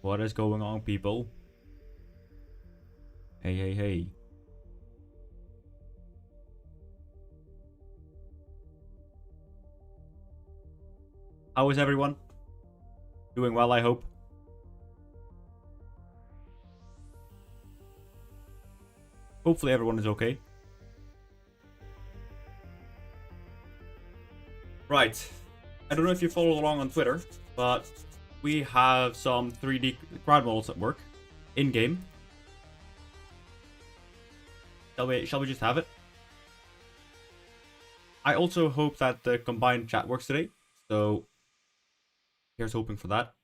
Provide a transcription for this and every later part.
What is going on, people? Hey, hey, hey. How is everyone? Doing well, I hope. Hopefully everyone is okay. Right. I don't know if you follow along on Twitter, but we have some 3D crowd models at work. In-game. Shall we just have it? I also hope that the combined chat works today. So here's hoping for that.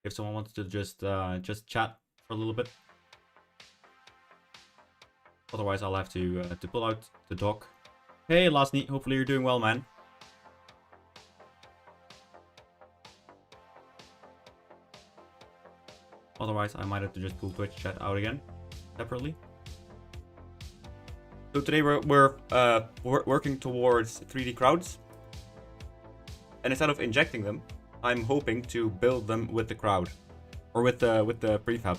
If someone wants to just chat for a little bit. Otherwise, I'll have to pull out the dock. Hey, Lasny. Hopefully you're doing well, man. Otherwise, I might have to just pull Twitch chat out again separately. So today we're working towards 3D crowds, and instead of injecting them, I'm hoping to build them with the crowd, or with the prefab,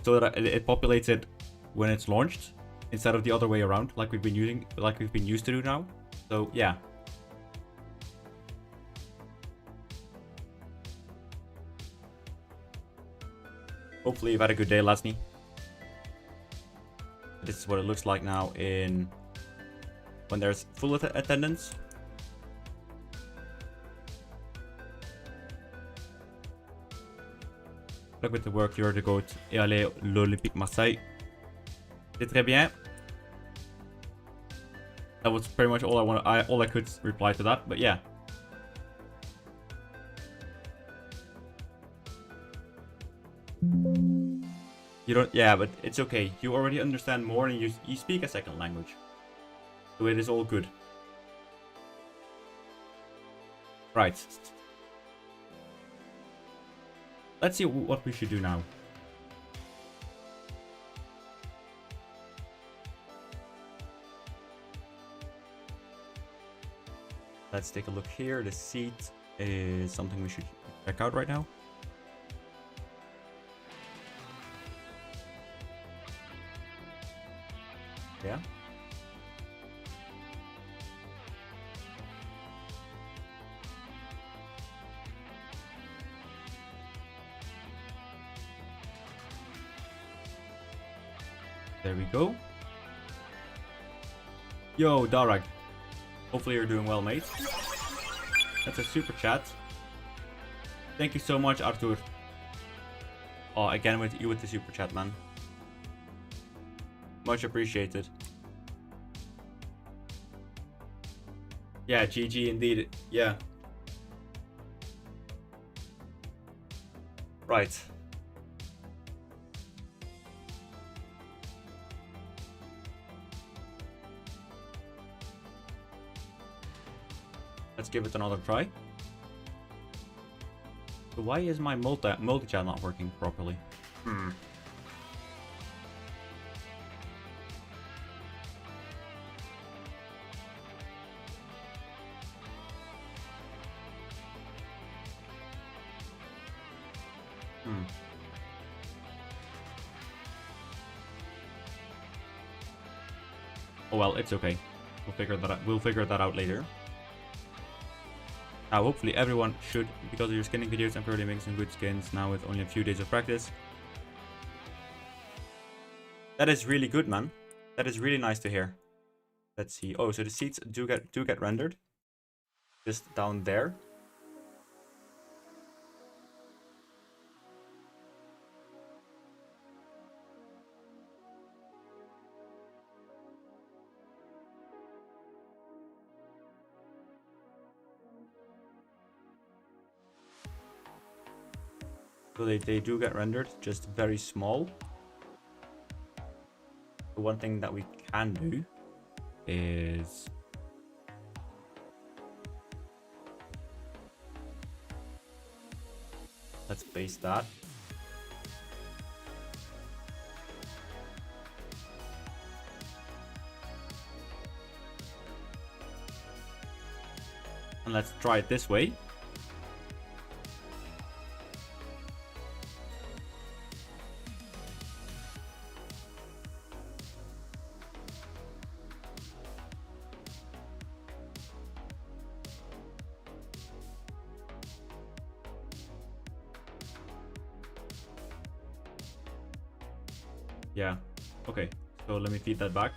so that it populates it when it's launched instead of the other way around, like we've been used to do now. So yeah. Hopefully you've had a good day, Lasny. This is what it looks like now when there's full attendance. Look with the work, you're the goat. Et allez, l'Olympique Marseille. C'est très bien. That was pretty much all I could reply to that, but yeah. You don't, yeah, but it's okay. You already understand more and you speak a second language. So it is all good. Right. Let's see what we should do now. Let's take a look here. The seat is something we should check out right now. Yeah. There we go. Yo, Darag. Hopefully you're doing well, mate. That's a super chat. Thank you so much, Arthur. Oh, again with the super chat, man. Much appreciated. Yeah, GG indeed. Yeah. Right. Let's give it another try. So why is my multi-chat not working properly? Oh well, it's okay. We'll figure that out later. Now, hopefully everyone should, because of your skinning videos, I'm currently making some good skins now with only a few days of practice. That is really good, man. That is really nice to hear. Let's see. Oh, so the seats do get rendered. Just down there. So they do get rendered, just very small. The one thing that we can do is let's base that. And let's try it this way. Yeah. Okay. So let me feed that back.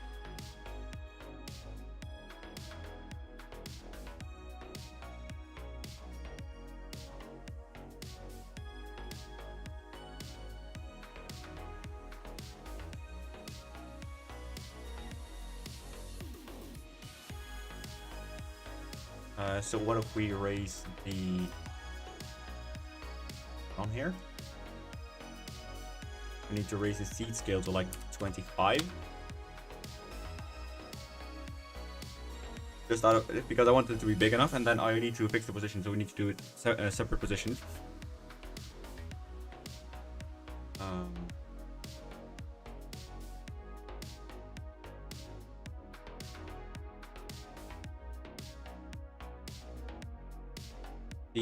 So what if we raise the on here? We need to raise the seed scale to like 25. Just out of, because I want it to be big enough, and then I need to fix the position, so we need to do it separate positions.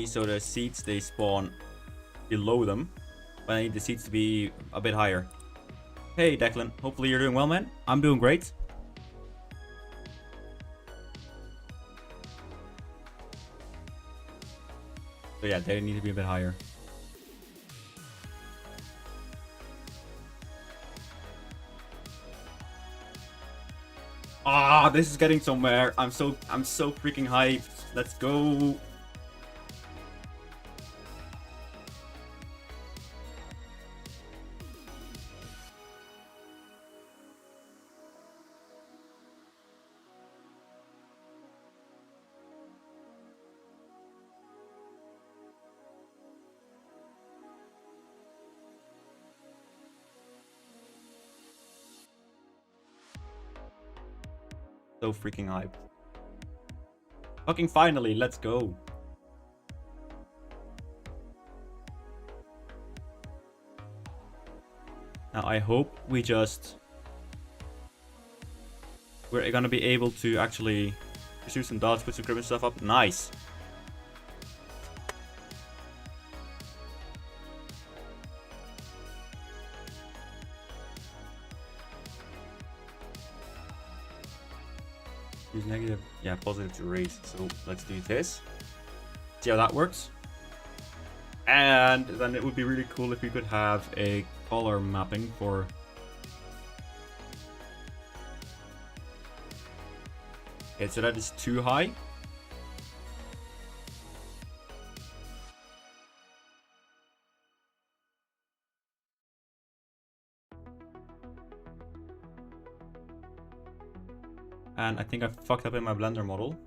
So the seeds, they spawn below them, but I need the seeds to be a bit higher. Hey Declan, hopefully you're doing well, man. I'm doing great. So yeah, they need to be a bit higher. Ah, this is getting somewhere. I'm so freaking hyped. Let's go. So freaking hyped. Fucking finally, let's go. Now I hope we're gonna be able to actually pursue some dodge, put some grip and stuff up. Nice. Use negative, yeah, positive to raise. So let's do this. See how that works. And then it would be really cool if we could have a color mapping for. Okay, so that is too high. And I think I fucked up in my Blender model.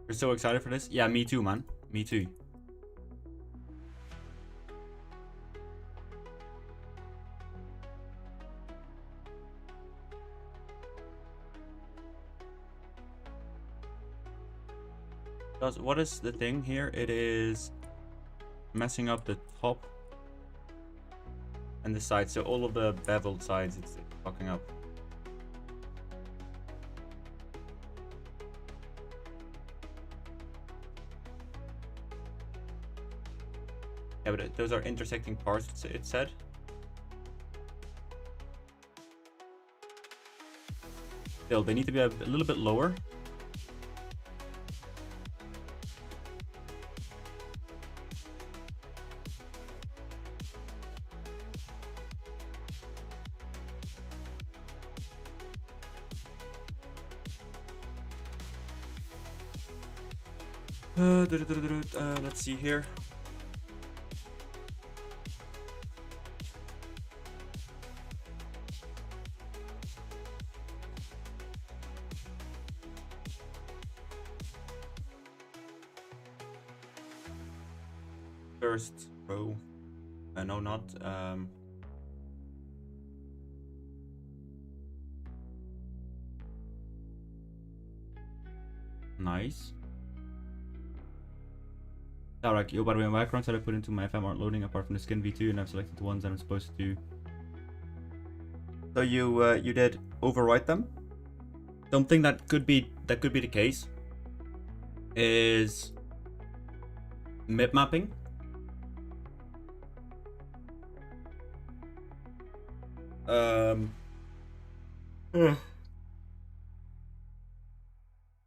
You're so excited for this? Yeah, me too, man. Me too. What is the thing here? It is messing up the top and the sides. So all of the beveled sides, it's fucking up. Yeah, but those are intersecting parts, it said. Still, they need to be a little bit lower. Let's see here. first row. No, not. Nice. Alright, yo, by the way, my backgrounds that I put into my FM aren't loading apart from the skin V2, and I've selected the ones that I'm supposed to. So you did overwrite them? Something that could be the case is mip mapping.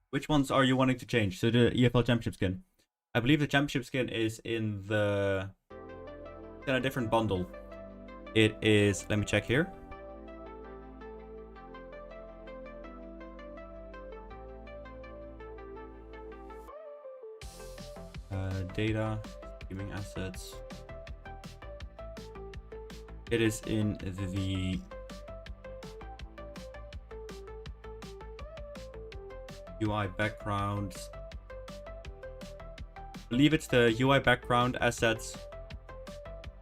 Which ones are you wanting to change? So the EFL Championship skin. I believe the Championship skin is in the in a different bundle. It is. Let me check here. Data, gaming assets. It is in the UI backgrounds. I believe it's the UI background assets.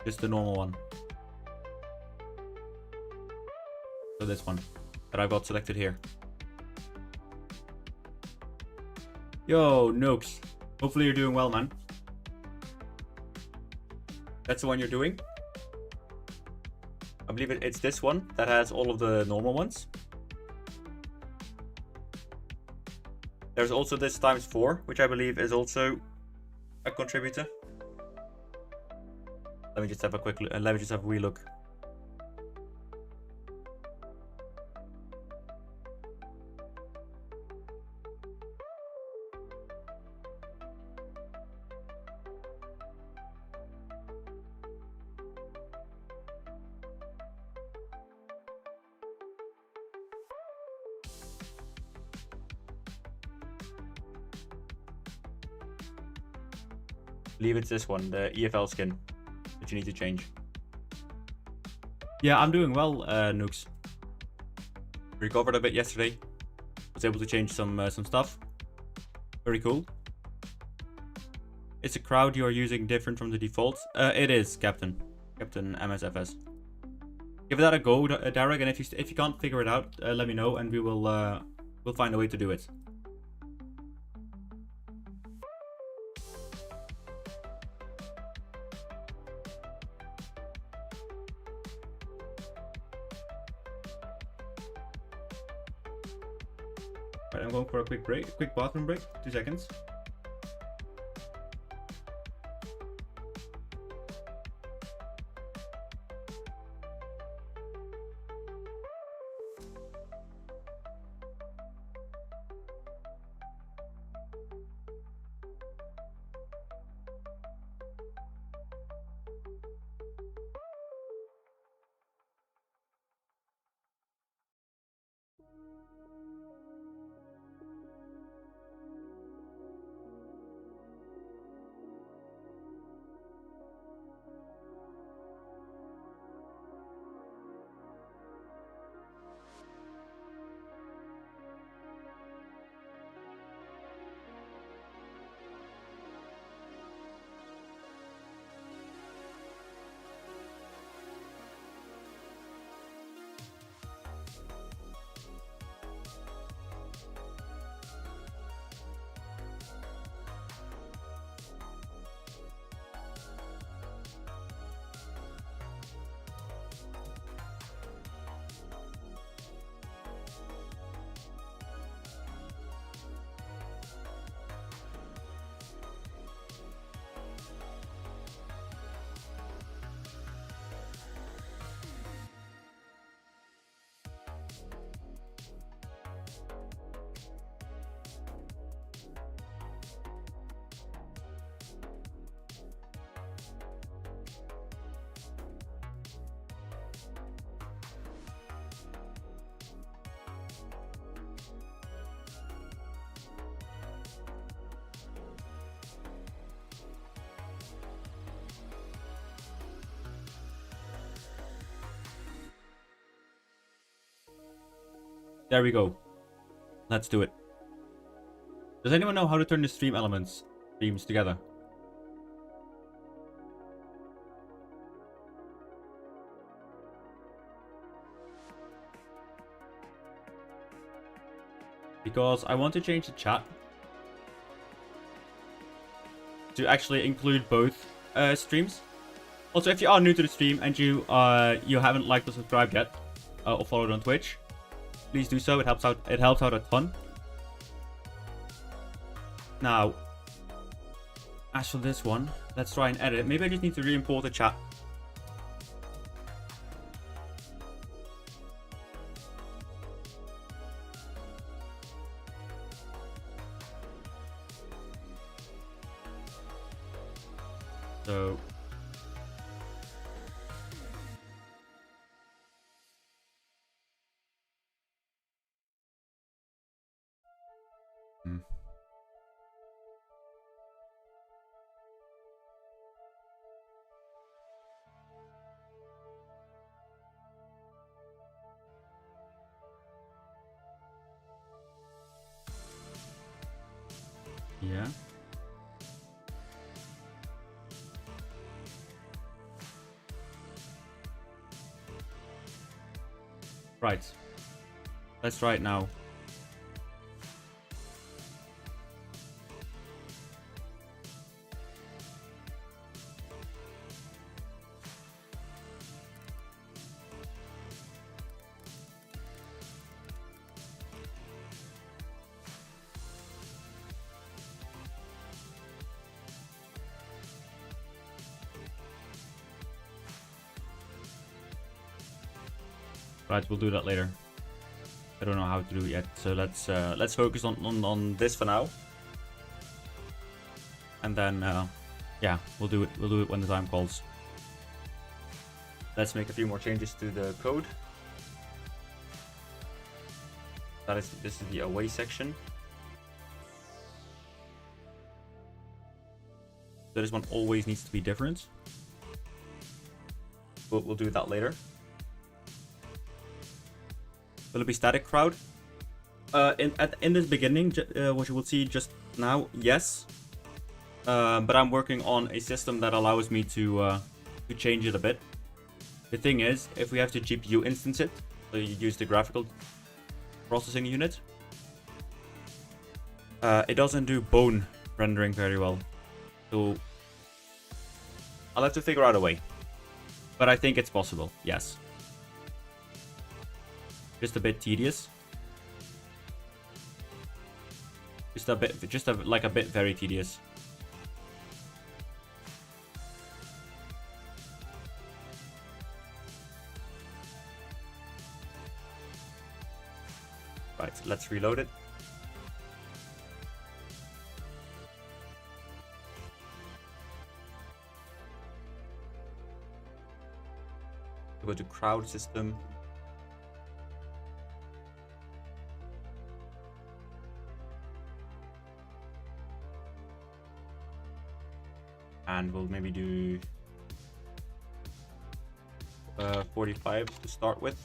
Just the normal one. So this one that I've got selected here. Yo, Nooks. Hopefully you're doing well, man. That's the one you're doing. I believe it's this one that has all of the normal ones. There's also this ×4, which I believe is also a contributor. Let me just have a quick look. Let me just have a wee look. I believe it's this one, the EFL skin, that you need to change. Yeah, I'm doing well, Nooks. Recovered a bit yesterday. Was able to change some stuff. Very cool. Is the crowd you are using different from the default? It is, Captain MSFS. Give that a go, Derek, and if you can't figure it out, let me know, and we'll find a way to do it. Right, I'm going for a quick bathroom break, 2 seconds. There we go. Let's do it. Does anyone know how to turn the streams together? because I want to change the chat to actually include both streams. Also, if you are new to the stream and you haven't liked or subscribed yet, or followed on Twitch, please do so. It helps out. It helps out a ton. Now, as for this one, let's try and edit it. Maybe I just need to re-import the chat. So yeah. Right. Let's try it now. Right, we'll do that later. I don't know how to do it yet, so let's focus on this for now. And then yeah, we'll do it when the time calls. Let's make a few more changes to the code. This is the away section. So this one always needs to be different. We'll do that later. Will it be static crowd? In this beginning, what you will see just now, yes. But I'm working on a system that allows me to change it a bit. The thing is, if we have to GPU instance it, so you use the graphical processing unit, it doesn't do bone rendering very well. So I'll have to figure out a way. But I think it's possible, yes. Just a bit tedious. Just a bit very tedious. Right, let's reload it. Go to crowd system. And we'll maybe do 45 to start with.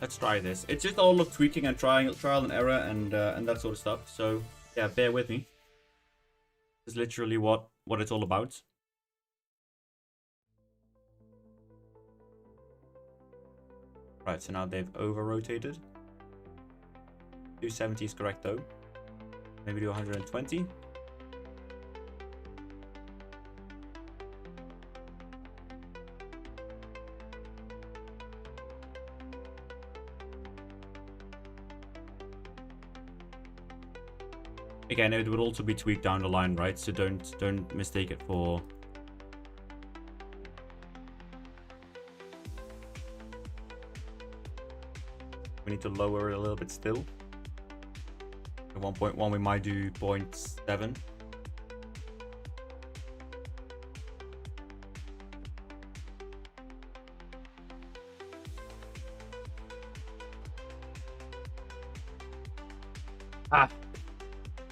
Let's try this. It's just all of tweaking and trial and error and that sort of stuff. So yeah, bear with me. It's literally what it's all about. Right, so now they've over-rotated. 270 is correct though. Maybe do 120. Again, it would also be tweaked down the line, right? So don't mistake it for... We need to lower it a little bit still. At 1.1 we might do 0.7. Ah,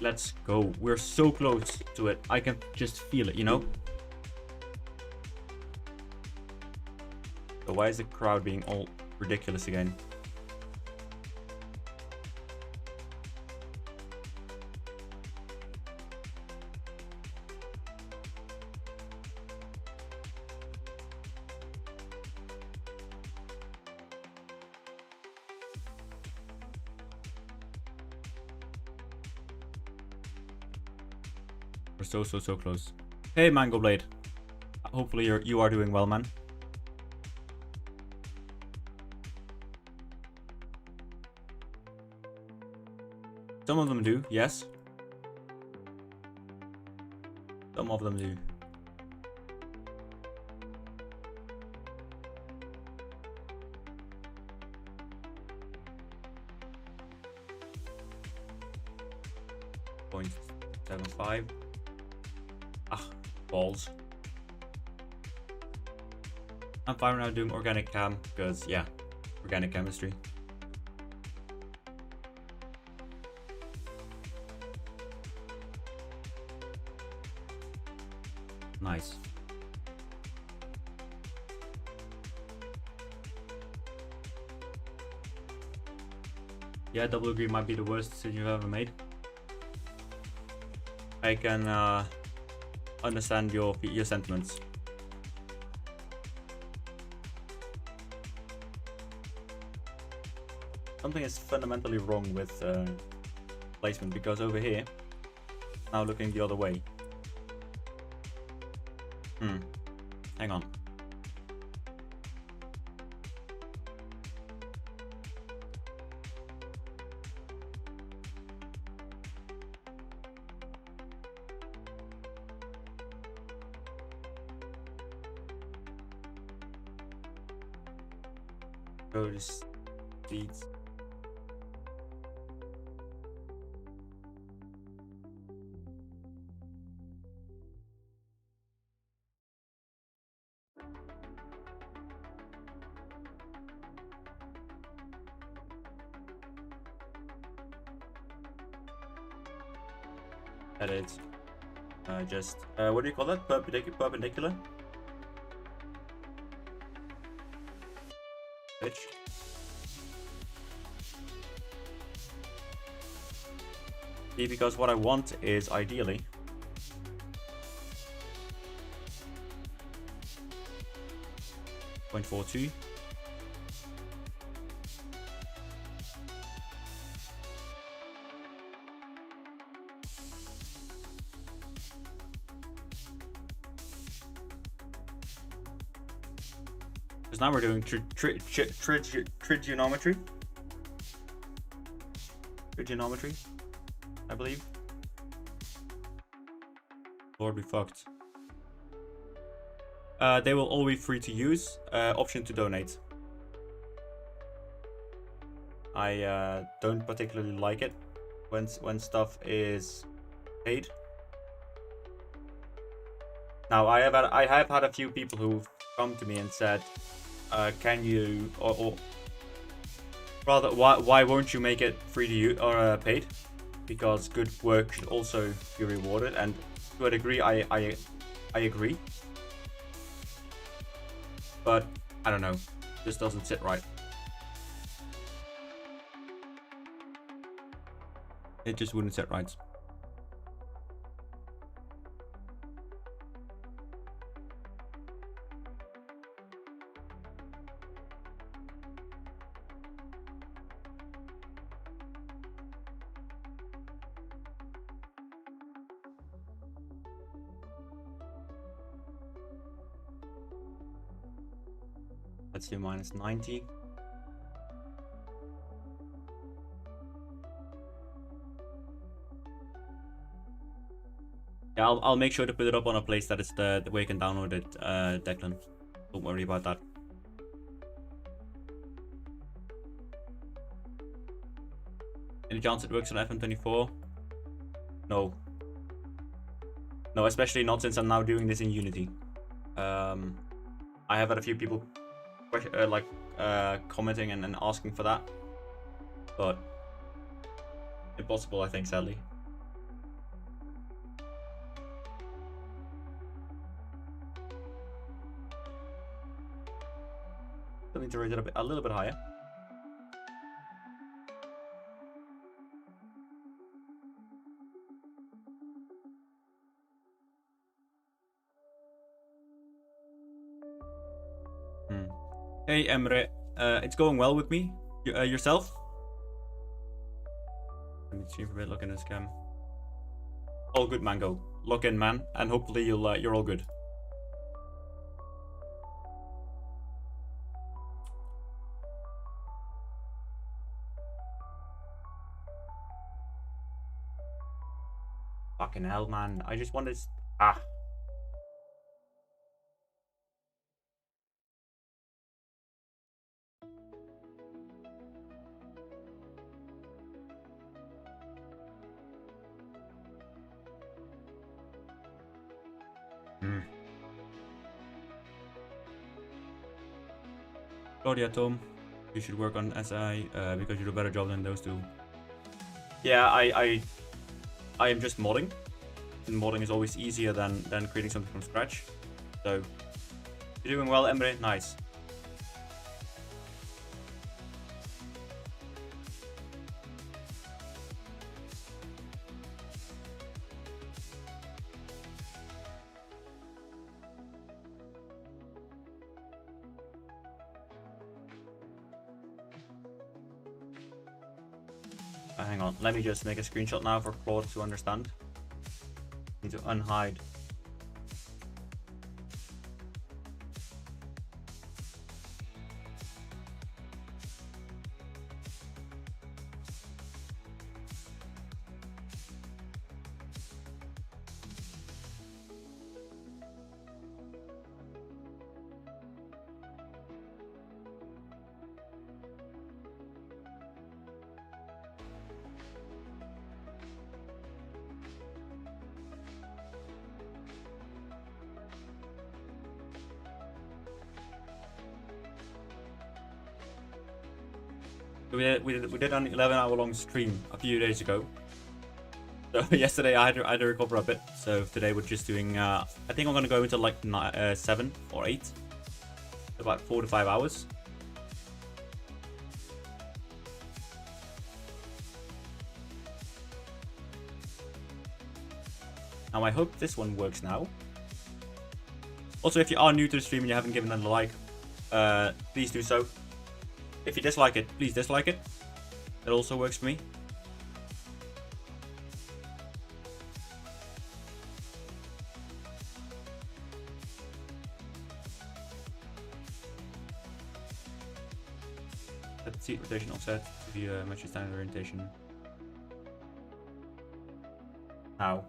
let's go. We're so close to it. I can just feel it, you know? So why is the crowd being all ridiculous again? We're so close. Hey, Mango Blade. Hopefully you are doing well, man. Some of them do, yes. Some of them do. .75. Ah, balls. I'm fine now doing organic chem, because, yeah, organic chemistry. Nice. Yeah, double agree might be the worst decision you've ever made. I can understand your sentiments. Something is fundamentally wrong with placement, because over here, now looking the other way. Hang on. Go to speeds. That is just what do you call that? Perpendicular. Pitch. See, because what I want is ideally .42. Because now we're doing trigonometry. Trigonometry, I believe. Lord, we fucked. They will all be free to use. Option to donate. I don't particularly like it when stuff is paid. Now I have had a few people who've come to me and said, can you or rather why won't you make it free to use or paid? Because good work should also be rewarded, and to a degree I agree. But I don't know, this doesn't sit right. It just wouldn't sit right. Let's do minus 90. Yeah, I'll make sure to put it up on a place that is the way you can download it, Declan. Don't worry about that. Any chance it works on FM24? No. No, especially not since I'm now doing this in Unity. I have had a few people commenting and asking for that, but impossible, I think, sadly. Still need to raise it a little bit higher. Hey Emre, it's going well with me. Yourself? Let me stream for a bit. Look in this cam. All good, Mango. Lock in, man, and hopefully you're all good. Fucking hell, man! I just wanted. Ah. Claudia, Tom, you should work on SI because you do a better job than those two. Yeah, I am just modding, and modding is always easier than creating something from scratch. So you're doing well, Emre. Nice. Hang on, let me just make a screenshot now for Claude to understand. Need to unhide. We did an 11-hour-long stream a few days ago. So yesterday I had to recover a bit. So today we're just doing. I think I'm gonna go into like 7 or 8, about 4 to 5 hours. Now I hope this one works now. Also, if you are new to the stream and you haven't given it a like, please do so. If you dislike it, please dislike it. It also works for me. Set the seat rotation offset to be match your standard orientation. Now,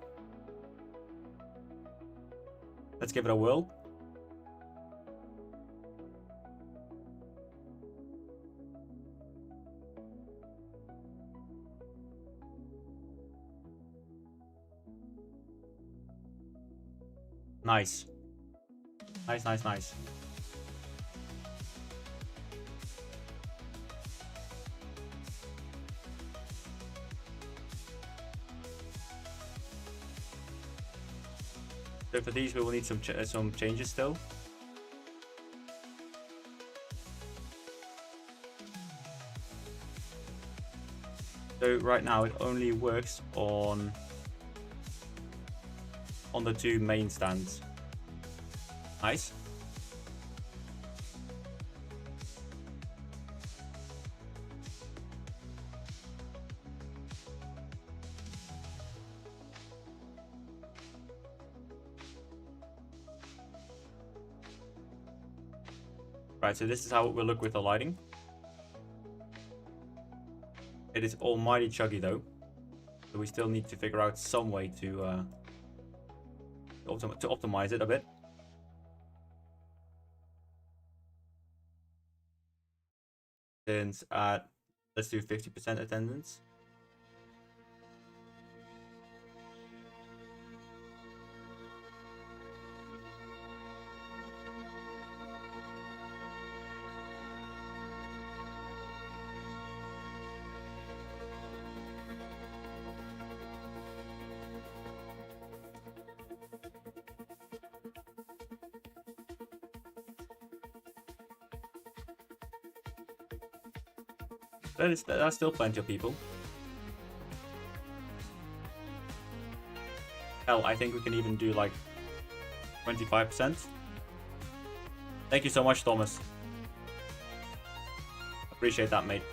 let's give it a whirl. Nice. Nice, nice, nice. So for these we will need some changes still. So right now it only works on the 2 main stands. Nice. Right, so this is how it will look with the lighting. It is almighty chuggy though, so we still need to figure out some way to optimize it a bit. Since let's do 50% attendance. That's still plenty of people. Hell, I think we can even do like 25%. Thank you so much, Thomas. Appreciate that, mate.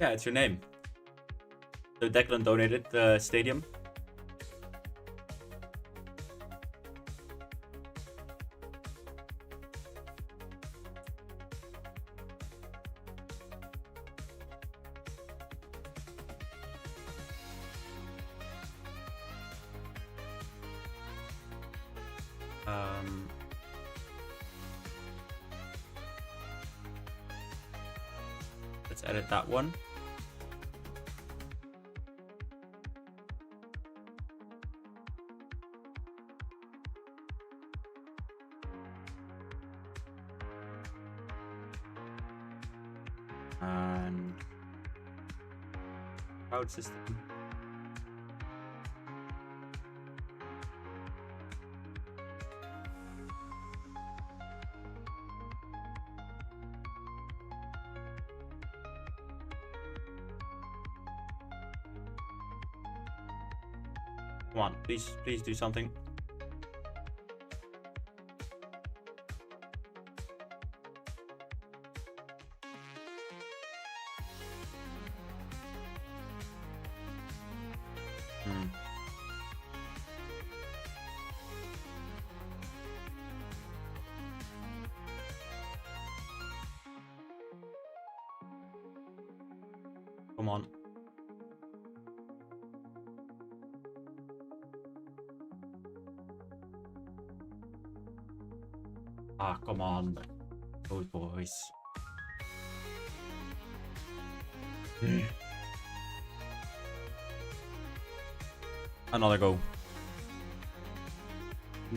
Yeah, it's your name. So Declan donated the stadium. Let's edit that one. And crowd system. Come on, please do something. Come on. Ah, come on. Those boys. Another go.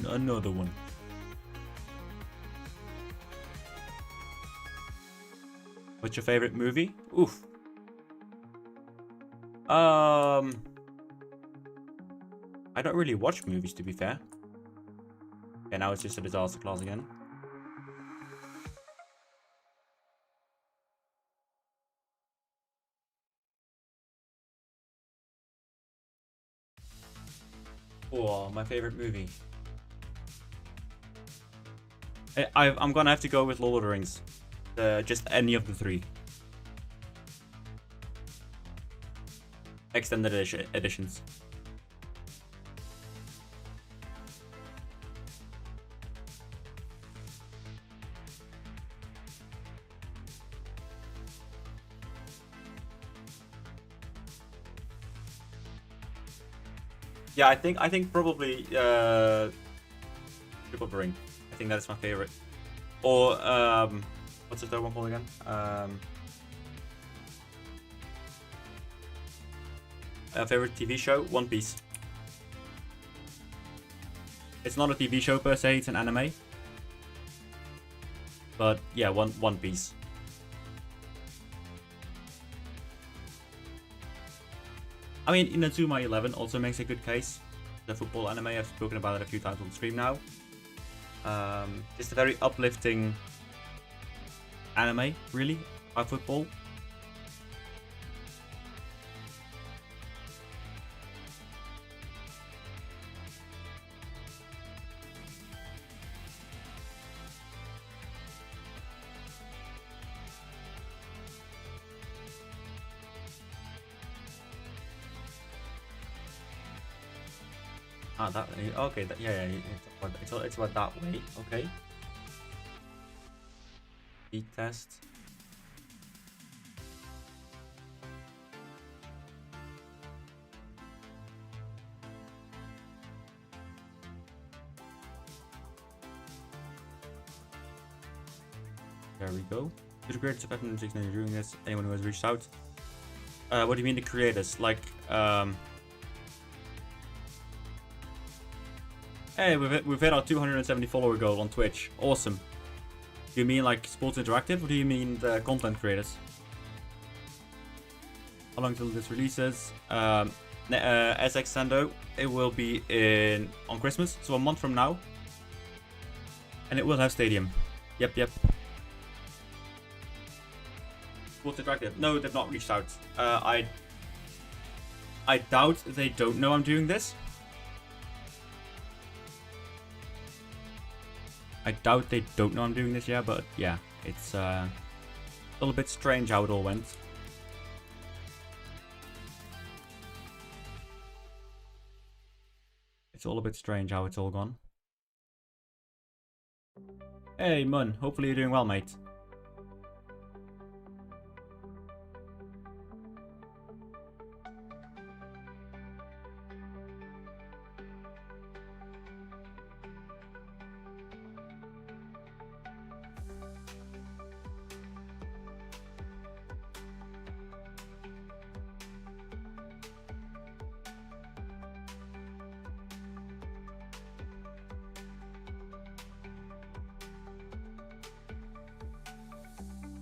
Another one. What's your favorite movie? Oof. I don't really watch movies, to be fair. Okay, now it's just a disaster class again. Oh, my favorite movie. I'm gonna have to go with Lord of the Rings. Just any of the three. Extended editions. Yeah, I think probably Triple of the Ring. I think that's my favorite. Or what's the third one called again? Favorite TV show? One Piece. It's not a TV show per se, it's an anime. But yeah, One Piece. I mean, Inazuma 11 also makes a good case. The football anime, I've spoken about it a few times on stream now. Just a very uplifting anime, really, about football. Ah, that way. Okay, yeah, it's about that way. Okay. Speed test. There we go. To the creators of F6 you're doing this. Anyone who has reached out. What do you mean the creators? Like, hey, we've hit our 270 follower goal on Twitch. Awesome. Do you mean like Sports Interactive, or do you mean the content creators? How long till this releases? SX Sando, it will be on Christmas, so a month from now. And it will have stadium. Yep. What's attractive? No, they've not reached out. I doubt they don't know I'm doing this. I doubt they don't know I'm doing this, yeah, but yeah, it's a little bit strange how it all went. It's all a bit strange how it's all gone. Hey, Mun, hopefully you're doing well, mate.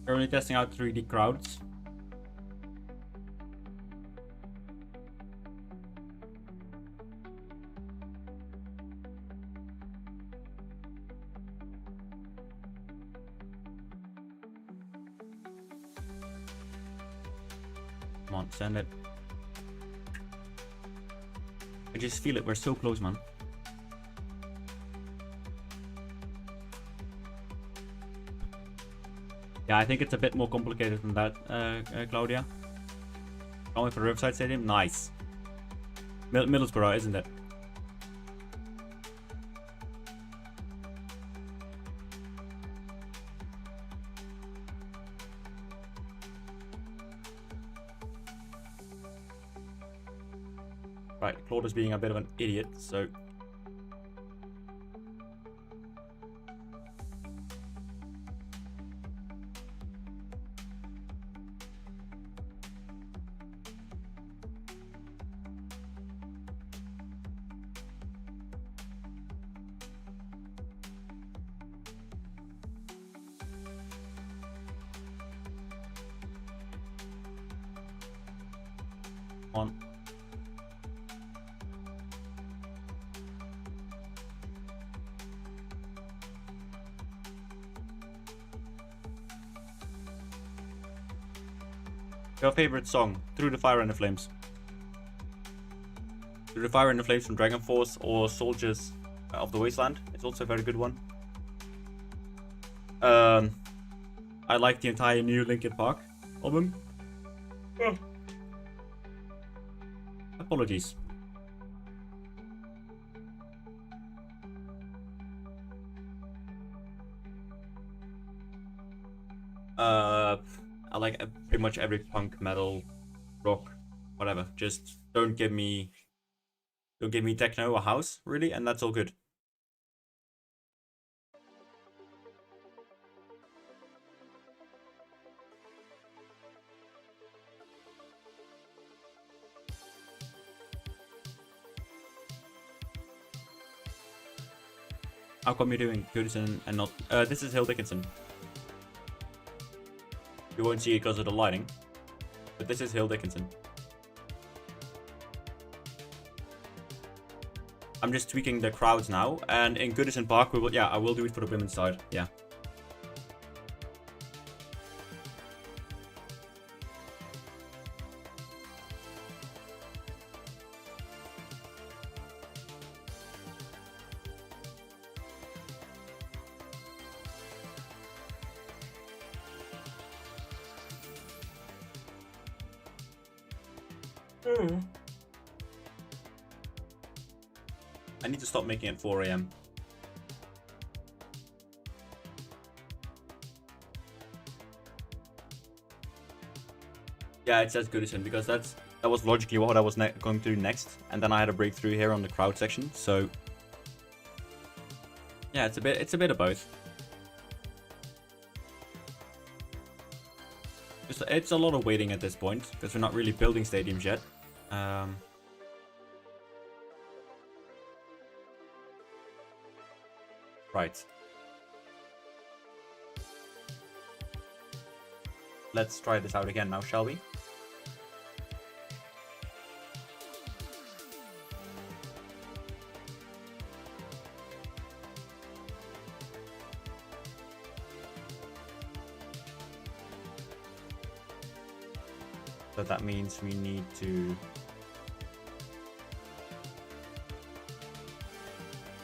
Currently testing out 3D crowds. Come on, send it. I just feel it, we're so close, man. Yeah, I think it's a bit more complicated than that, Claudia. Going for Riverside Stadium? Nice. Middlesbrough, isn't it? Right, Claude is being a bit of an idiot, so... on. Your favorite song? Through the Fire and the Flames. Through the Fire and the Flames from Dragon Force or Soldiers of the Wasteland. It's also a very good one. I like the entire new Linkin Park album. Oh. Apologies. I like pretty much every punk, metal, rock, whatever. Just don't give me techno or house, really, and that's all good. How come you're doing Goodison and not... this is Hill Dickinson. You won't see it because of the lighting. But this is Hill Dickinson. I'm just tweaking the crowds now. And in Goodison Park, I will do it for the women's side. Yeah. I need to stop making it 4 AM. Yeah, it says Goodison because that was logically what I was going to do next, and then I had a breakthrough here on the crowd section. So yeah, it's a bit of both. It's a lot of waiting at this point because we're not really building stadiums yet. Right. Let's try this out again now, shall we? So that means we need to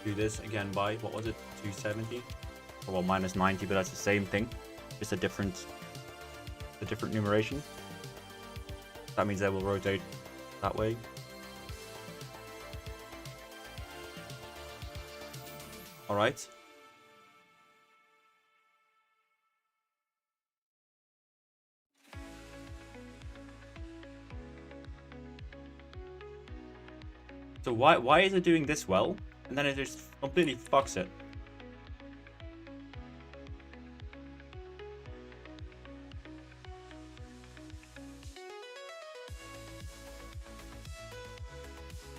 do this again by, what was it, 270? Or well, minus 90, but that's the same thing. Just a different numeration. That means they will rotate that way. All right. So why is it doing this well, and then it just completely fucks it?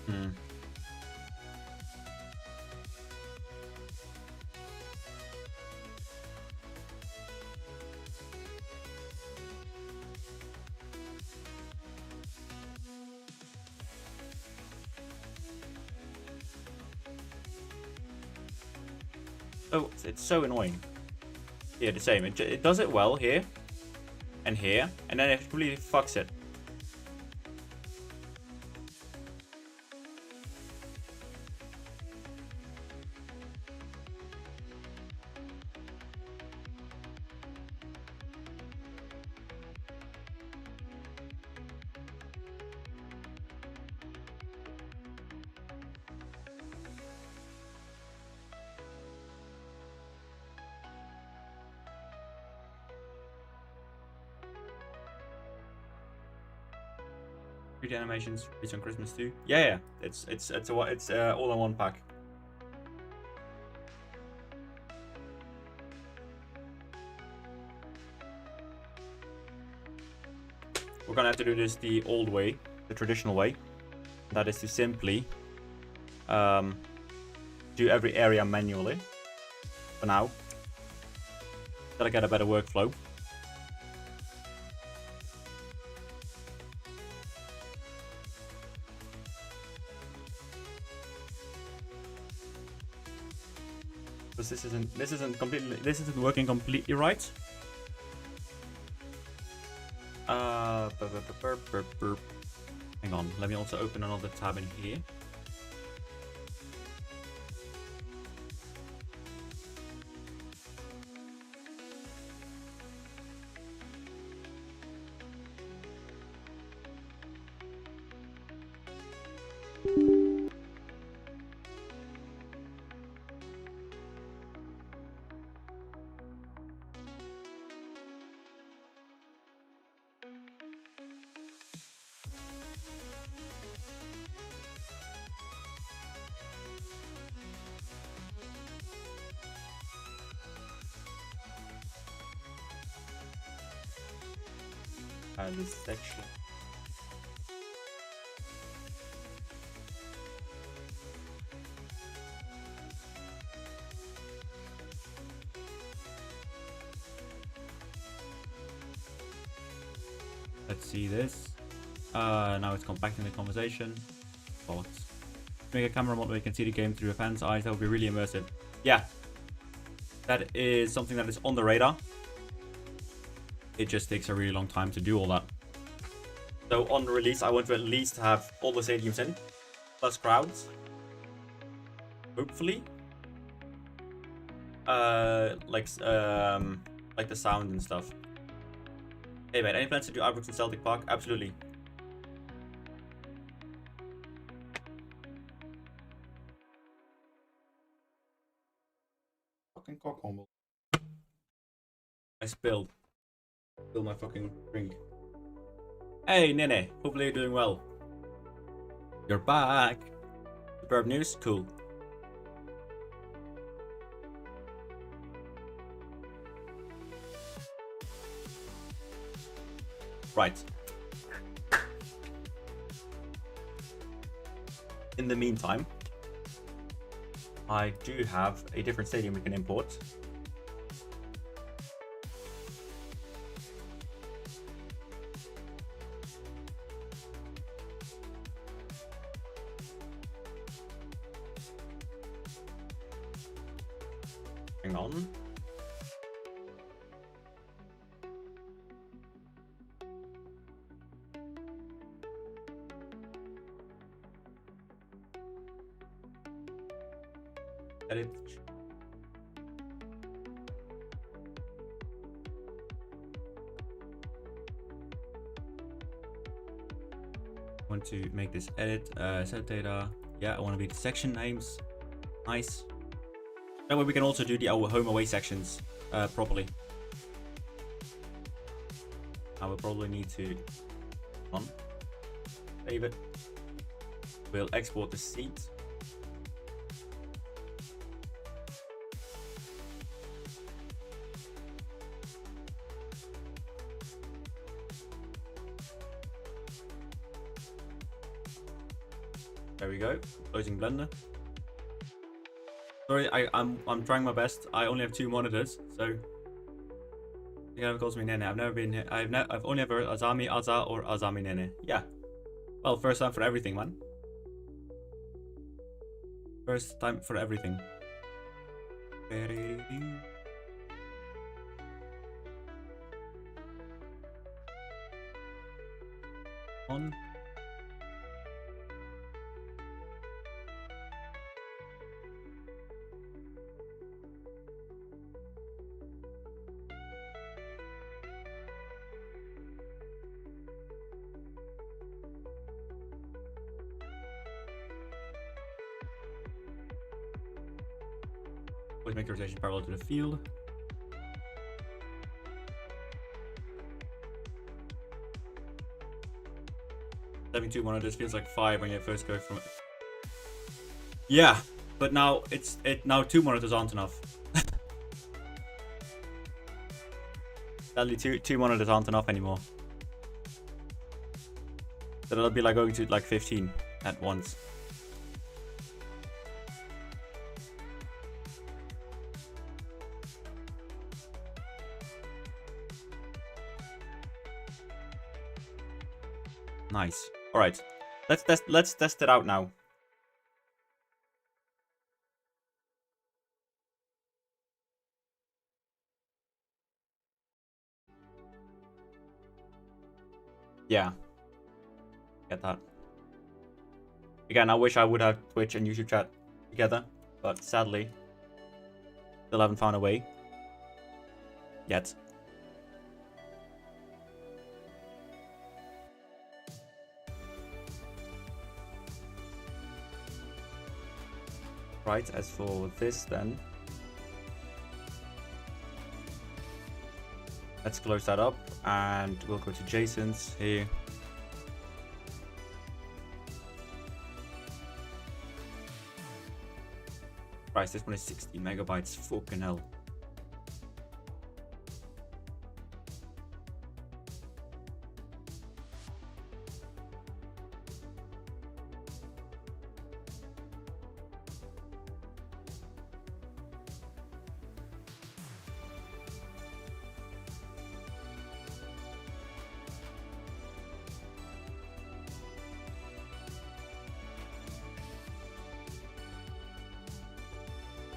Hmm. Oh, it's so annoying. Yeah, the same. It does it well here and here, and then it completely fucks it. The animations released on Christmas too. Yeah. It's all in one pack. We're gonna have to do this the old way, the traditional way. That is to simply do every area manually for now. Gotta get a better workflow. Because this isn't working completely right. Hang on, let me also open another tab in here. This section. Let's see this. Now it's compacting the conversation. Thoughts. Make a camera mode where you can see the game through a fan's eyes. That would be really immersive. Yeah, that is something that is on the radar. It just takes a really long time to do all that. So on release, I want to at least have all the stadiums in, plus crowds. Hopefully. Like the sound and stuff. Hey man, any plans to do Ibrox and Celtic Park? Absolutely. Fucking cock humble. I spilled my fucking drink. Hey Nene, hopefully you're doing well. You're back. Superb news? Cool. Right. In the meantime, I do have a different stadium we can import. Hang on. edit. Want to make this edit, set data. Yeah, I want to be the section names. Nice. That way we can also do the home away sections properly. I will probably need to save it. We'll export the seat. There we go. Closing Blender. Sorry, I'm trying my best. I only have 2 monitors, so you never calls me Nene. I've never been here. I've only ever heard Azami, Aza, or Azami Nene. Yeah. Well, first time for everything, man. First time for everything. On. Always make the rotation parallel to the field. Having 2 monitors feels like 5 when you first go from it. Yeah, but now now 2 monitors aren't enough. Sadly, two monitors aren't enough anymore. So that'll be like going to like 15 at once. Nice. All right, let's test it out now. Yeah, get that. Again, I wish I would have Twitch and YouTube chat together, but sadly, still haven't found a way yet. Right, as for this then, let's close that up and we'll go to Jason's here. Christ, this one is 60 megabytes, fucking hell.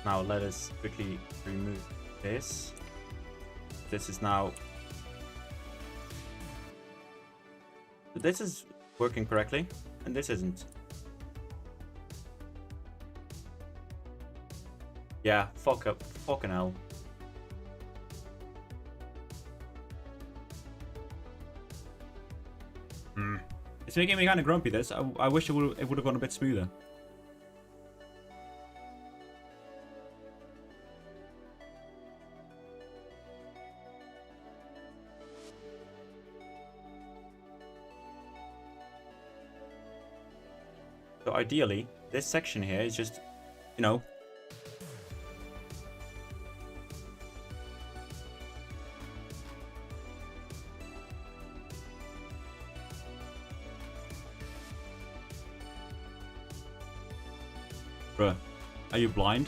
Now let us quickly remove this. This is now... This is working correctly, and this isn't. Yeah, fucking hell. It's making me kind of grumpy, this. I wish it would have gone a bit smoother. So ideally, this section here is just, you know, bruh, are you blind?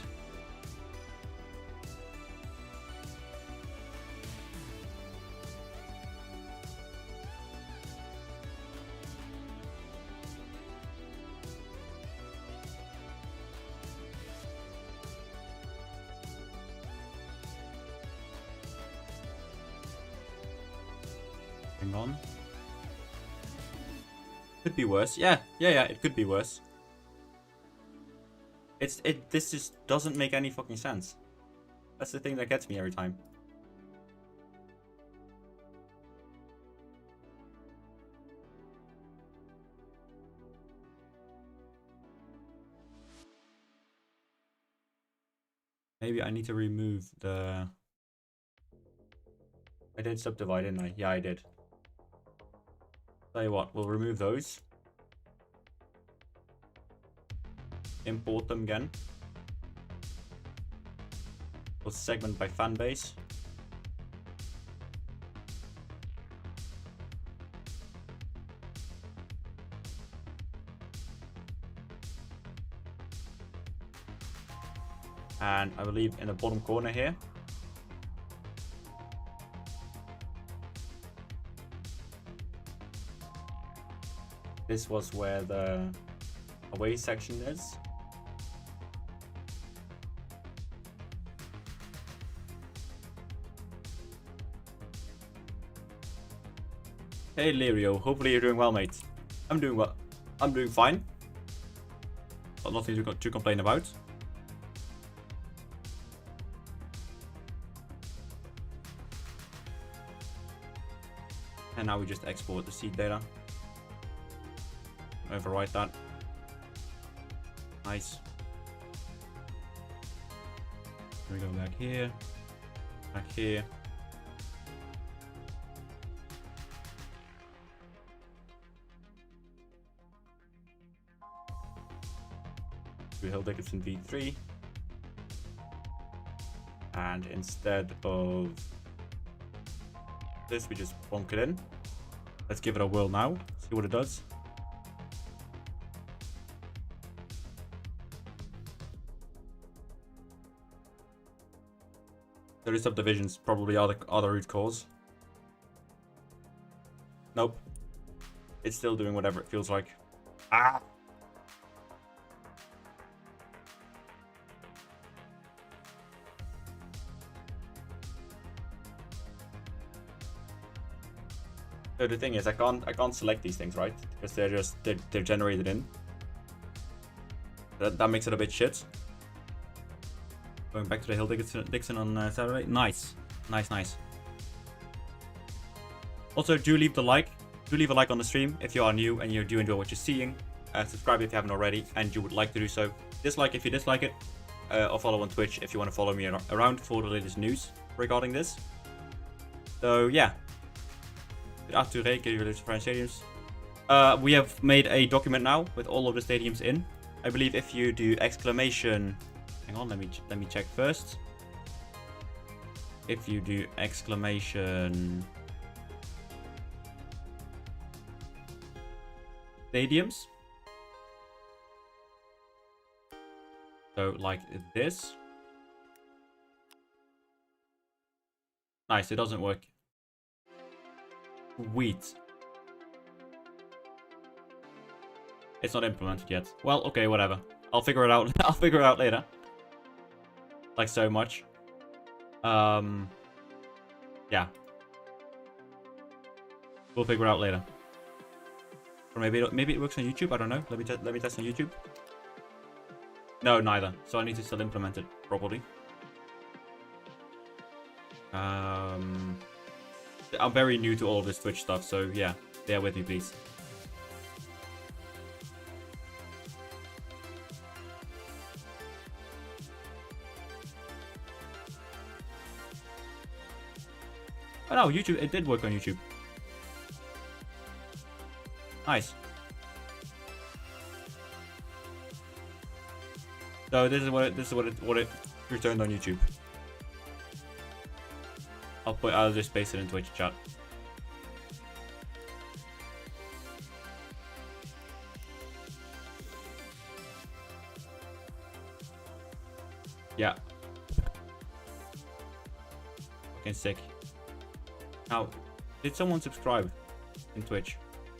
Hang on. Could be worse. Yeah, it could be worse. This just doesn't make any fucking sense. That's the thing that gets me every time. Maybe I need to remove the... I did subdivide, didn't I? Yeah, I did. Tell you what, we'll remove those. Import them again. We'll segment by fan base. And I believe in the bottom corner here, this was where the away section is. Hey Lirio, hopefully you're doing well, mate. I'm doing well. I'm doing fine. But nothing to complain about. And now we just export the seed data. Overwrite that. Nice. We go back here. Back here. We Hill Dickinson V3. And instead of this, we just plonk it in. Let's give it a whirl now. See what it does. There is subdivisions, probably are the root cause. Nope. It's still doing whatever it feels like. Ah! So the thing is, I can't select these things, right? Because they're generated in. That makes it a bit shit. Going back to the Hill Dixon on Saturday. Nice. Nice. Also, do leave a like on the stream if you are new and you do enjoy what you're seeing. Subscribe if you haven't already and you would like to do so. Dislike if you dislike it. Or follow on Twitch if you want to follow me around for the latest news regarding this. So yeah. After your French stadiums. We have made a document now with all of the stadiums in. I believe if you do exclamation... Hang on, let me check first. If you do exclamation... stadiums. So like this. Nice, it doesn't work. Sweet. It's not implemented yet. Well, okay, whatever. I'll figure it out. I'll figure it out later. Like so much. Yeah. We'll figure it out later. Or maybe it works on YouTube. I don't know. Let me test on YouTube. No, neither. So I need to still implement it properly. I'm very new to all of this Twitch stuff, so yeah, bear with me, please. Oh no, YouTube, it did work on YouTube. Nice. So this is what it returned on YouTube. I'll just paste it in Twitch chat. Yeah. Fucking sick. Now, did someone subscribe in Twitch?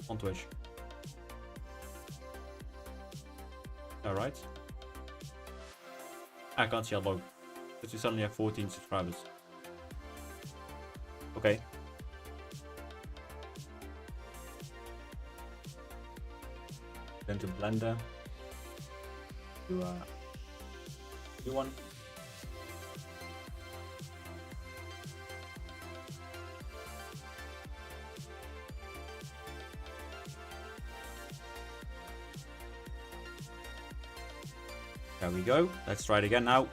On Twitch? Alright. I can't see a log. Because we suddenly have 14 subscribers. Okay. Then to Blender. To New one. There we go. Let's try it again now.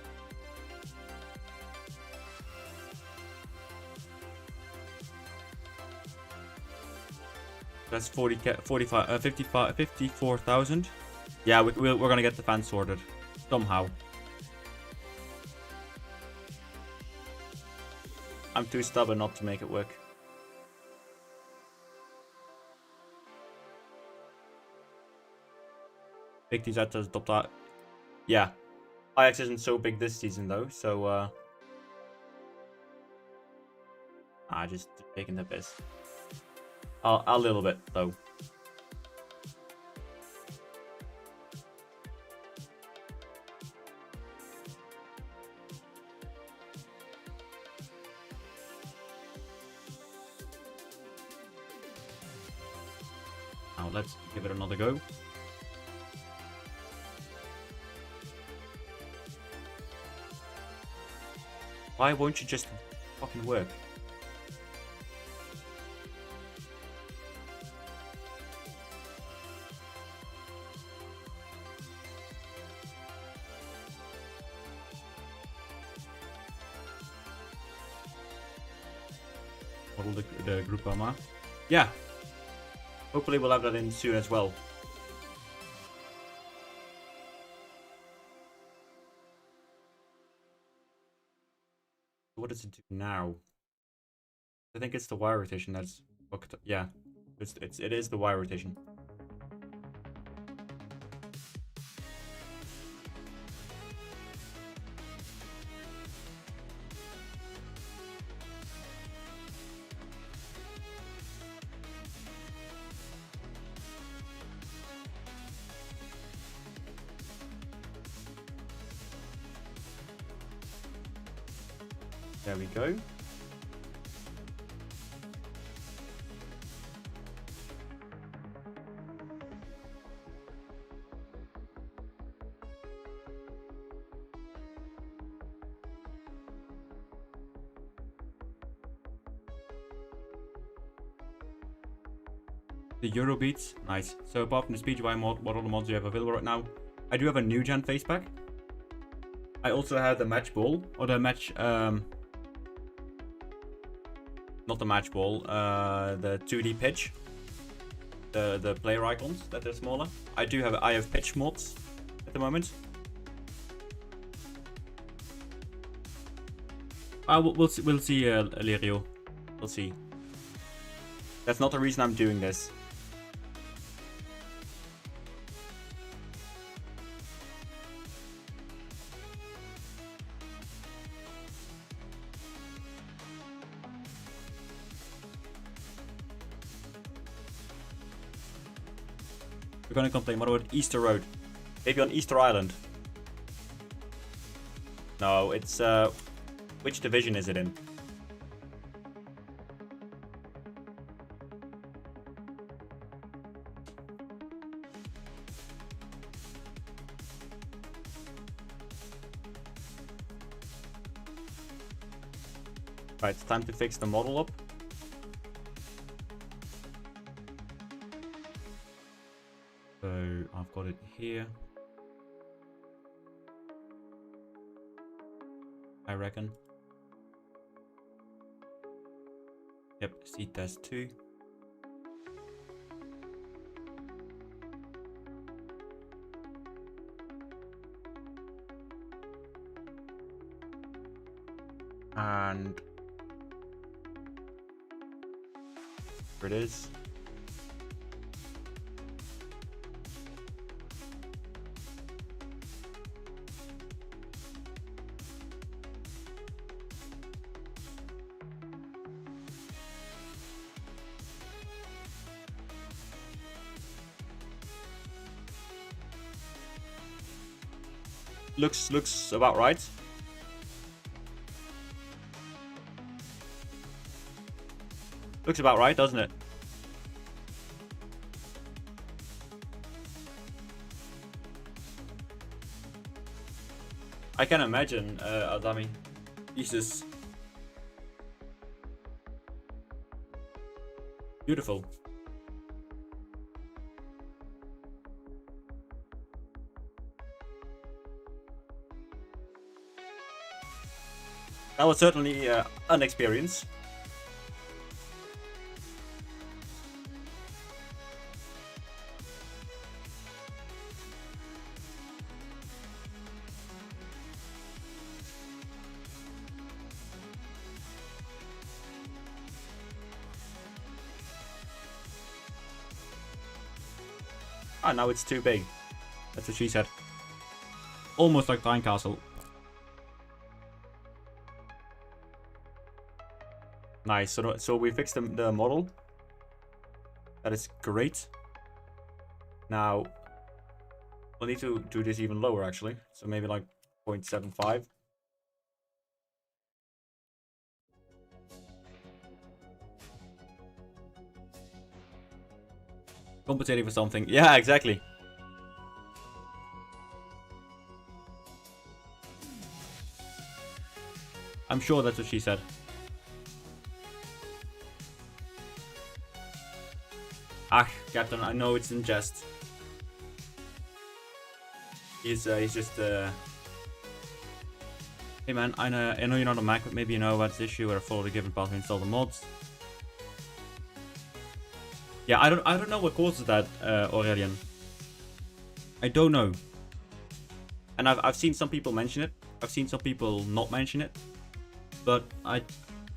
That's 54,000. Yeah, we're gonna get the fans sorted somehow. I'm too stubborn not to make it work. Big teams at the top. Yeah, Ajax isn't so big this season though, so just taking the piss. A little bit though. Now let's give it another go. Why won't you just fucking work? Model the Groupama. Yeah. Hopefully we'll have that in soon as well. What does it do now? I think it's the wire rotation that's fucked up. Yeah, it is the wire rotation. There we go. The Euro beats, nice. So apart from the speed UI mod, what other mods do you have available right now? I do have a new gen face pack. I also have the match ball, or the match, not the match ball, the 2D pitch. The player icons that are smaller. I have pitch mods at the moment. We'll see, Lirio. We'll see. That's not the reason I'm doing this. We're gonna complain. What about Easter Road? Maybe on Easter Island. No, it's which division is it in? Right, it's time to fix the model up. So I've got it here. I reckon. Yep, seed test 2. And here it is. Looks about right. Looks about right, doesn't it? I can imagine, Adami. Jesus. Beautiful. That was certainly an experience. Ah, now it's too big. That's what she said. Almost like Time Castle. Nice. So we fixed the model. That is great. Now, we'll need to do this even lower, actually. So maybe like 0.75. Compensating for something. Yeah, exactly. I'm sure that's what she said. Ah, Captain, I know it's in jest. He's just Hey man, I know you're not a Mac, but maybe you know about this issue where I follow the given path and install the mods. Yeah, I don't know what causes that, Aurelian. I don't know. And I've seen some people mention it. I've seen some people not mention it. But I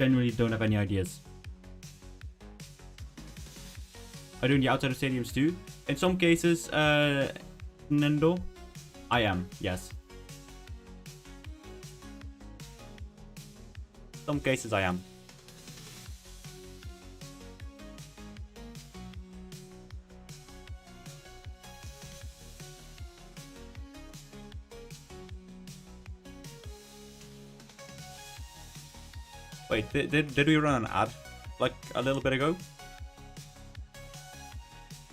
genuinely don't have any ideas. Are doing the outside of stadiums too? In some cases, Nendo, I am, yes. Some cases I am. Wait, did we run an ad like a little bit ago?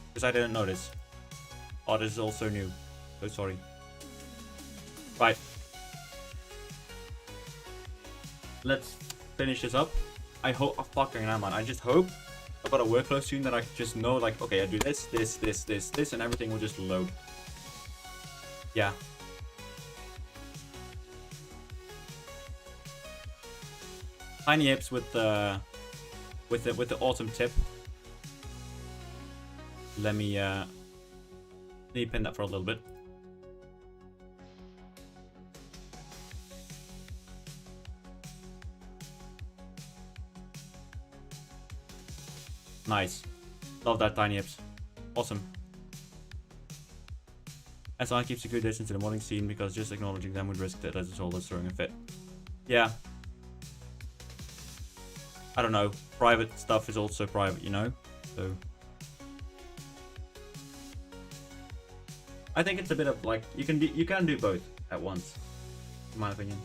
Because I didn't notice. Oh, this is also new. So sorry. Right. Let's finish this up. I hope. Oh, fucking hell, man. I just hope I've got a workflow soon that I just know, like, okay, I do this, and everything will just load. Yeah. Tiny hips with the autumn tip. Let me pin that for a little bit. Nice. Love that tiny hips. Awesome. SI keeps a good distance to the modding scene because just acknowledging them would risk that as a soul is throwing a fit. Yeah. I don't know. Private stuff is also private, you know? So I think it's a bit of like you can do both at once, in my opinion.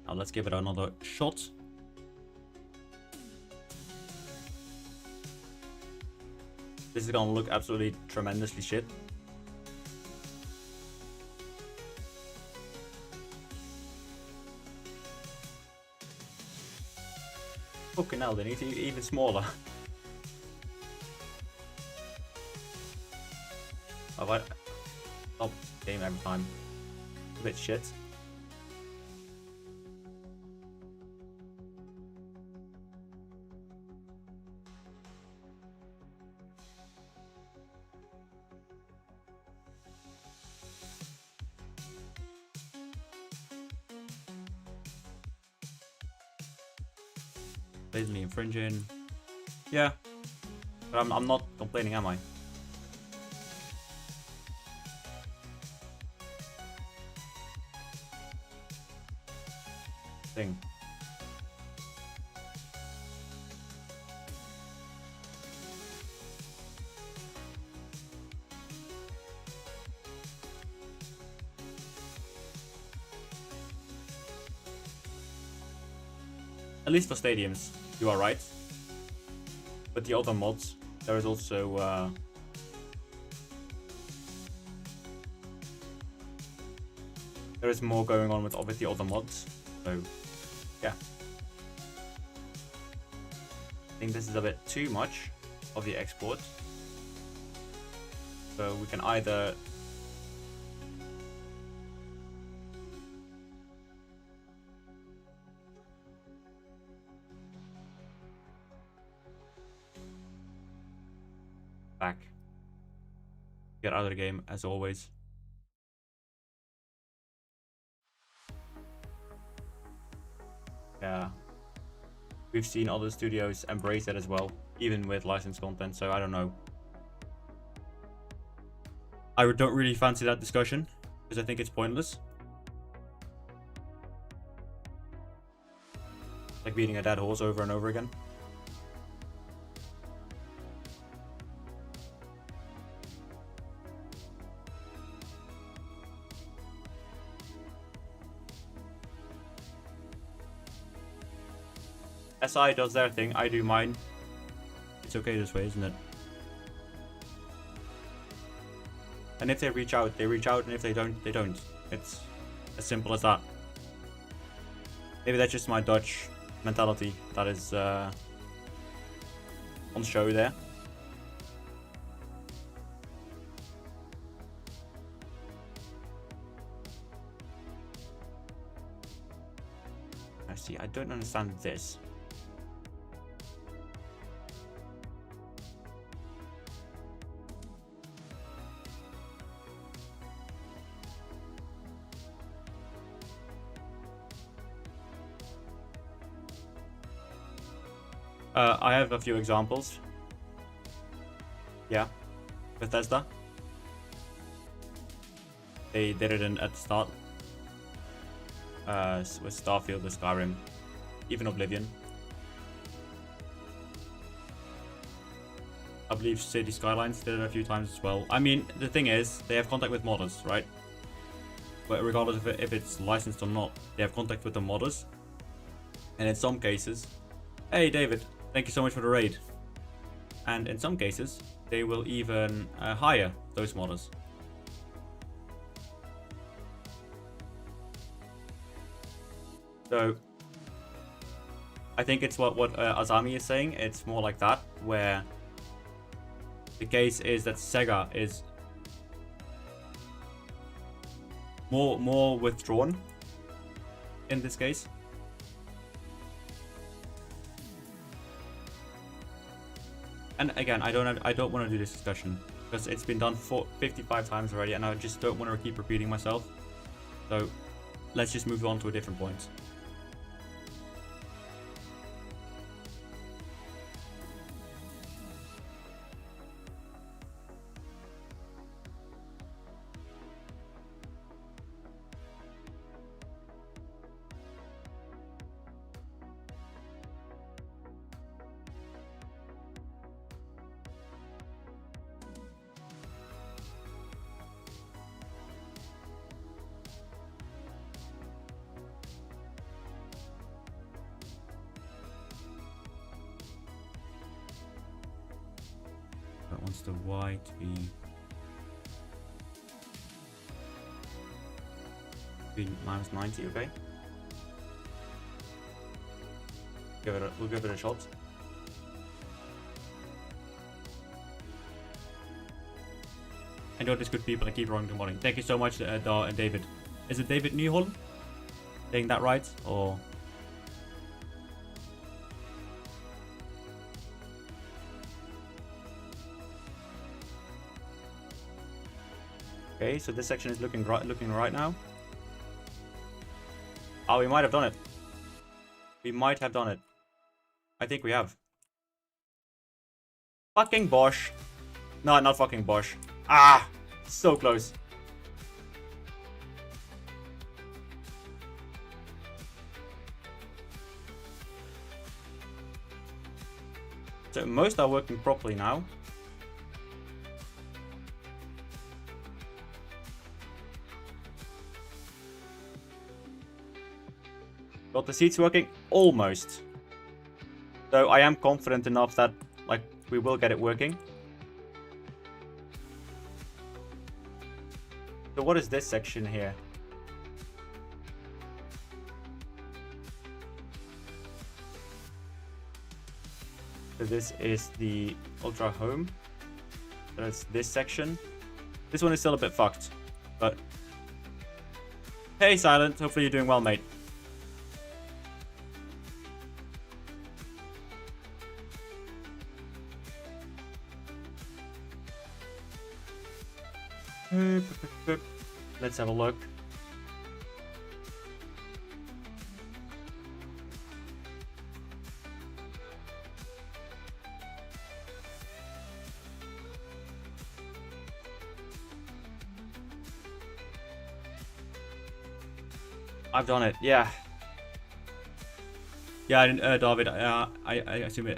Now let's give it another shot. This is gonna look absolutely tremendously shit. Fucking hell, they need to be even smaller. Oh, what? Stop game every time. A bit shit. Blatantly infringing. Yeah. But I'm not complaining, am I? Thing. At least for stadiums, you are right. But the other mods, there is also there is more going on with obviously all the mods. So yeah, I think this is a bit too much of the export. So we can either back, get out of the game as always. Yeah, we've seen other studios embrace it as well, even with licensed content, so I don't know. I don't really fancy that discussion, because I think it's pointless. Like beating a dead horse over and over again. SI does their thing, I do mine. It's okay this way, isn't it? And if they reach out, they reach out, and if they don't, they don't. It's as simple as that. Maybe that's just my Dutch mentality that is on show there. I see, I don't understand this. I have a few examples. Yeah, Bethesda. They did it at the start. With Starfield, with Skyrim, even Oblivion. I believe City Skylines did it a few times as well. I mean, the thing is, they have contact with modders, right? But regardless of if it's licensed or not, they have contact with the modders. And in some cases, hey David, thank you so much for the raid. And in some cases, they will even hire those modders. So, I think it's what Azami is saying. It's more like that, where the case is that Sega is more withdrawn in this case. And again, I don't want to do this discussion because it's been done 55 times already, and I just don't want to keep repeating myself. So let's just move on to a different point. That wants the Y to be minus 90, okay? We'll give it a shot. I know there's good people that keep running the modding. Thank you so much, David. Is it David Newholm? Saying that right? Or... Okay, so this section is looking right now. Oh, we might have done it. We might have done it. I think we have. Fucking Bosch. No, not fucking Bosch. Ah, so close. So most are working properly now. Got the seats working almost. So I am confident enough that like we will get it working. So what is this section here? So this is the Ultra Home. So it's this section. This one is still a bit fucked, but hey, Silent. Hopefully you're doing well, mate. Let's have a look. I've done it, yeah. Yeah, David. I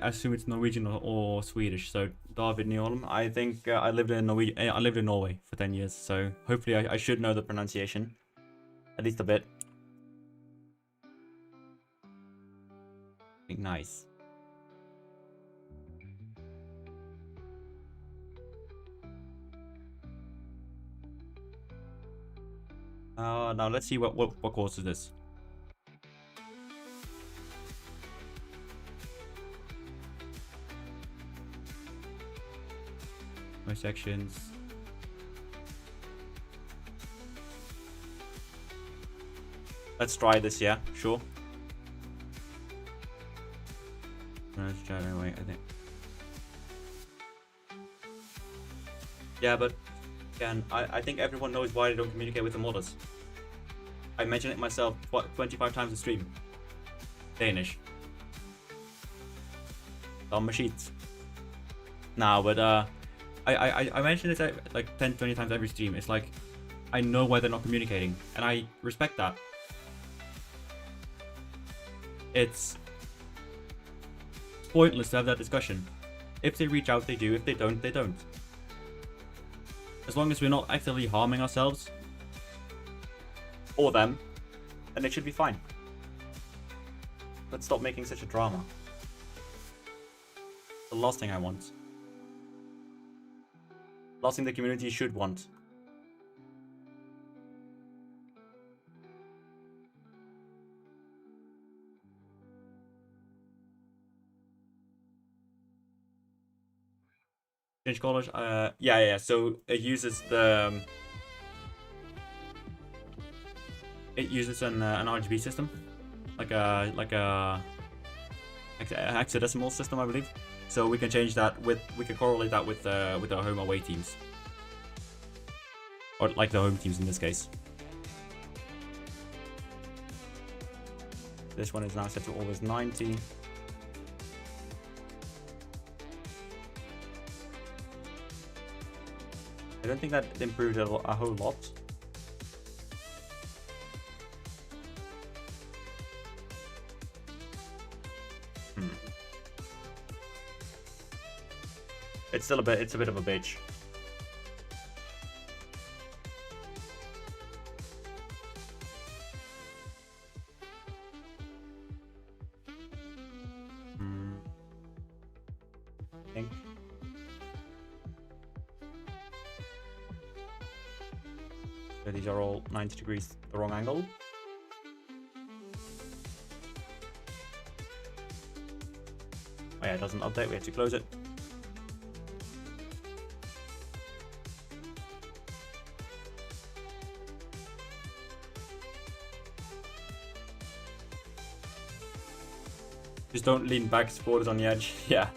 assume it's Norwegian or Swedish. So David Nyholm. I think I lived in Norway for 10 years. So hopefully I should know the pronunciation, at least a bit. Nice. Now let's see what causes this. My sections. Let's try this, yeah, sure. Let's try anyway, I think. Yeah, but again, I think everyone knows why they don't communicate with the modders. I mentioned it myself 25 times a stream. Danish. Dumb sheets. Nah, but I mentioned it like 10-20 times every stream. It's like, I know why they're not communicating, and I respect that. It's pointless to have that discussion. If they reach out, they do. If they don't, they don't. As long as we're not actively harming ourselves or them, then it should be fine. Let's stop making such a drama. The last thing I want. Last thing the community should want. Change colors. Yeah. So it uses the. It uses an RGB system, like a hexadecimal system, I believe. So we can change that we can correlate that with our home away teams, or like the home teams in this case. This one is now set to always 90. I don't think that improved a whole lot. It's still it's a bit of a bitch. I think. So these are all 90 degrees the wrong angle. Oh yeah, it doesn't update, we have to close it. Just don't lean back, supporters on the edge. Yeah.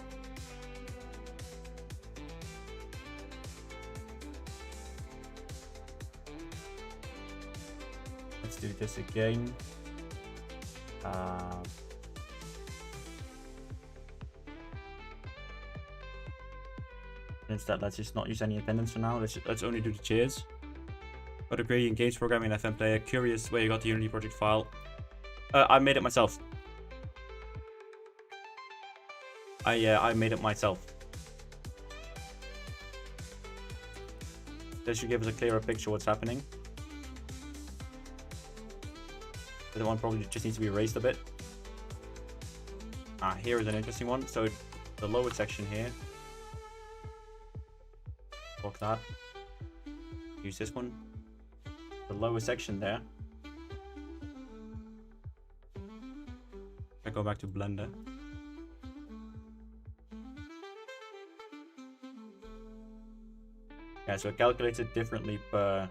Let's do this again. Instead, let's just not use any attendance for now. Let's only do the cheers. Got a degree in games programming and FM player. Curious where you got the Unity project file. I made it myself. I made it myself. This should give us a clearer picture of what's happening. The other one probably just needs to be erased a bit. Here is an interesting one. So the lower section here, Lock that. Use this one. The lower section there. I go back to Blender. Yeah, so it calculates it differently per...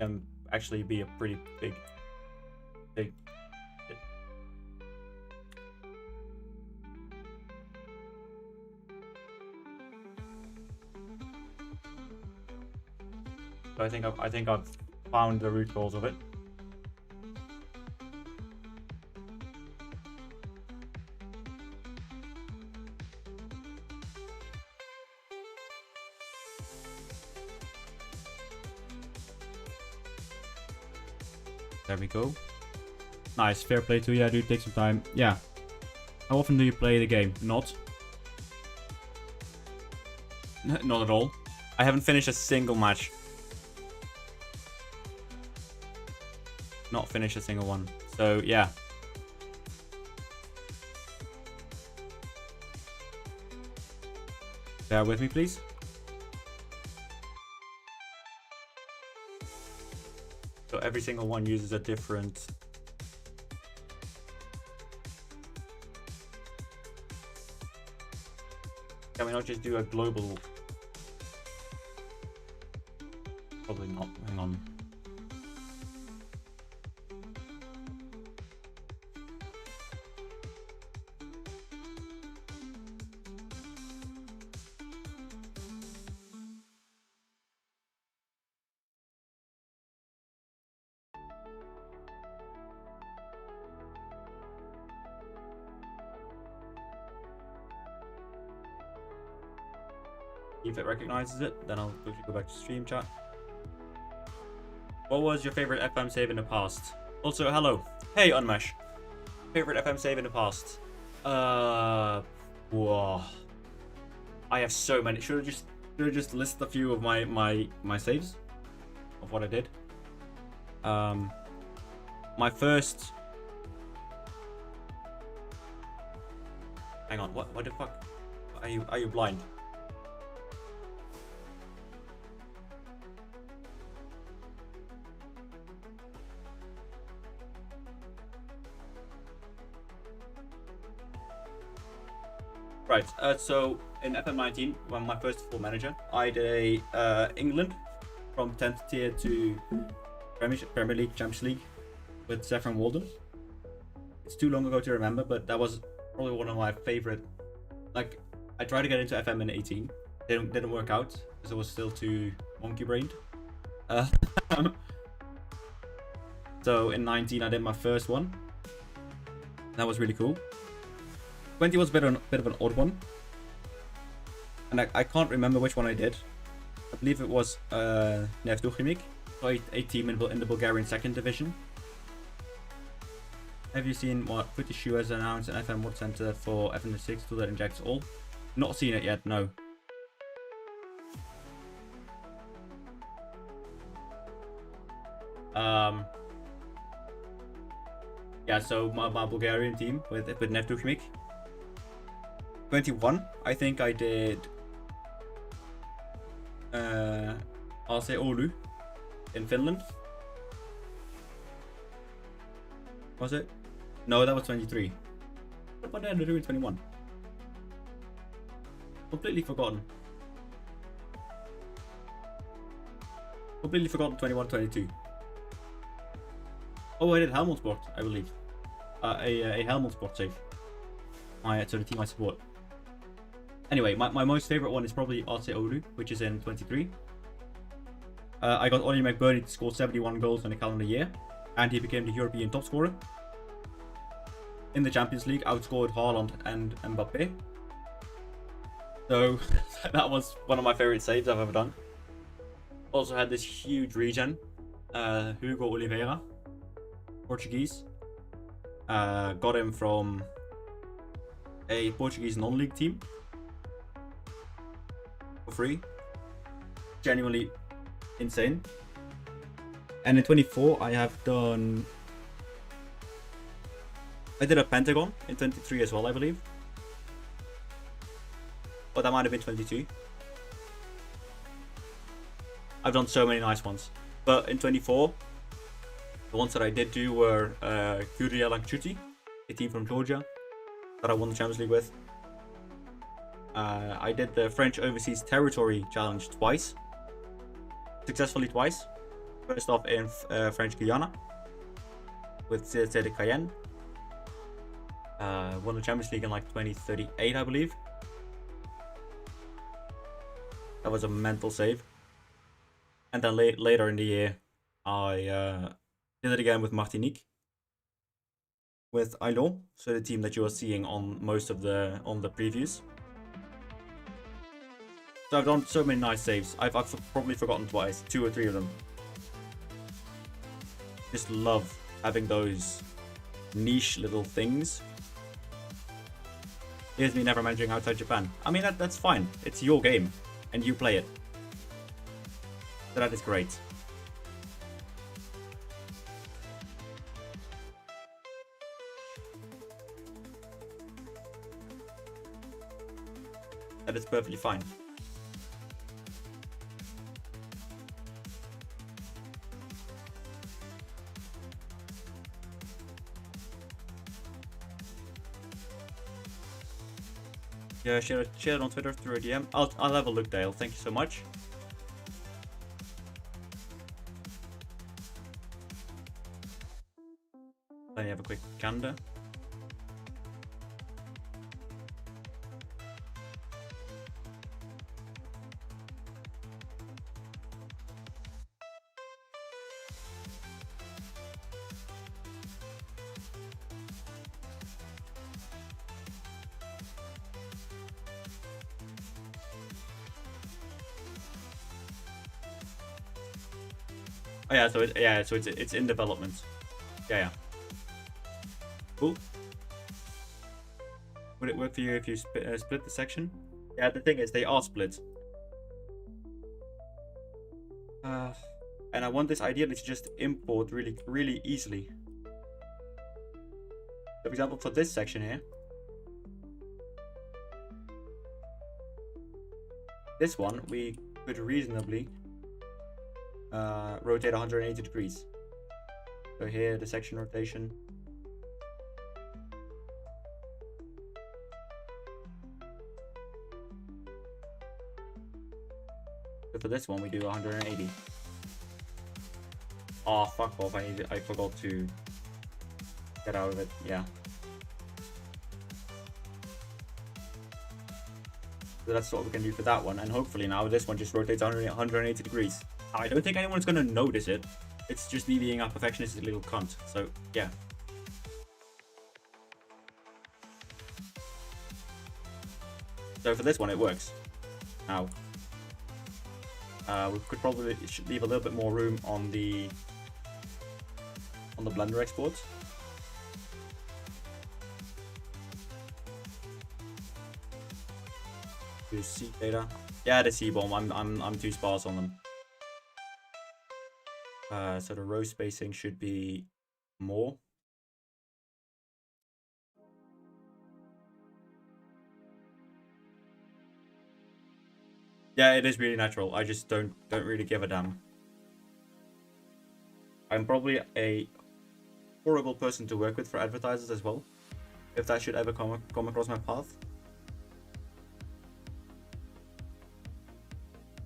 Can actually be a pretty big. So I think I've found the root cause of it. There we go. Nice, fair play too. Yeah, dude, take some time. Yeah. How often do you play the game? Not. Not at all. I haven't finished a single match. Not finished a single one. So, yeah. Bear with me, please. So every single one uses a different... Can we not just do a global... Probably not. Hang on. If it recognizes it, then I'll quickly go back to stream chat. What was your favorite FM save in the past? Also, hello. Hey, Unmesh. Favorite FM save in the past? Whoa. I have so many. Should I just list a few of my saves of what I did? My first. Hang on. What the fuck? Are you blind? Right, so in FM19, when my first full manager, I did a England from 10th tier to Premier League, Champions League with Saffron Walden. It's too long ago to remember, but that was probably one of my favorite. Like, I tried to get into FM in 18, didn't work out because I was still too monkey brained. So in 19, I did my first one. That was really cool. 20 was a bit of an odd one, and I can't remember which one I did. I believe it was Nev Duchimik, a team in the Bulgarian second division. Have you seen what Futishu has announced an FM World Center for FM6 tool that injects all? Not seen it yet, no. Yeah, so my Bulgarian team with Nev Duchimik. 21, I think I did I'll say Oulu in Finland. Was it? No, that was 23. What did I do in 21? Completely forgotten. Completely forgotten 21, 22. Oh, I did Helmondsport, I believe. A Helmondsport save. So the team I support. Anyway, my most favorite one is probably RC Oulu, which is in 23. I got Ollie McBurney to score 71 goals in a calendar year, and he became the European top scorer. In the Champions League, outscored Haaland and Mbappe. So that was one of my favorite saves I've ever done. Also had this huge regen, Hugo Oliveira, Portuguese. Got him from a Portuguese non-league team. for free. Genuinely insane. And in 24, I did a Pentagon in 23 as well, I believe. Or that might have been 22. I've done so many nice ones. But in 24, the ones that I did do were Kyria Lankchuti, a team from Georgia that I won the Champions League with. I did the French Overseas Territory Challenge twice. Successfully twice. First off in French Guiana with CSC de Cayenne. Won the Champions League in like 2038, I believe. That was a mental save. And then later in the year, I did it again with Martinique, with Ailon, so the team that you are seeing on most of the previews. So I've done so many nice saves. I've probably forgotten twice, 2 or 3 of them. Just love having those niche little things. Here's me never managing outside Japan. I mean, that's fine. It's your game, and you play it. So that is great. That is perfectly fine. Yeah, share it on Twitter through a DM. I'll have a look, Dale. Thank you so much. Let me have a quick gander. Oh yeah, so it's in development. Yeah. Cool. Would it work for you if you split the section? Yeah, the thing is, they are split. And I want this ideally to just import really easily. So for example, for this section here, this one we could reasonably rotate 180 degrees. So here, the section rotation. So for this one, we do 180. Oh, fuck off! I forgot to get out of it. Yeah. So that's what we can do for that one, and hopefully now this one just rotates 180 degrees. I don't think anyone's gonna notice it. It's just me being a perfectionist little cunt. So yeah. So for this one, it works. Now, we could probably leave a little bit more room on the Blender export. Do C data. Yeah, the C-bomb. I'm too sparse on them. So the row spacing should be more. Yeah, it is really natural. I just don't really give a damn. I'm probably a horrible person to work with for advertisers as well, if that should ever come across my path.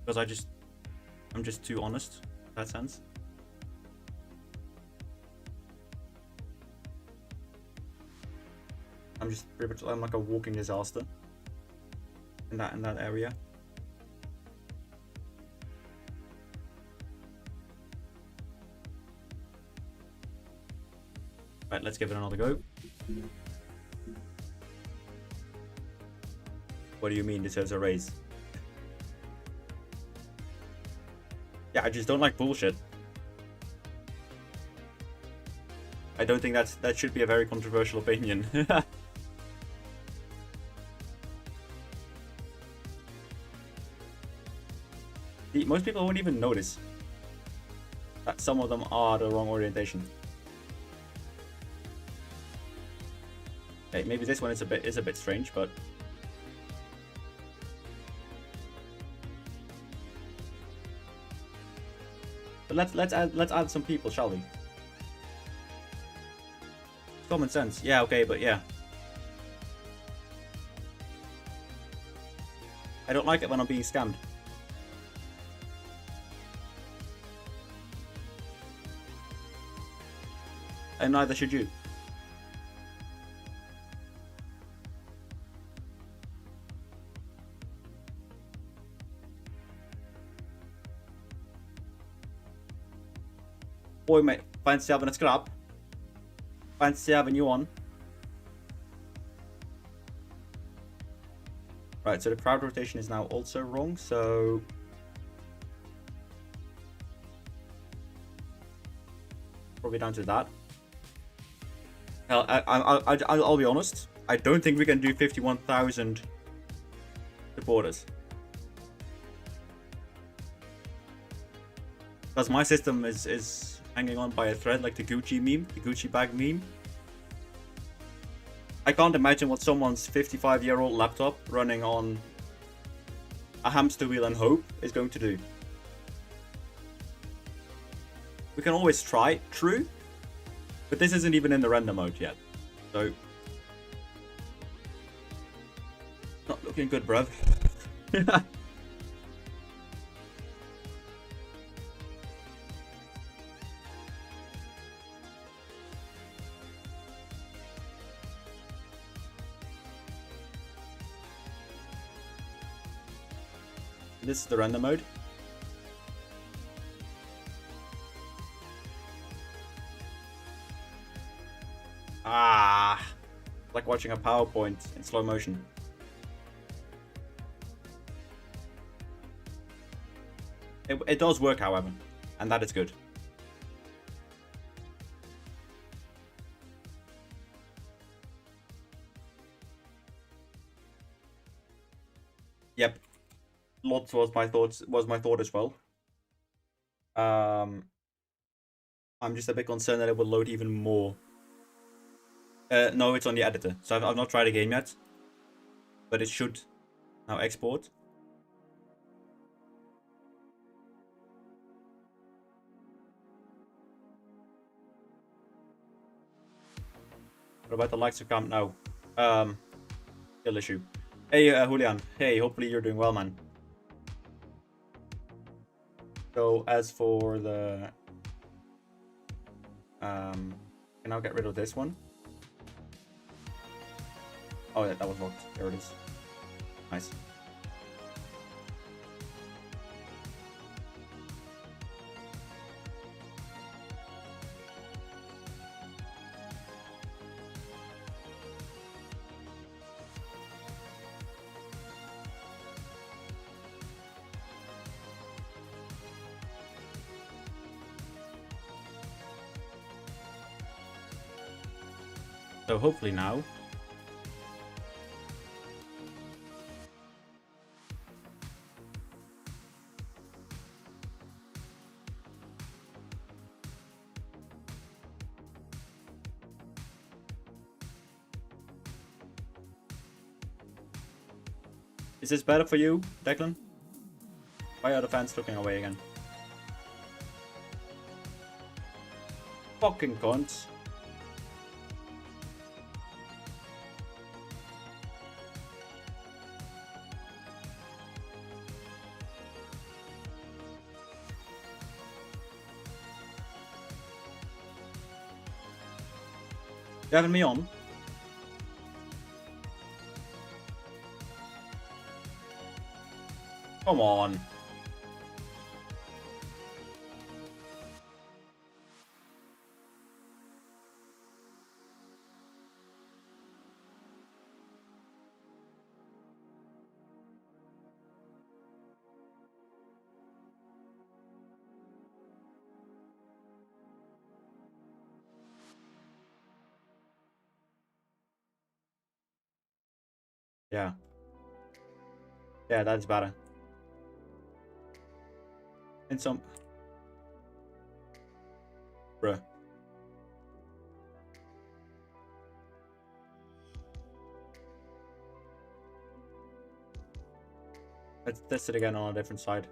Because I'm just too honest in that sense. I'm like a walking disaster in that area. Right, let's give it another go. What do you mean deserves a raise? Yeah, I just don't like bullshit. I don't think that should be a very controversial opinion. Most people won't even notice that some of them are the wrong orientation. Okay, maybe this one is a bit strange, but let's add some people, shall we? Common sense. Yeah, okay, but yeah. I don't like it when I'm being scammed. And neither should you. Boy, mate, fancy having a scrap? Fancy having you on? Right, so the crowd rotation is now also wrong, so... Probably down to that. I'll be honest. I don't think we can do 51,000 supporters. Because my system is hanging on by a thread, like the Gucci meme, the Gucci bag meme. I can't imagine what someone's 55-year-old laptop running on a hamster wheel and hope is going to do. We can always try, true, but this isn't even in the render mode yet, so not looking good, bruv. This is the render mode. Ah, like watching a PowerPoint in slow motion. It does work, however, and that is good. Yep. Lots was my thought as well. I'm just a bit concerned that it will load even more. No, it's on the editor, so I've not tried the game yet, but it should now export. What about the likes of camp now? Still issue. Hey, Julian. Hey, hopefully you're doing well, man. So as for the can now get rid of this one. Oh yeah, that was locked. There it is. Nice. So hopefully now. Is this better for you, Declan? Why are the fans looking away again? Fucking cunts. You having me on? Come on. Yeah. Yeah, that's better. in some... Bruh. Let's test it again on a different side.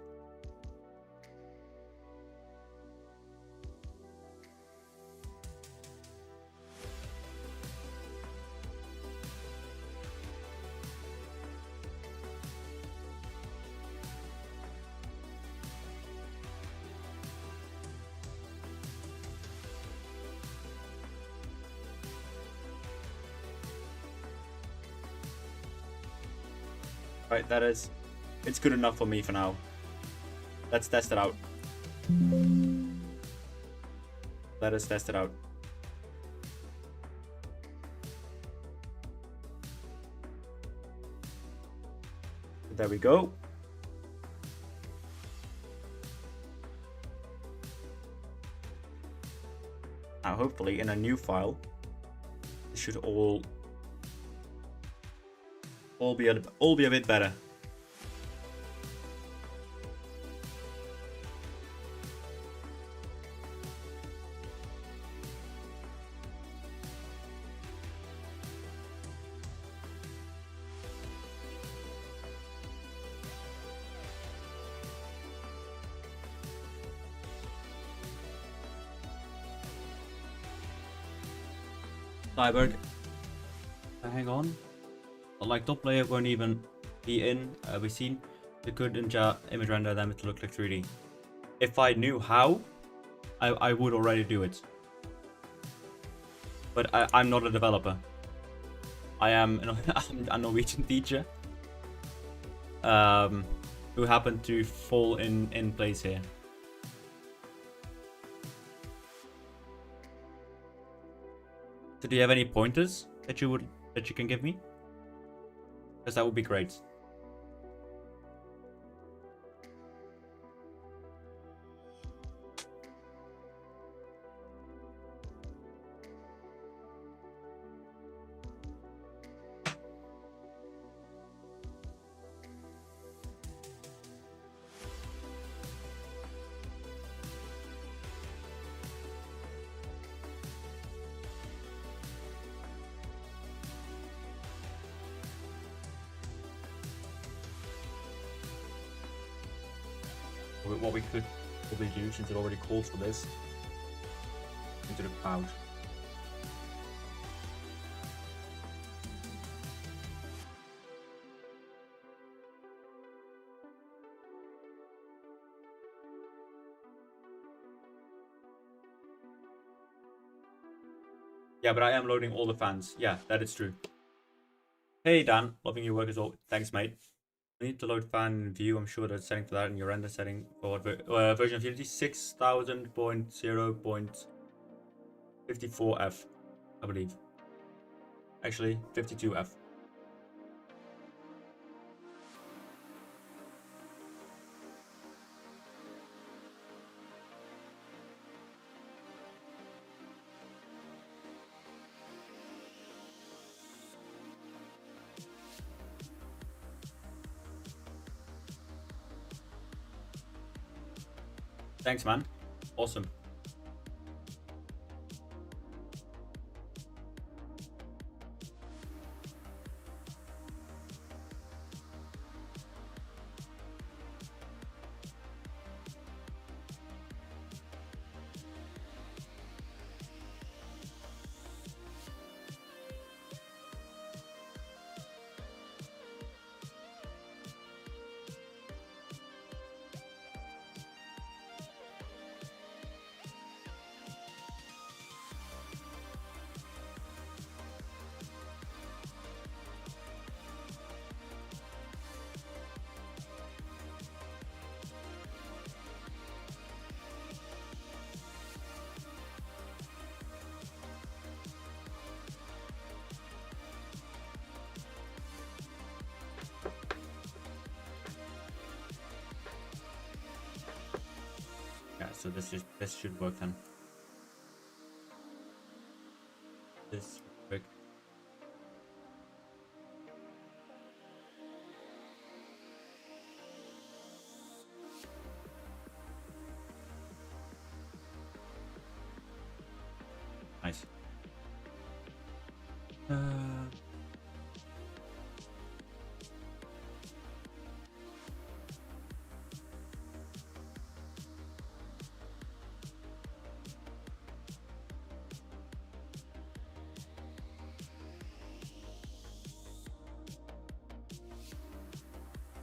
Right, that is... It's good enough for me for now. Let's test it out. Let us test it out. There we go. Now hopefully in a new file, it should all be a bit better. Cyberg. Hang on. Like top layer won't even be in. We seen the good ninja image render them to look like 3D. If I knew how, I would already do it. But I'm not a developer. I am a Norwegian teacher. Who happened to fall in place here. So do you have any pointers that you can give me? Because that would be great. What we could probably do, since it already calls for this, into the cloud. Yeah, but I am loading all the fans. Yeah, that is true. Hey Dan, loving your work as well. Thanks, mate. You need to load fan view. I'm sure there's setting for that in your render setting for what version of Unity 6000.0.54F, I believe. Actually, 52F. Thanks, man. Awesome. So this should work then. This work.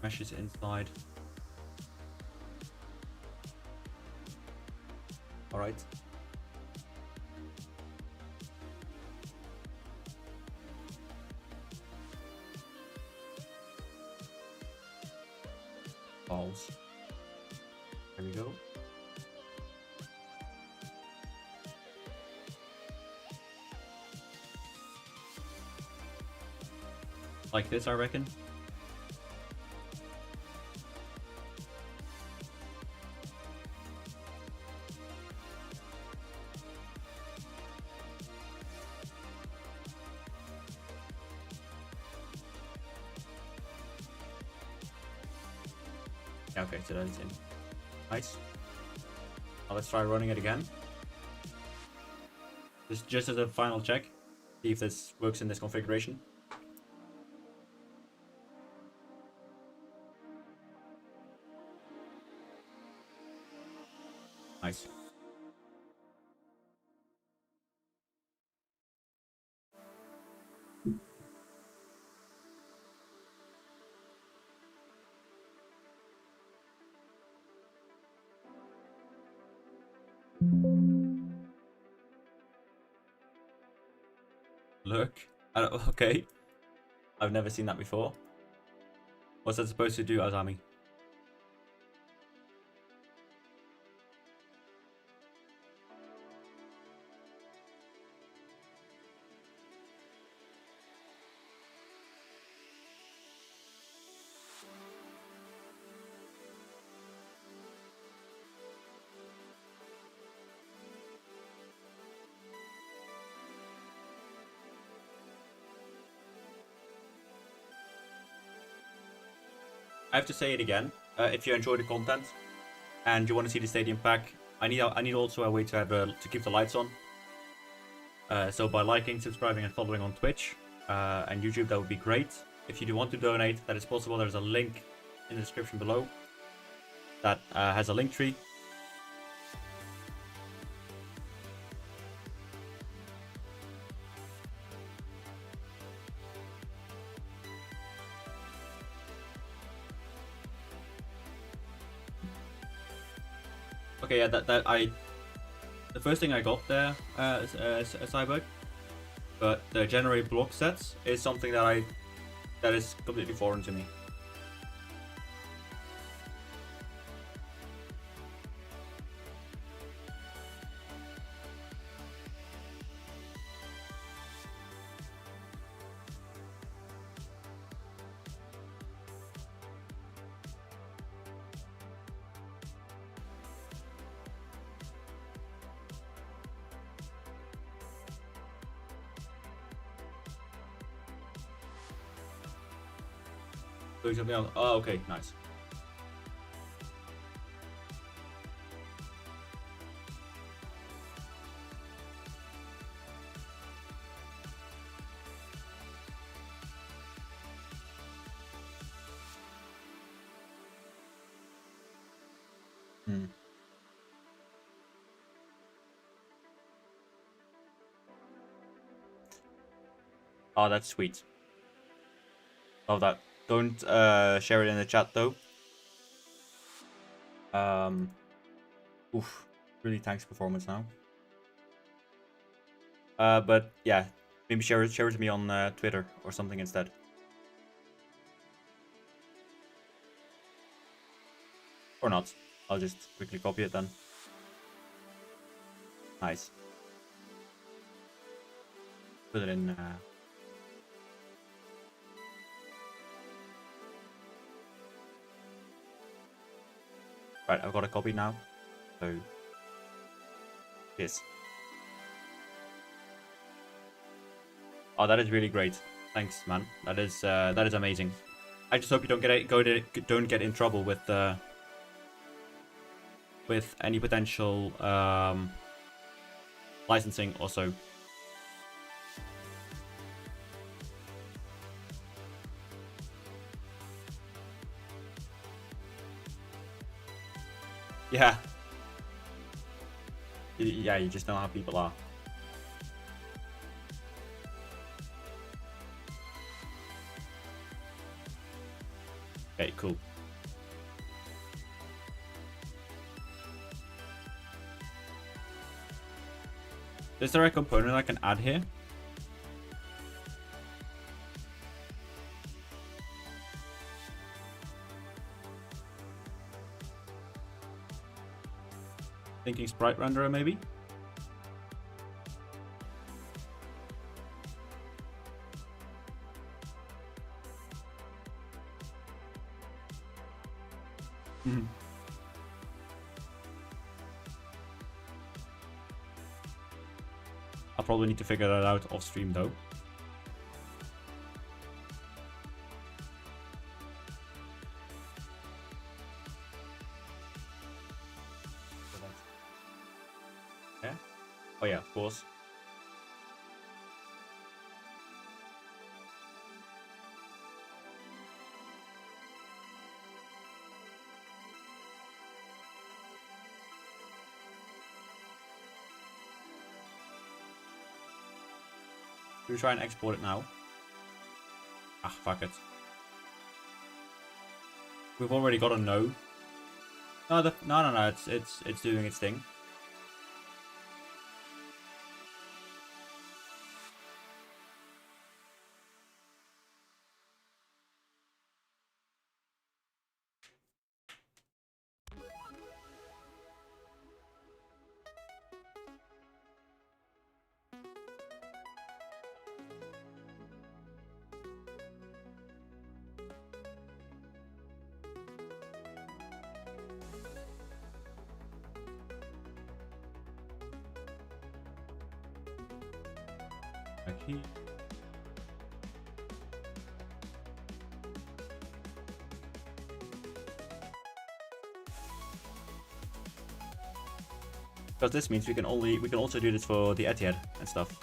Meshes inside. All right. Balls. There we go. Like this, I reckon. Yeah, okay, so that's in. Nice. Now let's try running it again. Just as a final check. See if this works in this configuration. Nice. Look. Okay. I've never seen that before. What's that supposed to do, Azami? I have to say it again. If you enjoy the content and you want to see the stadium pack, I need also a way to have to keep the lights on. So by liking, subscribing, and following on Twitch and YouTube, that would be great. If you do want to donate, that is possible. There's a link in the description below that has a link tree. Okay, yeah, the first thing I got there is a Cyborg, but the generate block sets is something that is completely foreign to me. Doing something else. Oh, okay, nice. Oh, that's sweet. Love that. Don't share it in the chat though. Oof, really tanks performance now. But yeah, maybe share it to me on Twitter or something instead. Or not. I'll just quickly copy it then. Nice. Put it in. Right, I've got a copy now. So, yes. Oh, that is really great. Thanks, man. That is amazing. I just hope you don't get in trouble with any potential licensing also. Yeah. Yeah, you just know how people are. Okay, cool. Is there a component I can add here? Thinking sprite renderer, maybe? Mm-hmm. I'll probably need to figure that out off stream though. Yeah? Oh yeah, of course. Should we try and export it now? Ah, fuck it. We've already got a no. No, no. It's doing its thing. Okay. Because this means we can also do this for the Etihad and stuff.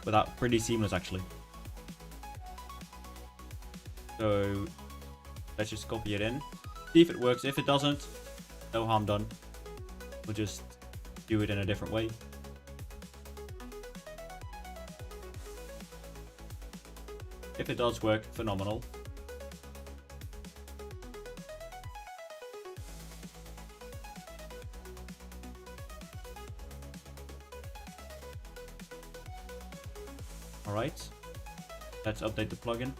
Without pretty seamless actually. So let's just copy it in. See if it works. If it doesn't, no harm done. We'll just do it in a different way. If it does work, phenomenal. Alright. Let's update the plugin.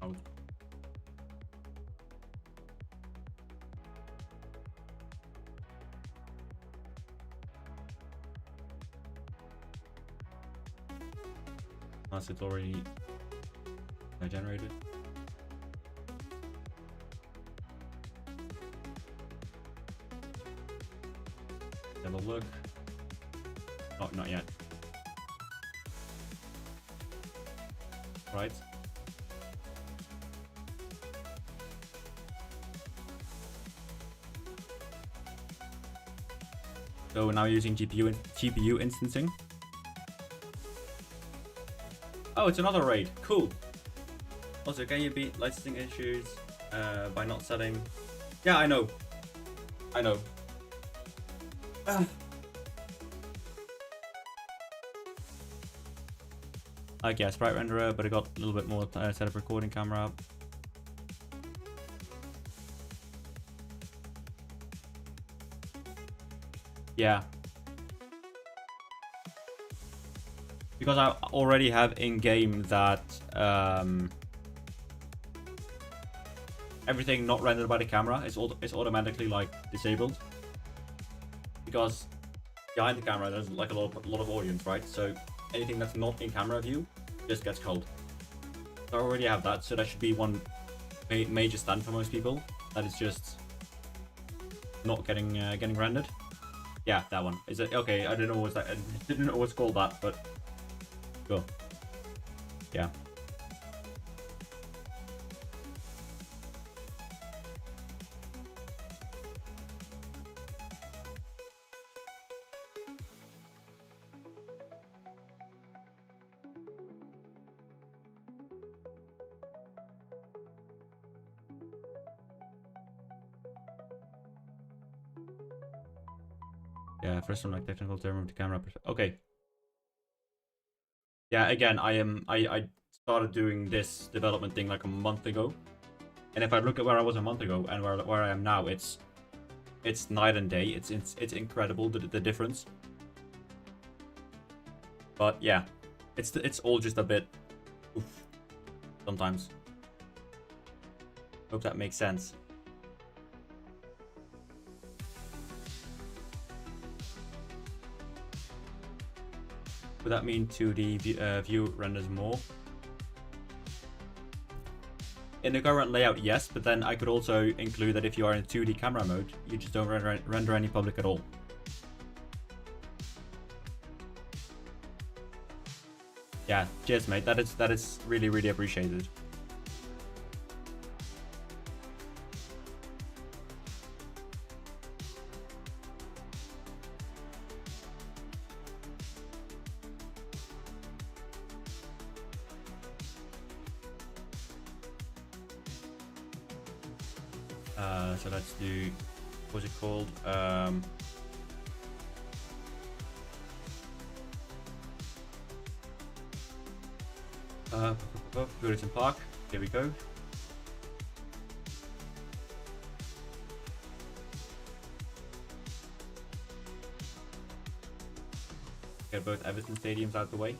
Oh. Unless it's already generated. Have a look. Oh, not yet. Right. So we're now using GPU instancing. Oh, it's another raid. Cool. Also, can you beat licensing issues by not setting? Yeah, I know. I know. Like, yeah, sprite renderer, but I got a little bit more setup recording camera. Yeah. Because I already have in-game that everything not rendered by the camera is automatically like disabled. Because behind the camera there's like a lot of audience, right? So anything that's not in camera view just gets culled. So I already have that, so that should be one major stand for most people. That is just not getting rendered. Yeah, that one. Is it okay? I didn't know what that. I didn't know what's called that, but cool. Yeah. Yeah, first from like technical term of the camera. Okay. Yeah, again, I started doing this development thing like a month ago, and if I look at where I was a month ago and where I am now, it's night and day. It's incredible the difference. But yeah, it's all just a bit oof, sometimes. Hope that makes sense. Would that mean 2D view renders more? In the current layout, yes, but then I could also include that if you are in 2D camera mode, you just don't render any public at all. Yeah, cheers, mate. That is really appreciated. So let's do, what's it called? Goodison Park. Here we go. Get both Everton stadiums out the way.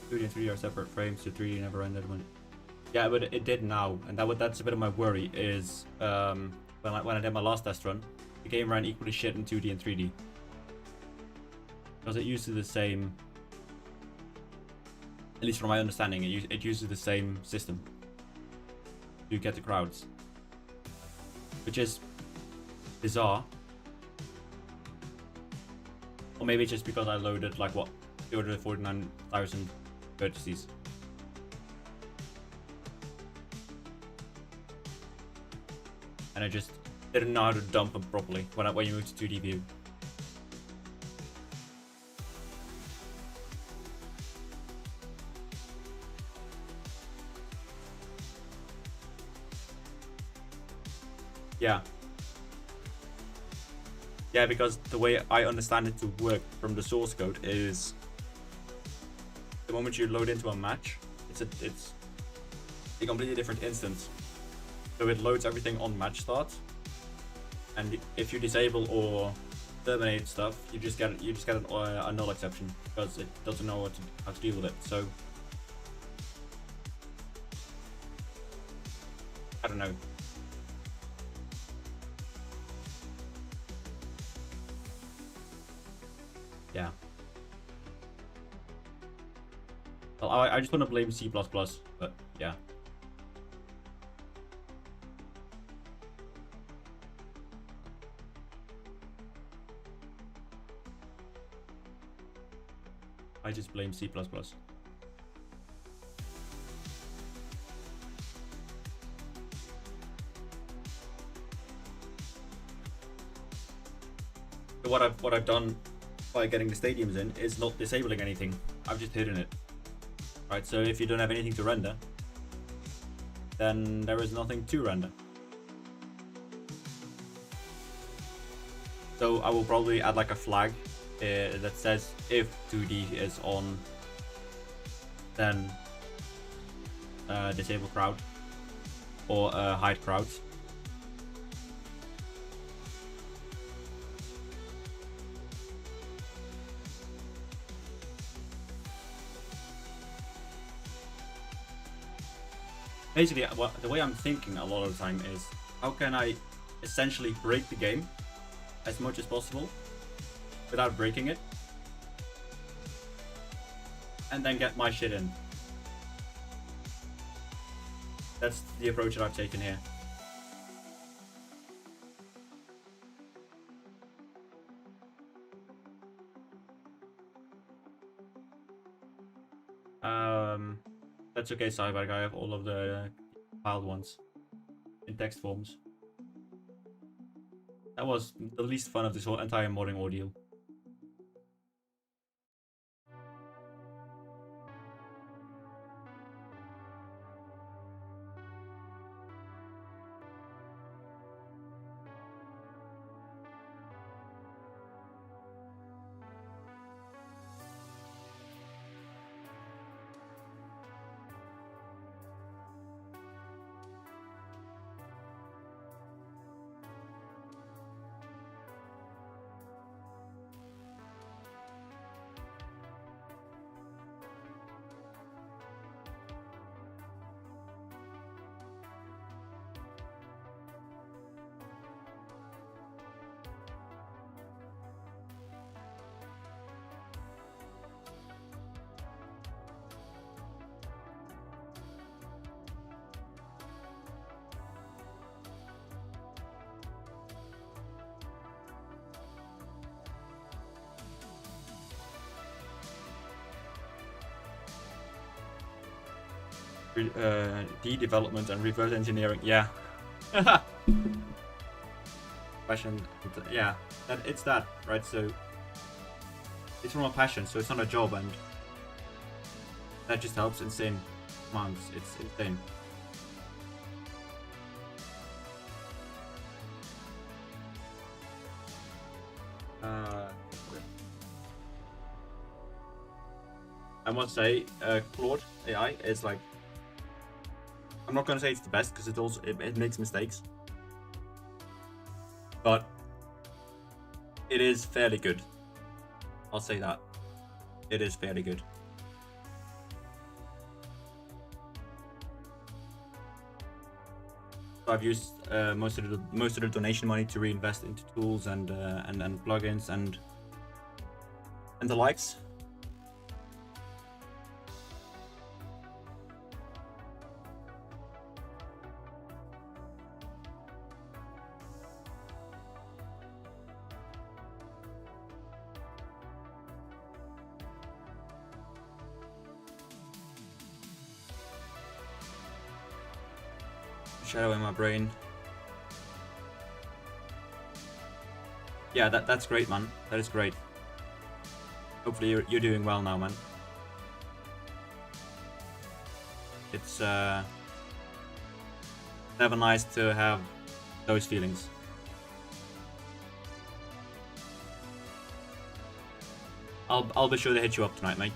Two D and 3D are separate frames, so 3D never rendered when. Yeah, but it did now, and that's a bit of my worry. Is when I did my last test run, the game ran equally shit in 2D and 3D because it uses the same. At least from my understanding, it uses the same system to get the crowds, which is bizarre. Or maybe it's just because I loaded like what 249,000 vertices. And I just didn't know how to dump them properly when you move to 2D view. Yeah. Yeah, because the way I understand it to work from the source code is the moment you load into a match, it's a completely different instance. So it loads everything on match start, and if you disable or terminate stuff, you just get a null exception because it doesn't know how to deal with it. So I don't know. Yeah. Well, I just want to blame C++, but yeah. I just blame C++. So what I've done by getting the stadiums in is not disabling anything. I've just hidden it. Right, so if you don't have anything to render, then there is nothing to render. So I will probably add like a flag that says if 2D is on, then disable crowd or hide crowds. Basically, the way I'm thinking a lot of the time is, how can I essentially break the game as much as possible without breaking it, and then get my shit in. That's the approach that I've taken here. That's okay, Cyberg. I have all of the filed ones in text forms. That was the least fun of this whole entire modding ordeal. De-development and reverse engineering. Yeah. Passion. Yeah, it's that, right? So it's from a passion, so it's not a job, and that just helps insane amounts. It's insane. I must say, Claude AI is like, I'm not gonna say it's the best because it makes mistakes, but it is fairly good. I'll say that it is fairly good. So I've used most of the donation money to reinvest into tools and plugins and the likes. Shadow in my brain. Yeah, that's great, man. That is great. Hopefully you're doing well now, man. It's never nice to have those feelings. I'll be sure to hit you up tonight, mate.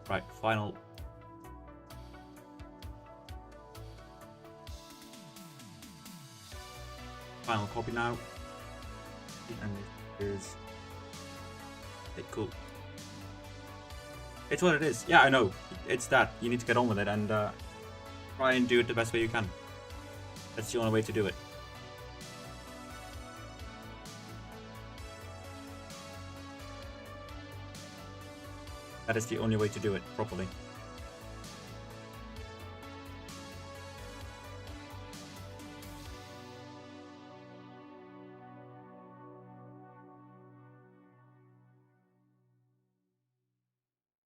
Right, final copy now, and it is cool. It's what it is. Yeah, I know. It's that. You need to get on with it and try and do it the best way you can. That's the only way to do it. That is the only way to do it properly.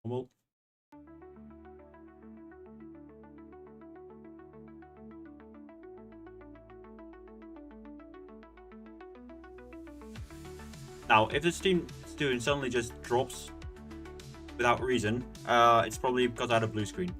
Normal. Now, if the Steam student suddenly just drops without reason, it's probably because I had a blue screen.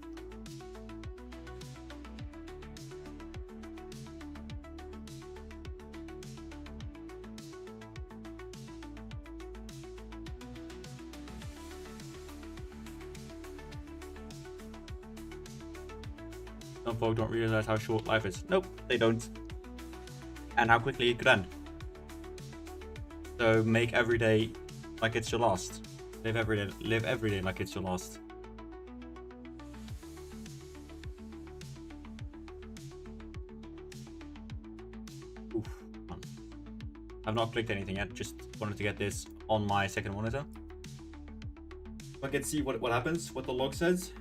Some folk don't realize how short life is. Nope, they don't. And how quickly it could end. So make every day like it's your last. Live every day like it's your last. Oof, man. I've not clicked anything yet, just wanted to get this on my second monitor. I can see what happens, what the log says.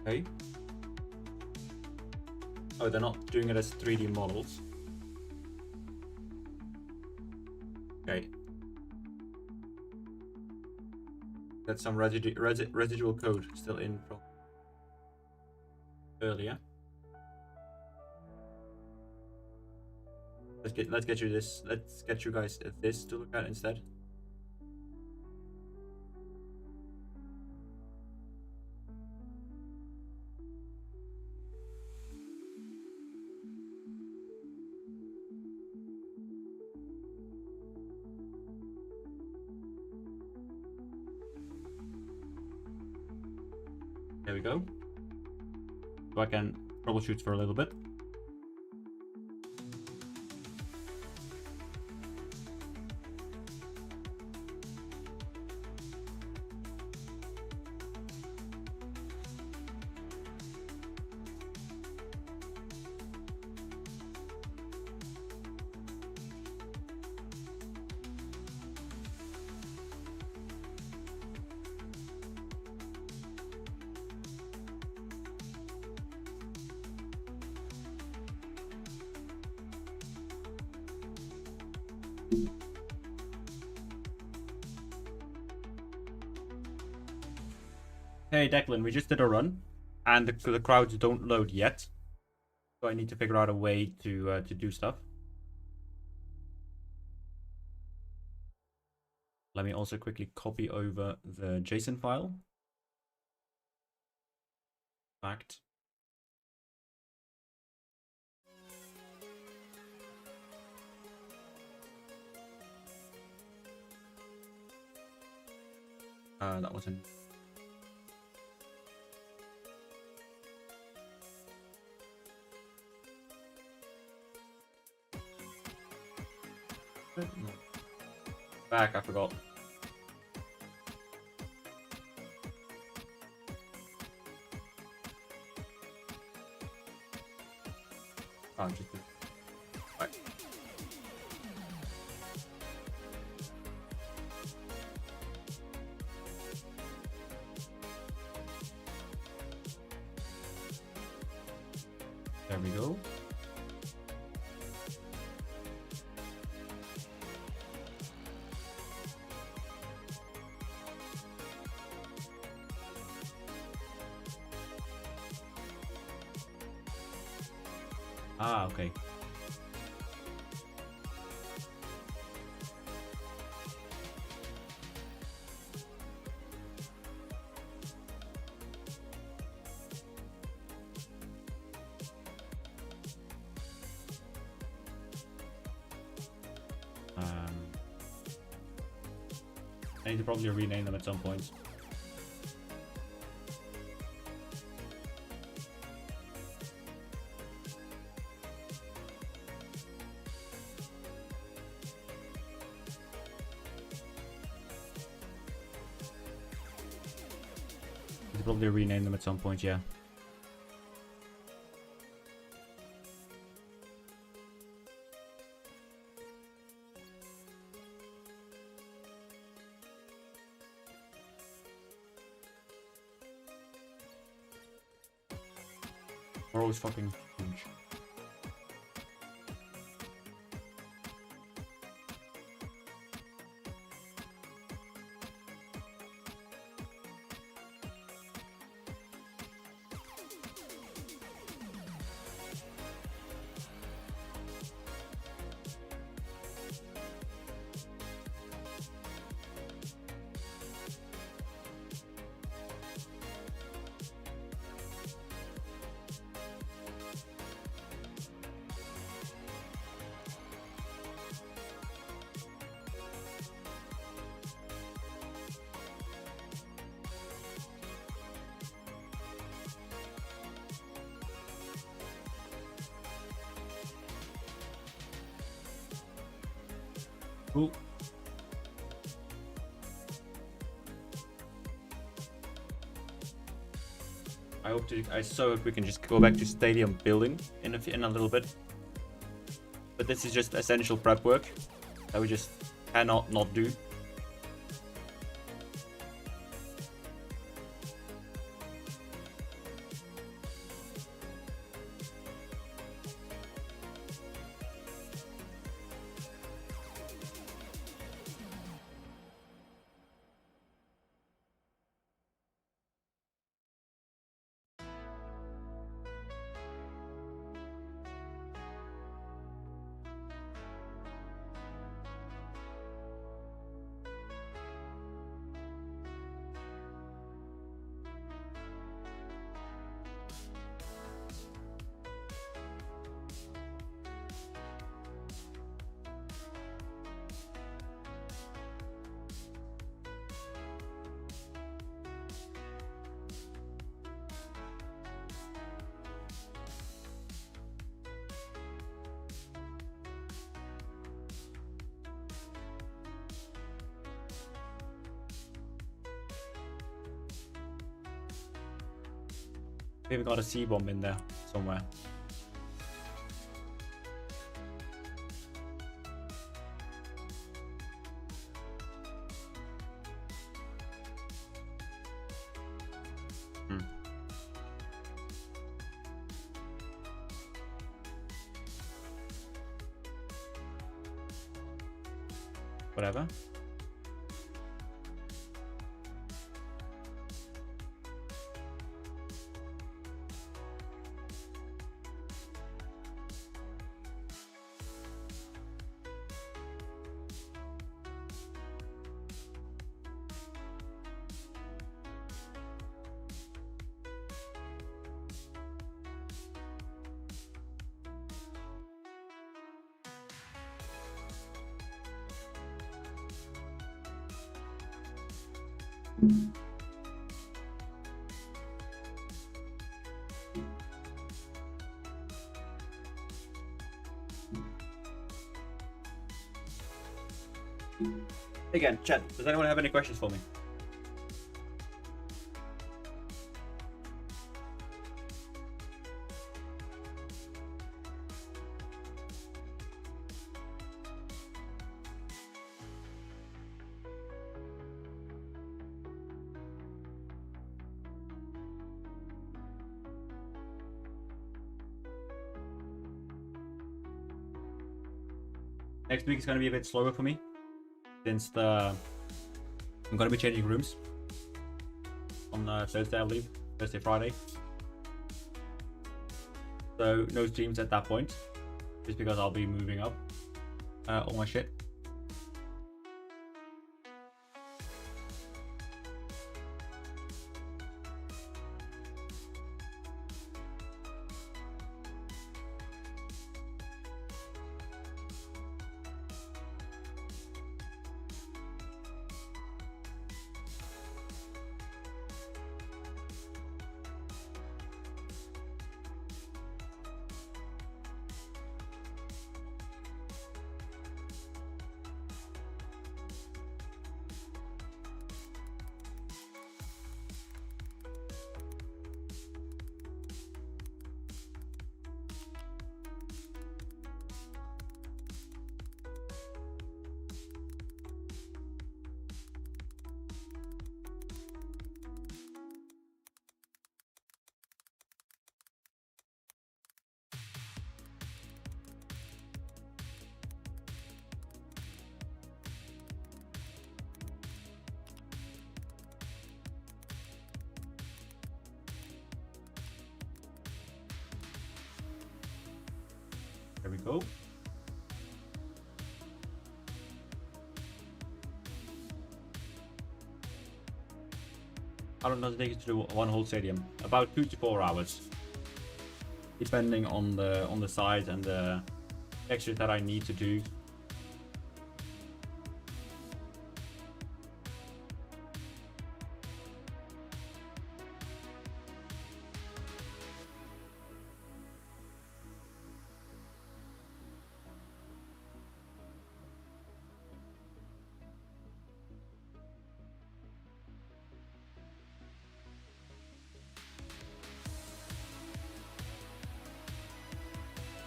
Okay. Oh, they're not doing it as 3D models. Okay. That's some residual code still in from earlier. Let's get you this. Let's get you guys this to look at instead. There we go. So I can troubleshoot for a little bit. Hey Declan, we just did a run, and the crowds don't load yet, so I need to figure out a way to do stuff. Let me also quickly copy over the JSON file. Fact. That wasn't. Back, I forgot. Oh, just right. There we go. Ah, okay. I need to probably rename them at some point. Probably rename them at some point, yeah. We're always fucking huge. Cool. I so hope we can just go back to stadium building in a little bit. But this is just essential prep work that we just cannot not do. Maybe got a C-bomb in there somewhere. Whatever. Again, chat, does anyone have any questions for me? Next week is going to be a bit slower for me, since I'm going to be changing rooms on Thursday, I believe. Thursday, Friday. So no streams at that point, just because I'll be moving up all my shit. There we go. How long does it take to do one whole stadium? About 2 to 4 hours, depending on the size and the textures that I need to do.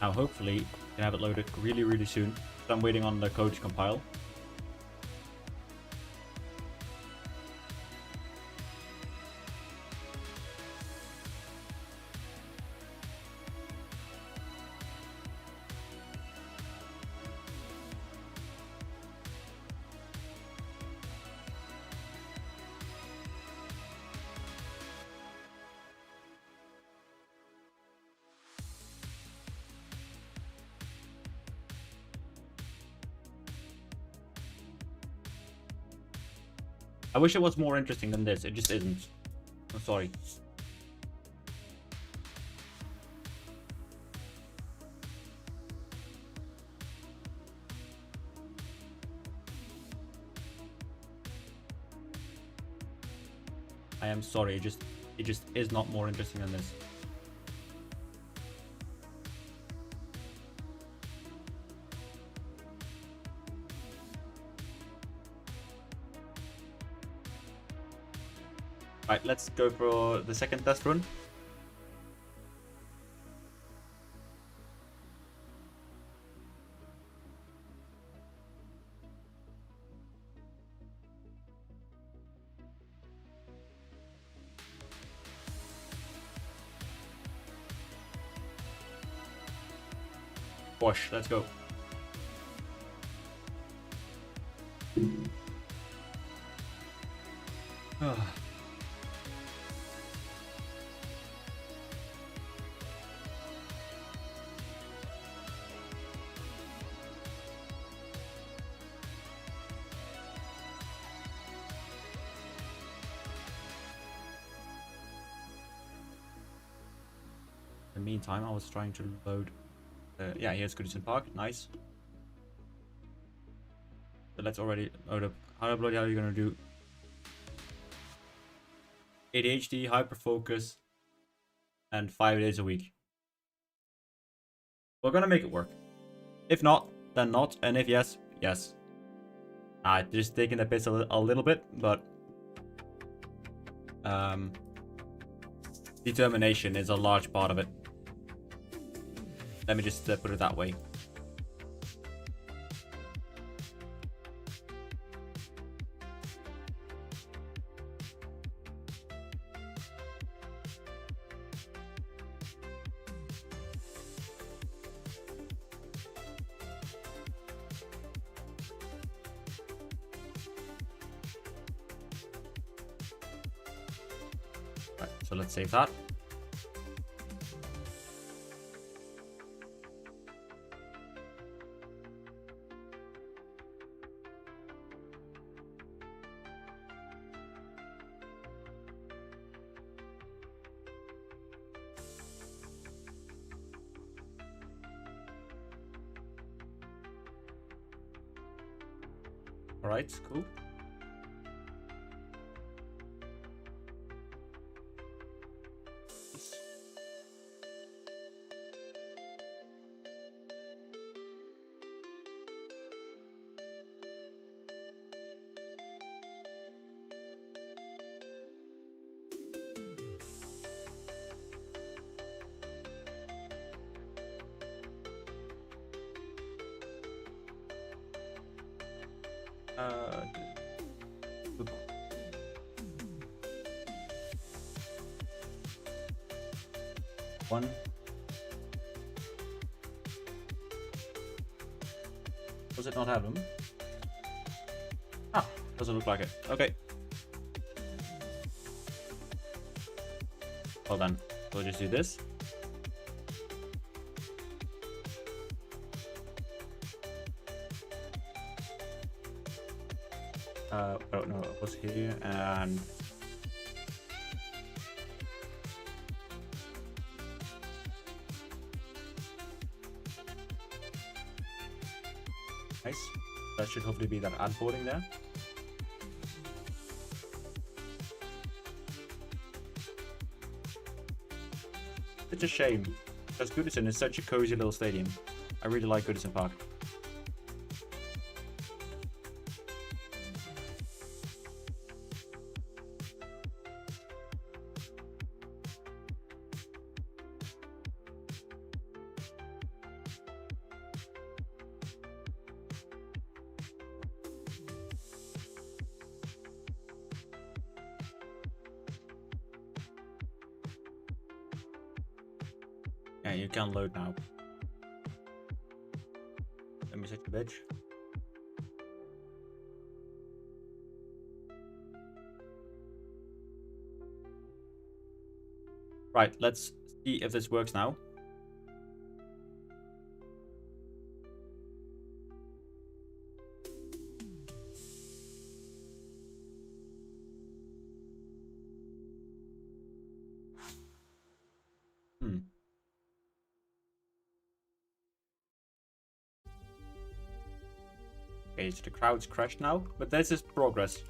Now hopefully I can have it loaded really soon. So I'm waiting on the code to compile. I wish it was more interesting than this. It just isn't. I'm sorry. I am sorry. It just is not more interesting than this. Right, let's go for the second test run. Push, let's go. In the meantime, I was trying to load. Yeah, here's Goodison Park. Nice. So let's already load up. How the bloody hell are you gonna do? ADHD, hyperfocus, and 5 days a week. We're gonna make it work. If not, then not. And if yes, yes. Just taking the piss a little bit, but determination is a large part of it. Let me just put it that way. Right, so let's save that. All right, cool. One. Does it not have them? Ah, doesn't look like it. Okay. Well then, we'll just do this. Oh no, it was here and nice. That should hopefully be that ad boarding there. It's a shame, because Goodison is such a cozy little stadium. I really like Goodison Park. Yeah, you can load now. Let me set the bitch. Right, let's see if this works now. Okay, so the crowd's crashed now, but this is progress.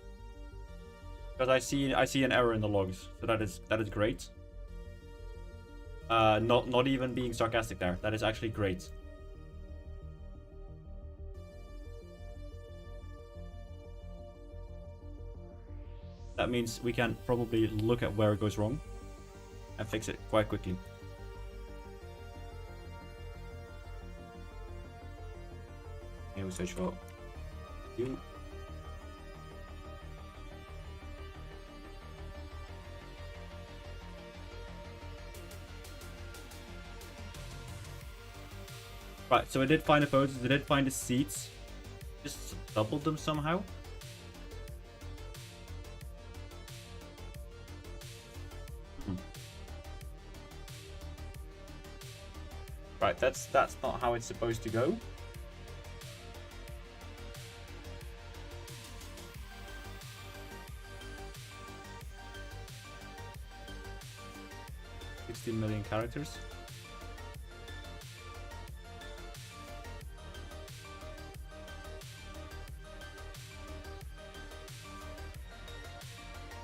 Because I see an error in the logs, so that is great. Not even being sarcastic there. That is actually great. That means we can probably look at where it goes wrong and fix it quite quickly. Here we search for you. Right, so I did find the poses, I did find the seats. Just doubled them somehow. Right, that's not how it's supposed to go. $16 million characters.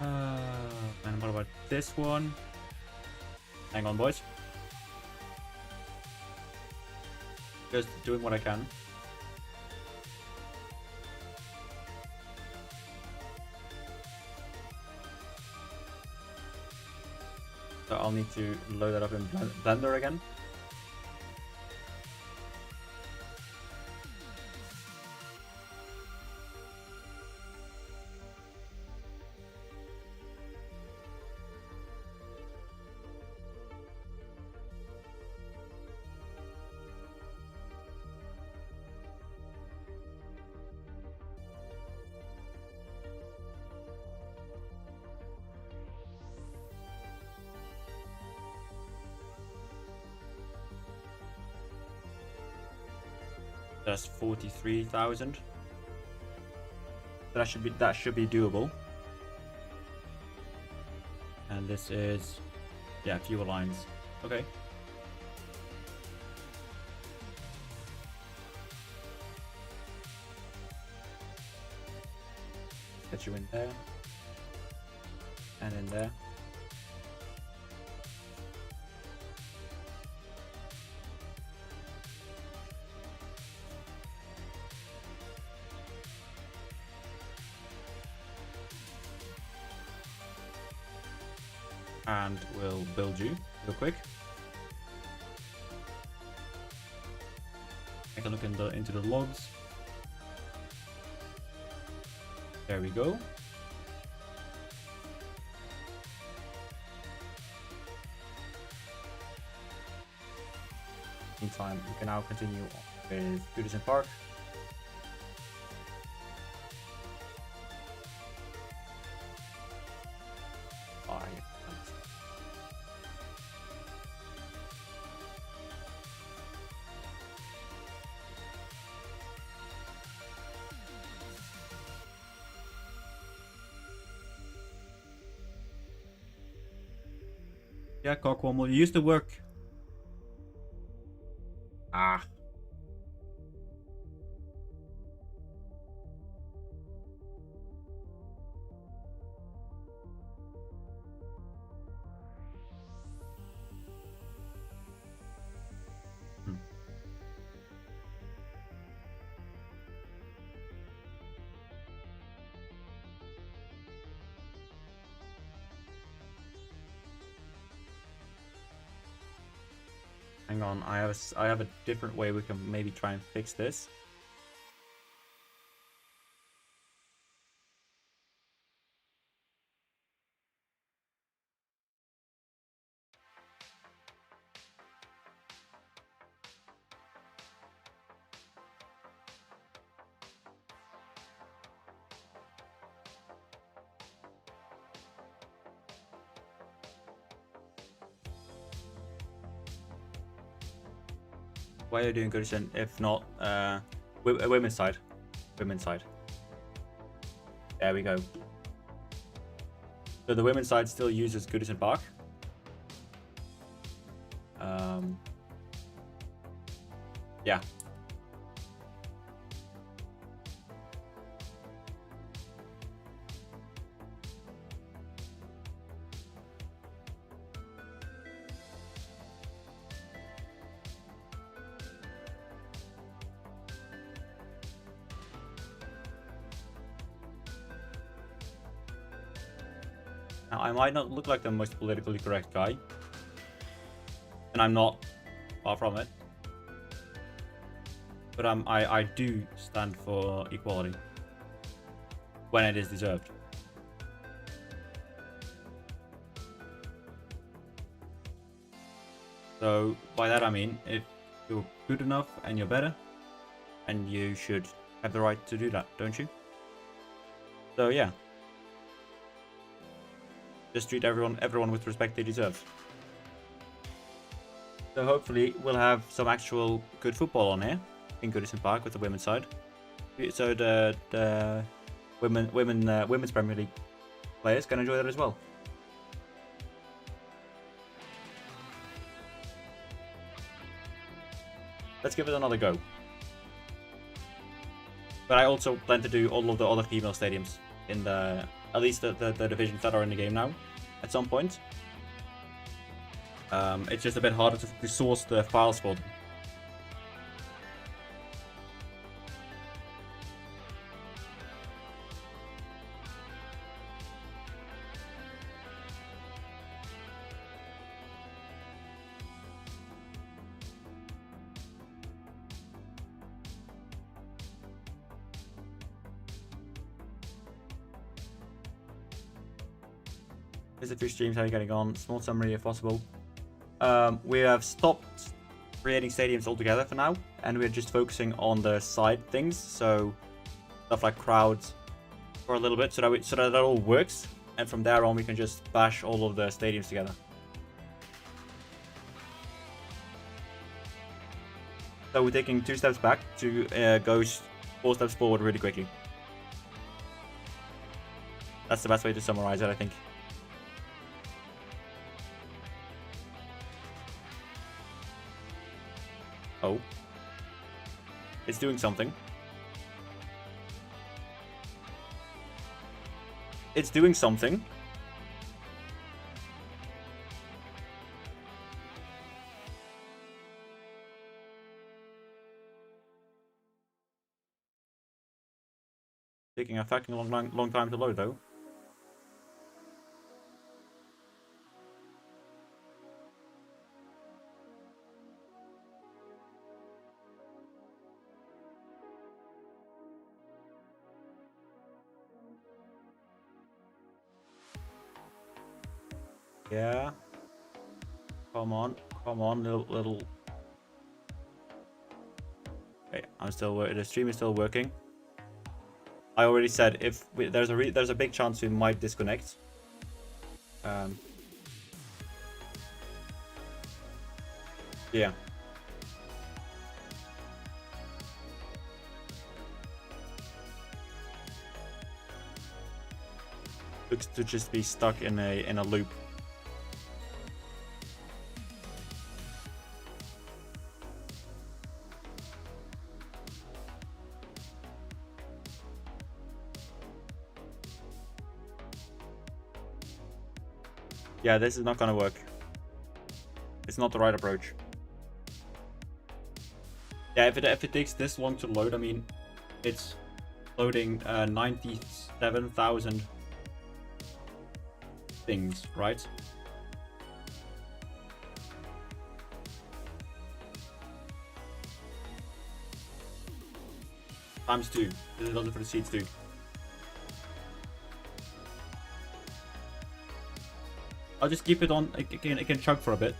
And what about this one? Hang on, boys. Just doing what I can. So I'll need to load that up in Blender again. That's 43,000. That should be doable. And this is, yeah, fewer lines. Okay. Get you in there. And in there. And we'll build you real quick. Take a look into the logs. There we go. Meantime, we can now continue with Goodison Park. Yeah, Cockwomble, you used to work. Ah. Hang on, I have a different way we can maybe try and fix this. Why are you doing Goodison if not women's side? Women's side. There we go. So the women's side still uses Goodison Park. Yeah. Now, I might not look like the most politically correct guy, and I'm not, far from it, but I do stand for equality when it is deserved. So by that I mean, if you're good enough and you're better, and you should have the right to do that, don't you? So yeah, just treat everyone with respect they deserve. So hopefully we'll have some actual good football on here in Goodison Park with the women's side. So the women's Premier League players can enjoy that as well. Let's give it another go. But I also plan to do all of the other female stadiums in the, at least the divisions that are in the game now, at some point. It's just a bit harder to source the files for them. Visit through streams, how are you getting on? Small summary if possible. We have stopped creating stadiums altogether for now, and we're just focusing on the side things, so stuff like crowds for a little bit, so that all works, and from there on we can just bash all of the stadiums together. So we're taking 2 steps back to go 4 steps forward really quickly. That's the best way to summarize it, I think. Oh. It's doing something. It's doing something. Taking a fucking long time to load though. Yeah. Come on, little. Okay, I'm still the stream is still working. I already said if there's a big chance we might disconnect. Yeah. Looks to just be stuck in a loop. Yeah, this is not gonna work. It's not the right approach. Yeah, if it takes this long to load, I mean, it's loading 97,000 things, right? Times 2. This is also for the seats too. I'll just keep it on. It can chug for a bit.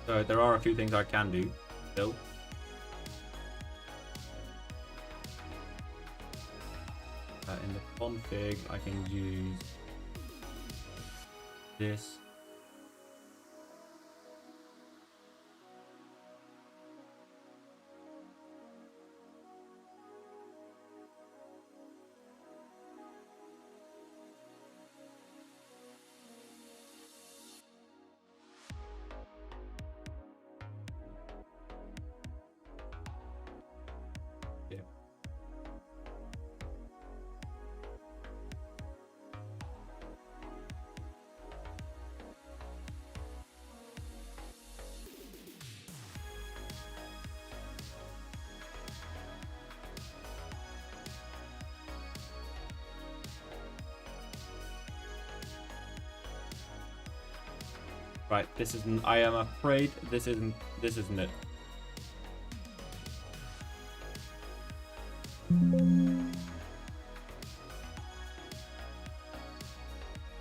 So there are a few things I can do still. In the config, I can use this. Right, this isn't. I am afraid this isn't. This isn't it.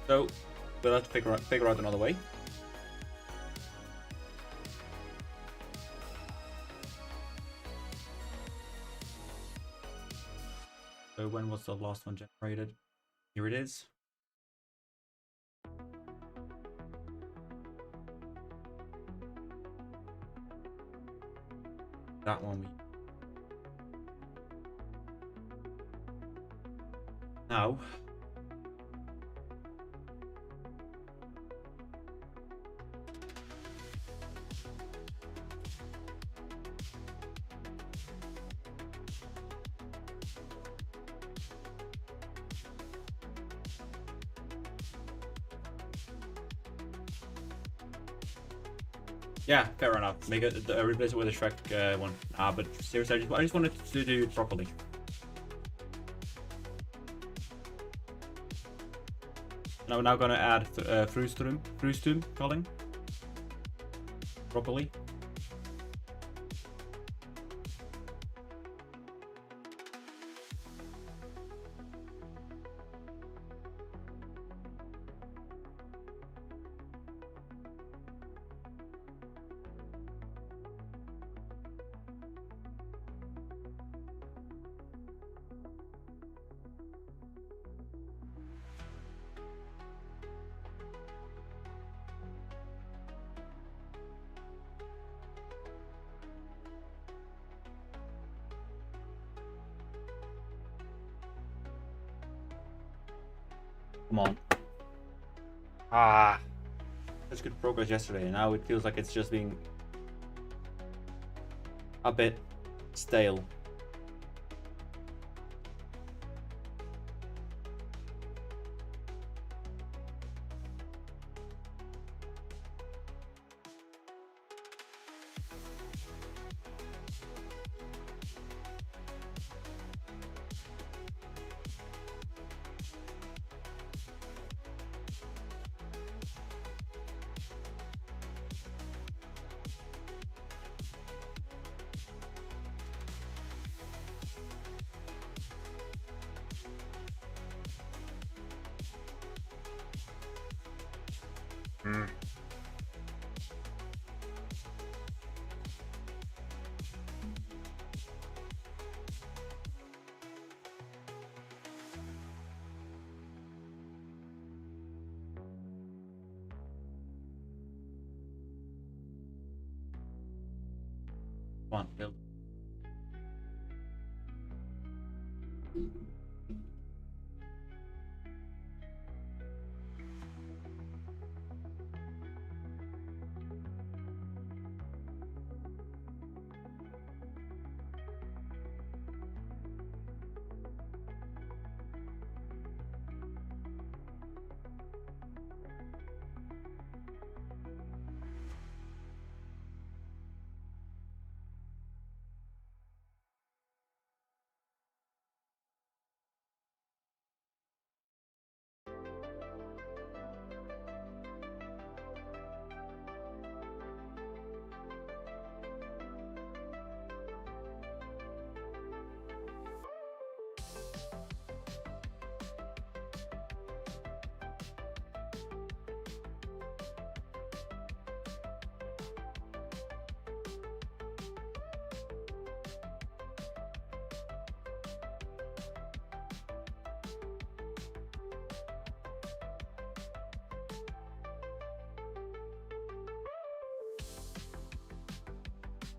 So we'll have to figure out another way. So when was the last one generated? Here it is. That one we now. Yeah, fair enough. Make it replace it with a Shrek one. But seriously, I just wanted to do it properly. Now we're now gonna add Frustum calling properly. Come on. Such good progress yesterday, and now it feels like it's just being a bit stale. Come on, build.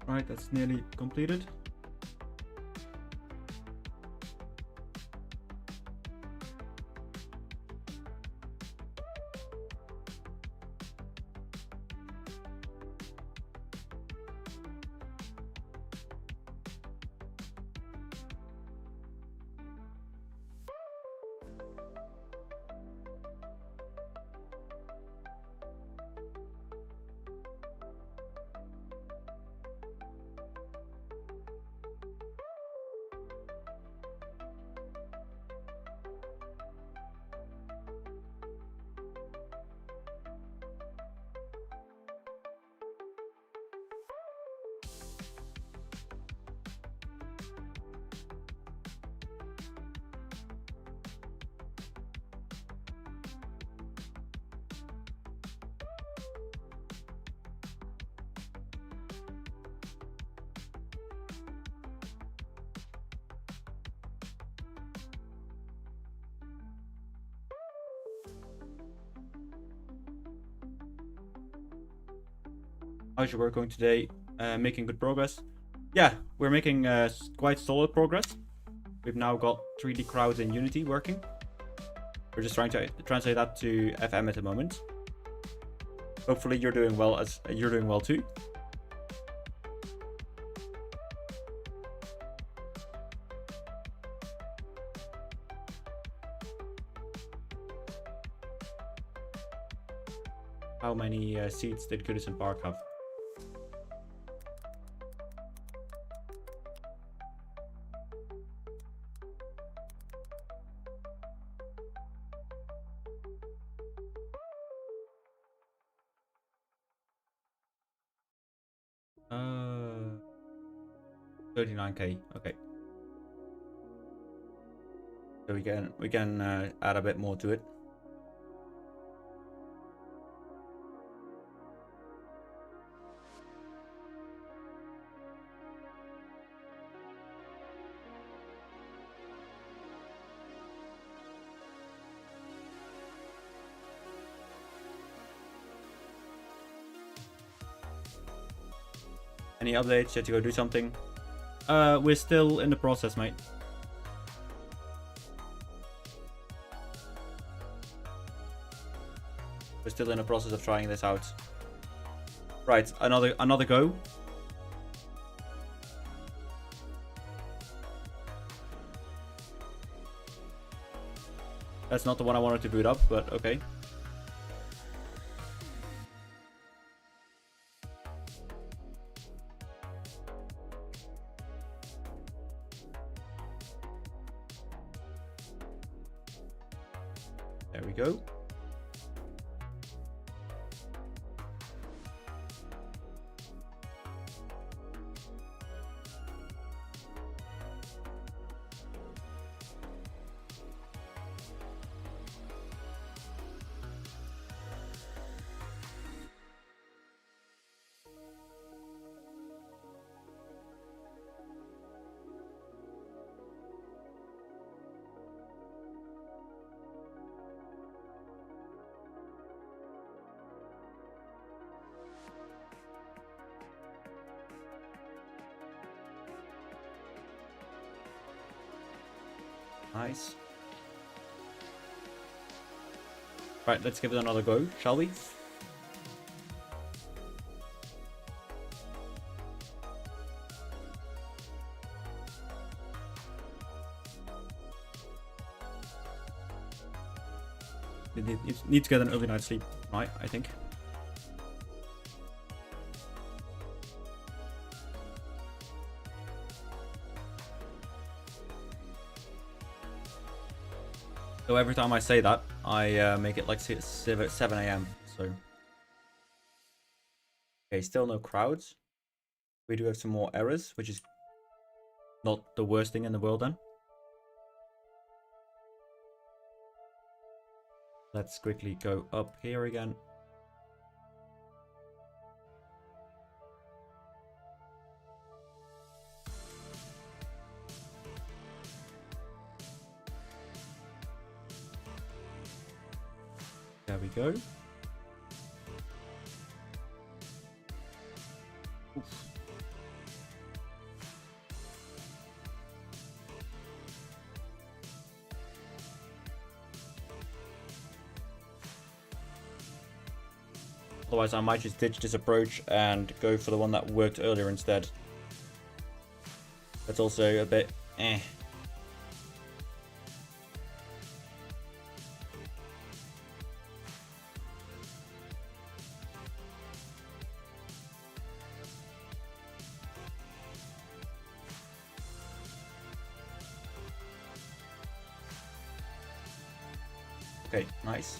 Right, that's nearly completed. How's your work going today? Making good progress. Yeah, we're making quite solid progress. We've now got 3D crowds in Unity working. We're just trying to translate that to FM at the moment. Hopefully you're doing well too. How many seats did Goodison Park have? Uh, 39k. Okay. So we can add a bit more to it. Any updates? You have to go do something? We're still in the process, mate. We're still in the process of trying this out. Right, another go. That's not the one I wanted to boot up, but okay. There we go. Nice. Right, let's give it another go, shall we? You need to get an early night's sleep, right? I think. So every time I say that, I make it like 7 a.m. So, okay, still no crowds. We do have some more errors, which is not the worst thing in the world then. Let's quickly go up here again. There we go. Oof. Otherwise, I might just ditch this approach and go for the one that worked earlier instead. That's also a bit eh. Okay, nice.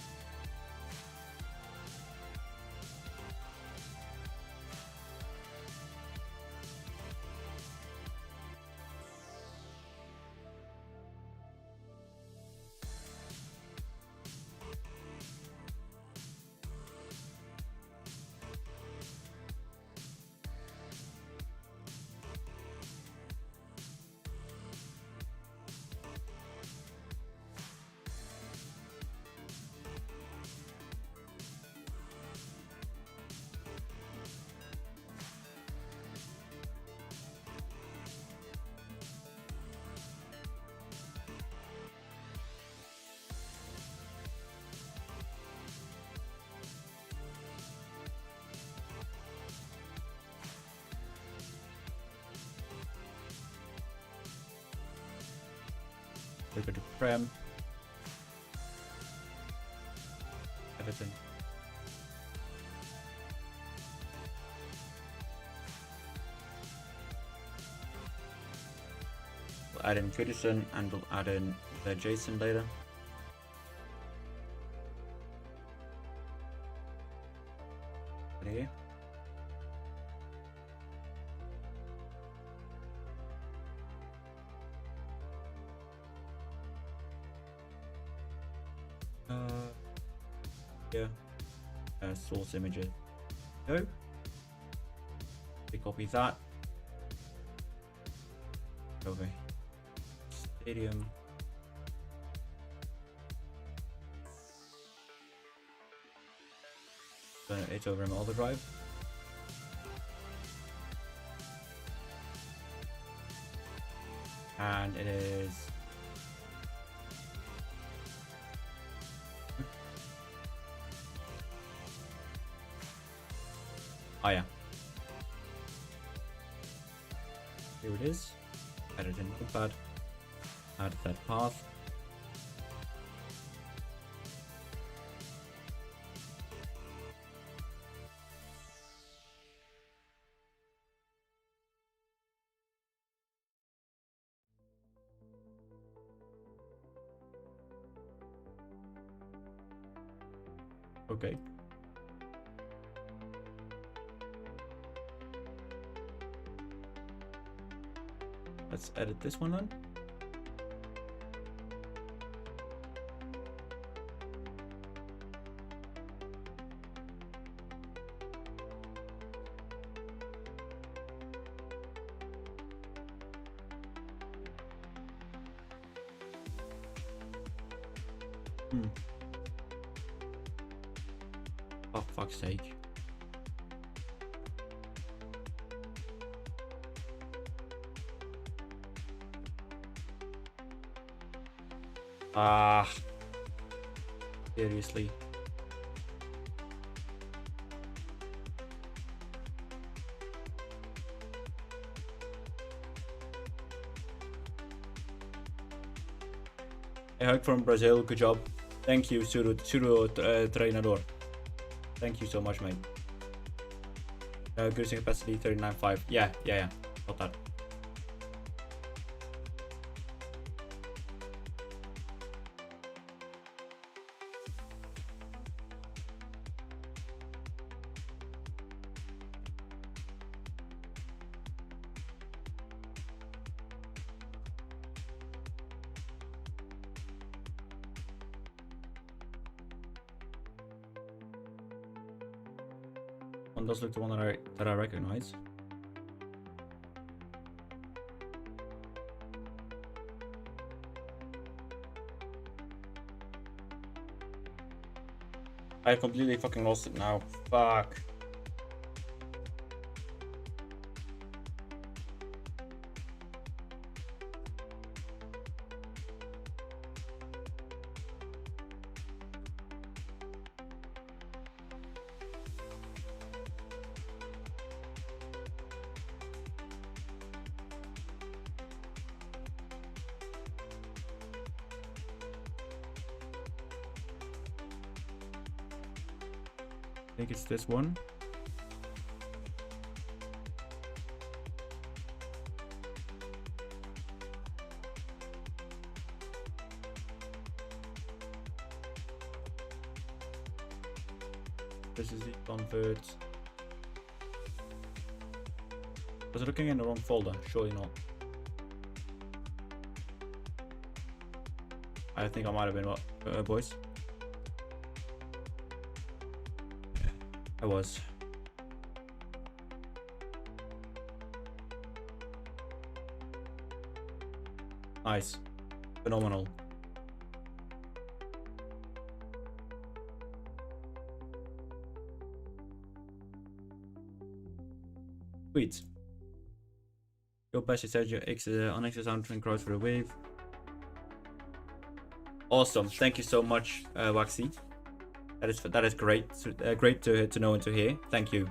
we go to Prem. Everything. We'll add in Goodison and we'll add in the Jason later. Here. Yeah. Source images. Go. We copy that. Over. Stadium. It's over in overdrive. And it is oh yeah. Here it is. Edit in notepad. Add that path. Okay. Let's edit this one then. Oh, fuck's sake. Ah. Seriously. A hug from Brazil, good job. Thank you, Treinador. Thank you so much, mate. Good capacity 39.5. Yeah. Got that. One does look the one that I recognize. I completely fucking lost it now. Fuck. I think it's this one. This is the convert. Was I looking in the wrong folder? Surely not. I think I might have been boys. I was. Nice. Phenomenal. Sweet. Your Bassy said your X on X sound twin crowds for the wave. Awesome. Thank you so much, Waxy. That is great. Great to know and to hear. Thank you.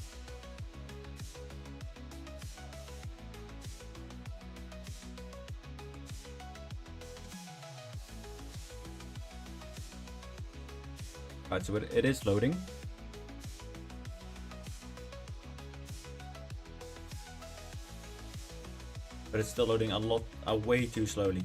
Right, so it is loading. But it's still loading way too slowly.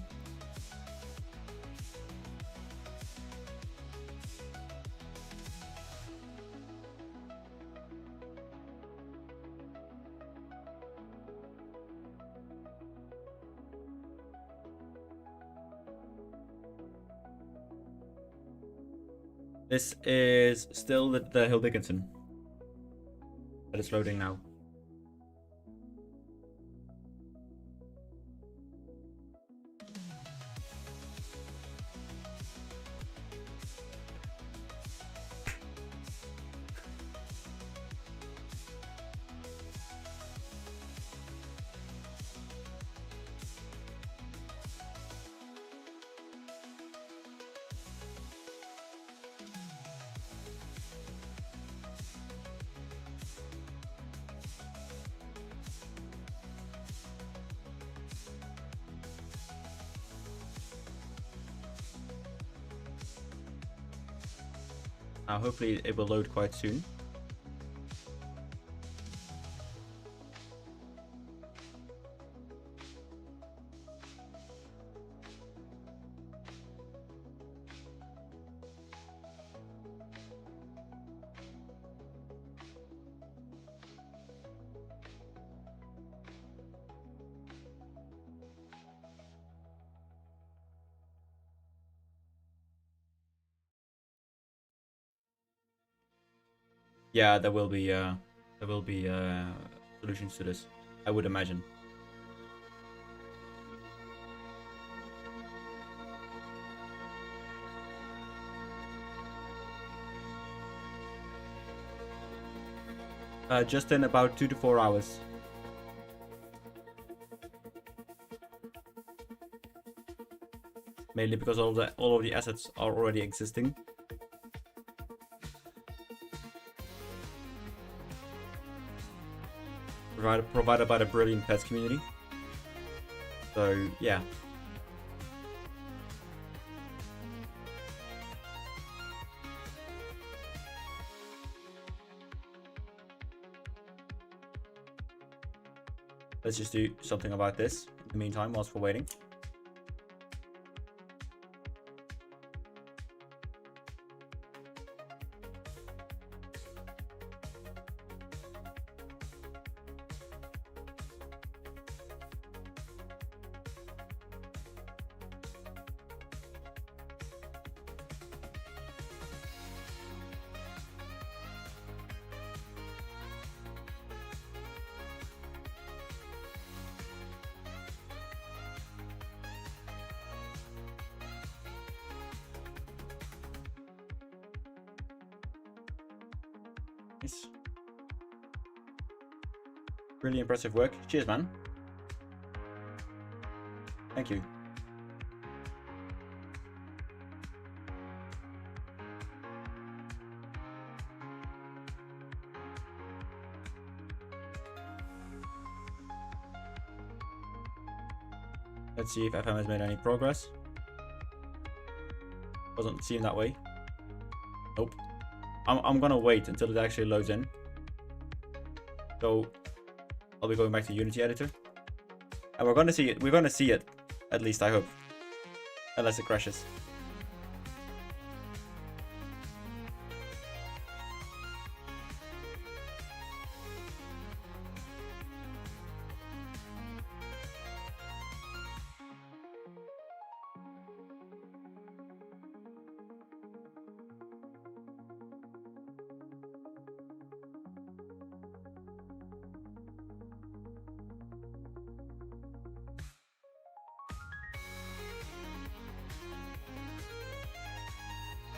This is still the Hill Dickinson that is loading now. Hopefully it will load quite soon. Yeah, there will be solutions to this, I would imagine. Just in about 2 to 4 hours. Mainly because all of the assets are already existing. Provided by the brilliant pets community. So yeah. Let's just do something about this in the meantime whilst we're waiting. Nice. Really impressive work. Cheers, man. Thank you. Let's see if FM has made any progress. Doesn't seem that way. Nope. I'm gonna wait until it actually loads in. So I'll be going back to Unity editor. And we're gonna see it. We're gonna see it. At least I hope. Unless it crashes.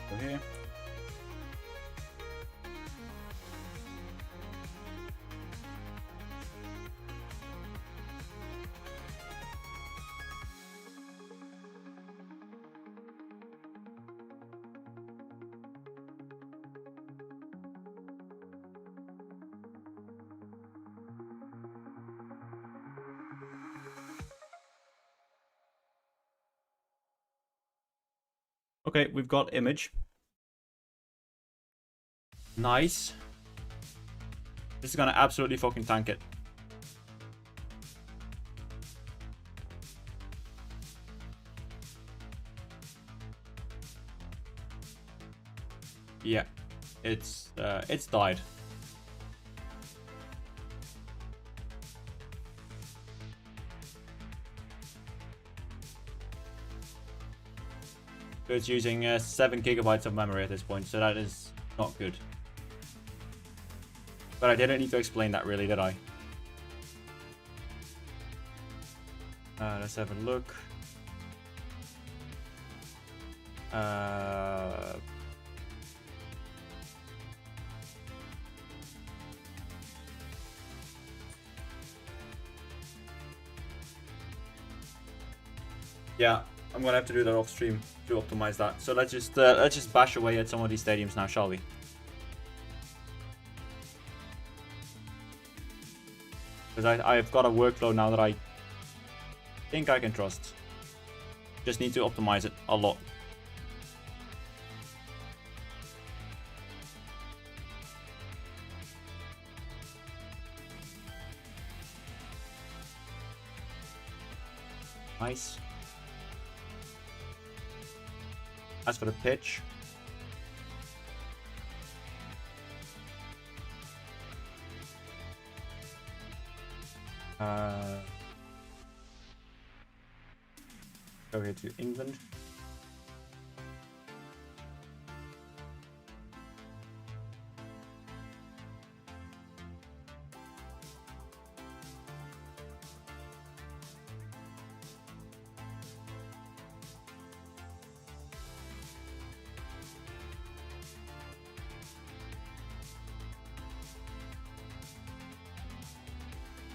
Go here. Okay, we've got image. Nice. This is gonna absolutely fucking tank it. Yeah, it's died. So it's using 7 gigabytes of memory at this point, so that is not good. But I didn't need to explain that really, did I? Let's have a look. Yeah, I'm gonna have to do that off stream to optimize that. So let's just bash away at some of these stadiums now, shall we? Because I've got a workload now that I think I can trust. Just need to optimize it a lot. Nice. As for the pitch, go here to England.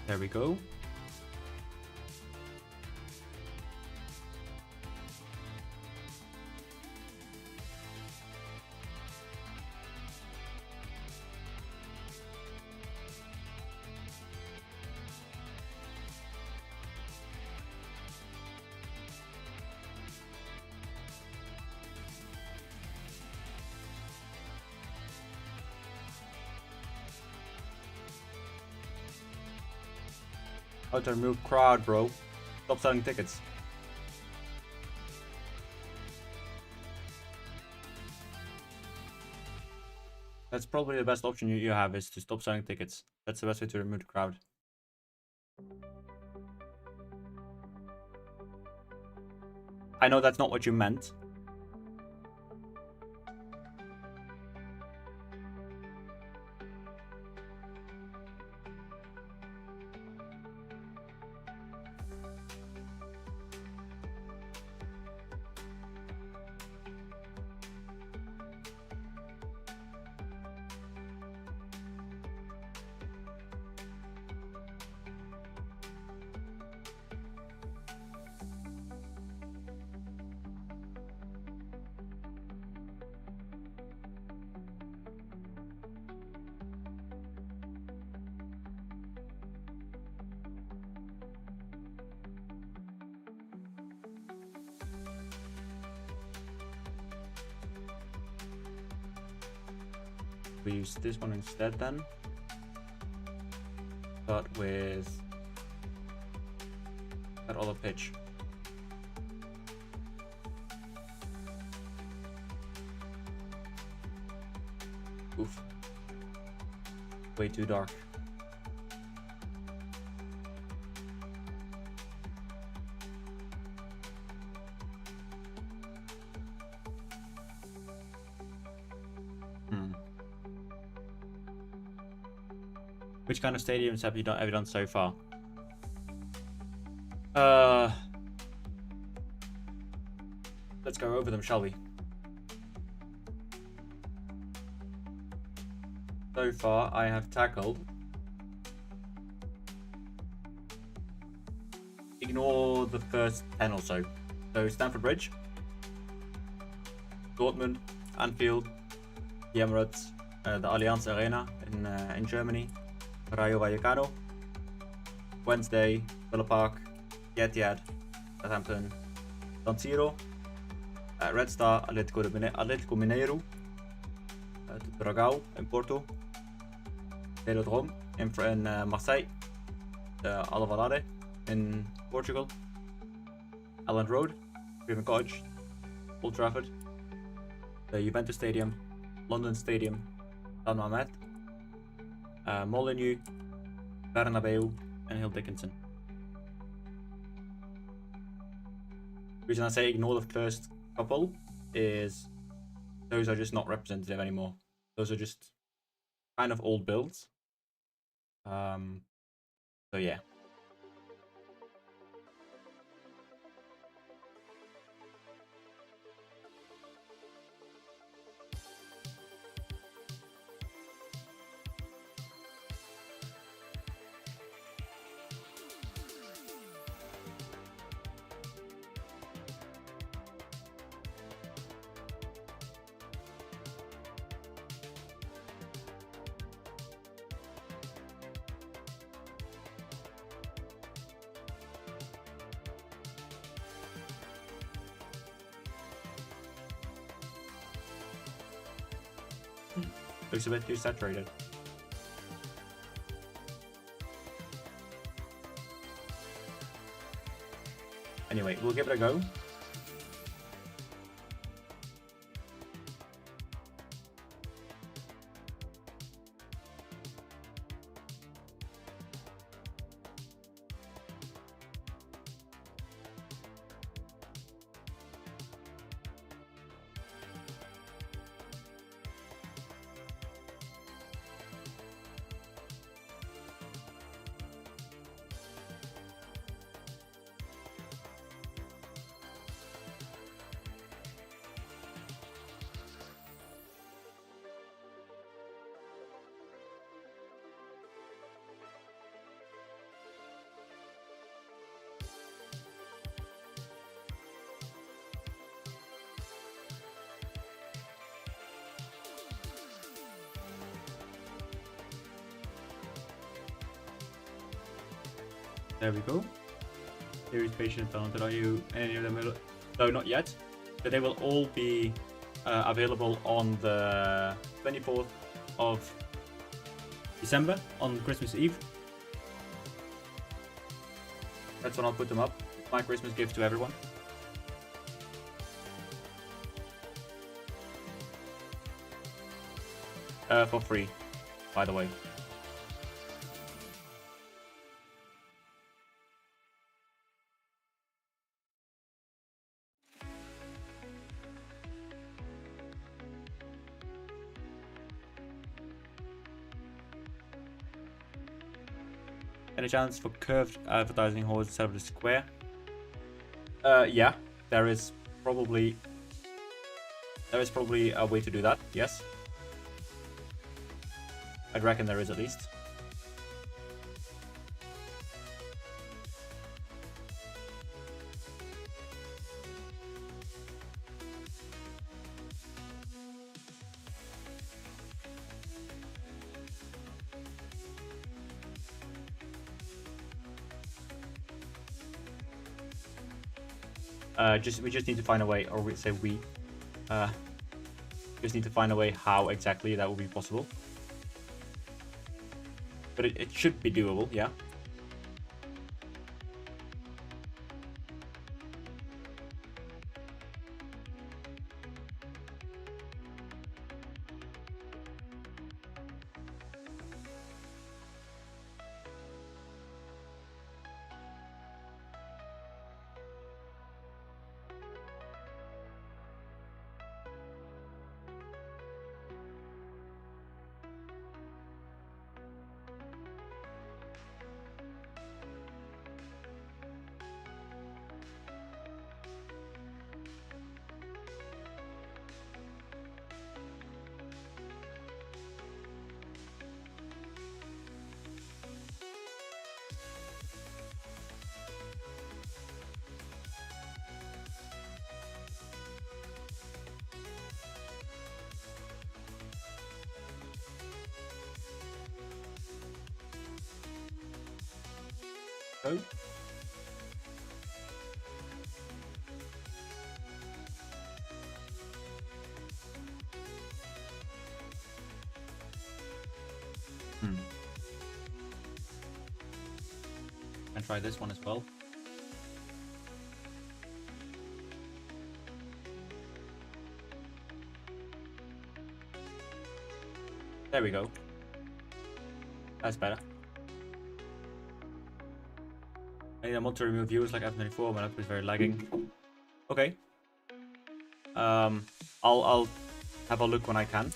There we go. How to remove crowd, bro. Stop selling tickets. That's probably the best option you have, is to stop selling tickets. That's the best way to remove the crowd. I know that's not what you meant. We use this one instead then. But with that other pitch. Oof. Way too dark. Which kind of stadiums have you done so far? Let's go over them, shall we? So far, I have tackled. Ignore the first 10 or so. So Stamford Bridge, Dortmund, Anfield, the Emirates, the Allianz Arena in Germany, Rayo Vallecano, Wednesday, Villa Park, Etihad, Southampton, San Siro, Red Star, Atletico Mineiro, de Dragao in Porto, Velodrome in Marseille, de Alvalade in Portugal, Elland Road, Craven Cottage, Old Trafford, the Juventus Stadium, London Stadium, San Mamés, Molineux, Bernabeu, and Hill Dickinson. The reason I say ignore the first couple is those are just not representative anymore. Those are just kind of old builds. So yeah. Looks a bit too saturated. Anyway, we'll give it a go. There we go. Series patient talented. Are you any of them? No, not yet. But they will all be available on the 24th of December on Christmas Eve. That's when I'll put them up. My Christmas gift to everyone. For free, by the way. Any chance for curved advertising holes instead of the square? Yeah, there is probably a way to do that. Yes, I'd reckon there is at least. We just need to find a way, or we say we just need to find a way how exactly that will be possible. But it should be doable, yeah. Go. And try this one as well. There we go. That's better. I need a mod to remove views like F94, my laptop is very lagging. Okay. I'll have a look when I can.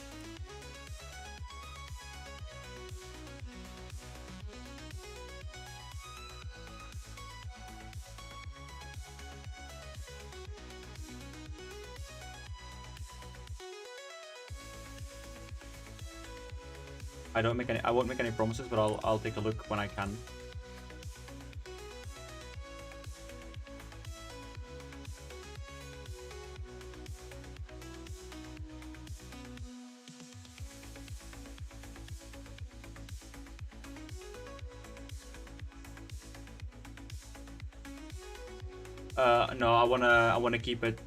I won't make any promises, but I'll take a look when I can. No, I wanna keep it.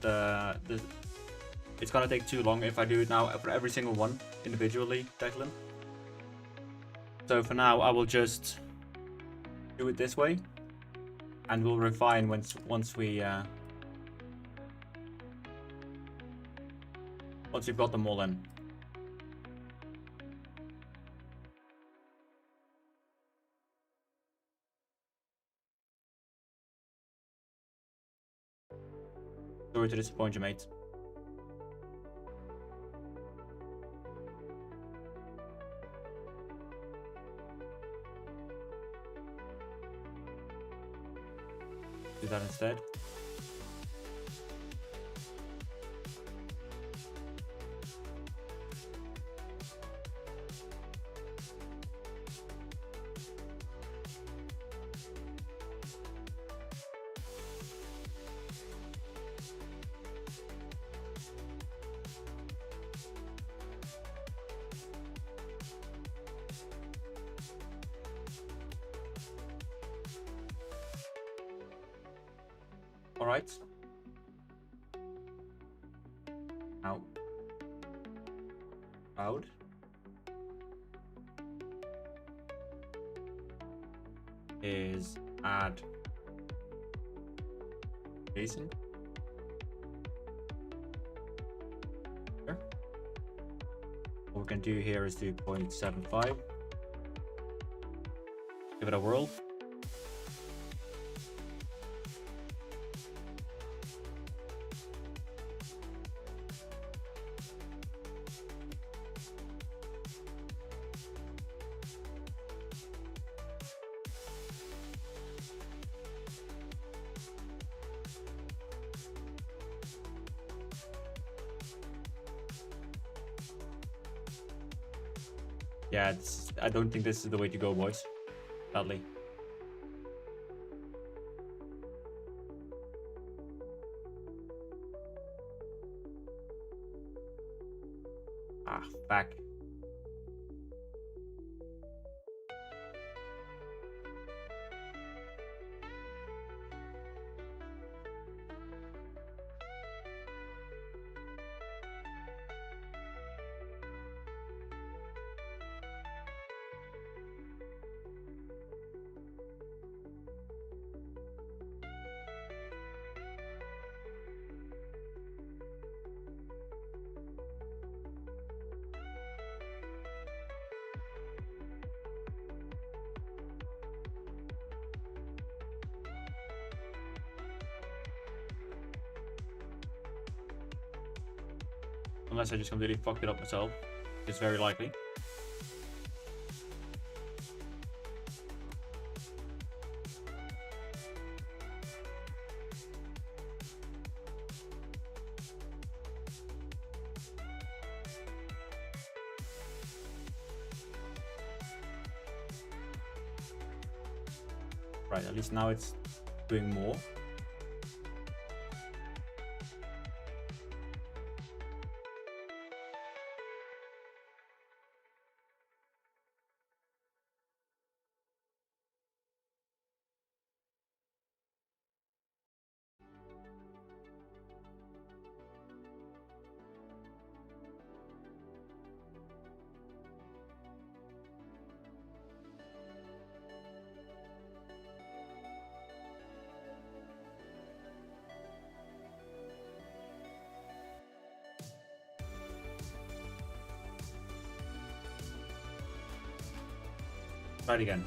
It's gonna take too long if I do it now for every single one individually, Declan. So for now, I will just do it this way, and we'll refine once we've got them all in. Sorry to disappoint you, mate. Do that instead. All right. Now, crowd. Is add Jason. Here. What we can do here is do 0.75. Give it a whirl. Yeah, I don't think this is the way to go, boys. Sadly. Ah, back. Unless I just completely fucked it up myself. It's very likely. Right, at least now it's doing more. Try it again.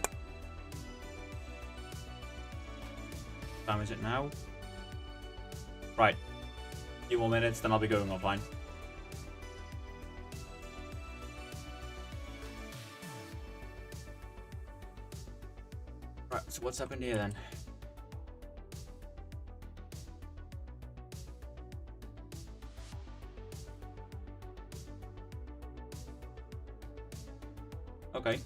What time is it now? Right. A few more minutes, then I'll be going offline. Right, so what's happened here then? Okay.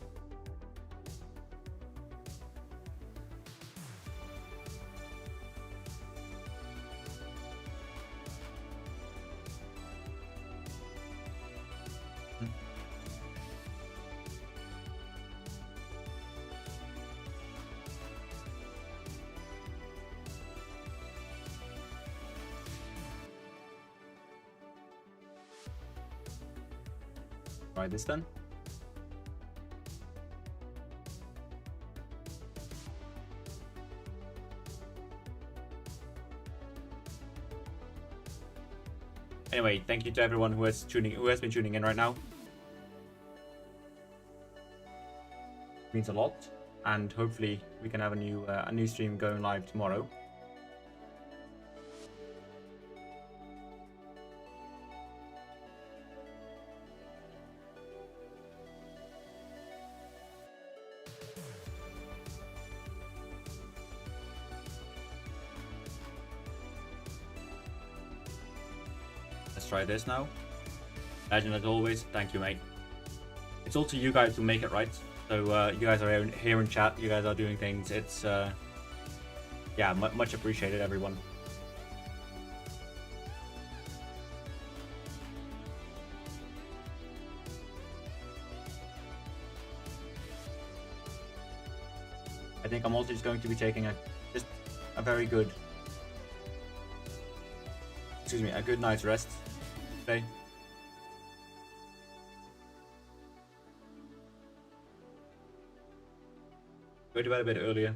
Try this then. Anyway, thank you to everyone who has been tuning in right now. It means a lot, and hopefully we can have a new stream going live tomorrow. Let's try this now. Legend as always, thank you, mate. It's all to you guys who make it, right? So you guys are here in chat, you guys are doing things. It's yeah, much appreciated, everyone. I think I'm also just going to be taking a very good, a good night's rest today. Go to bed a bit earlier.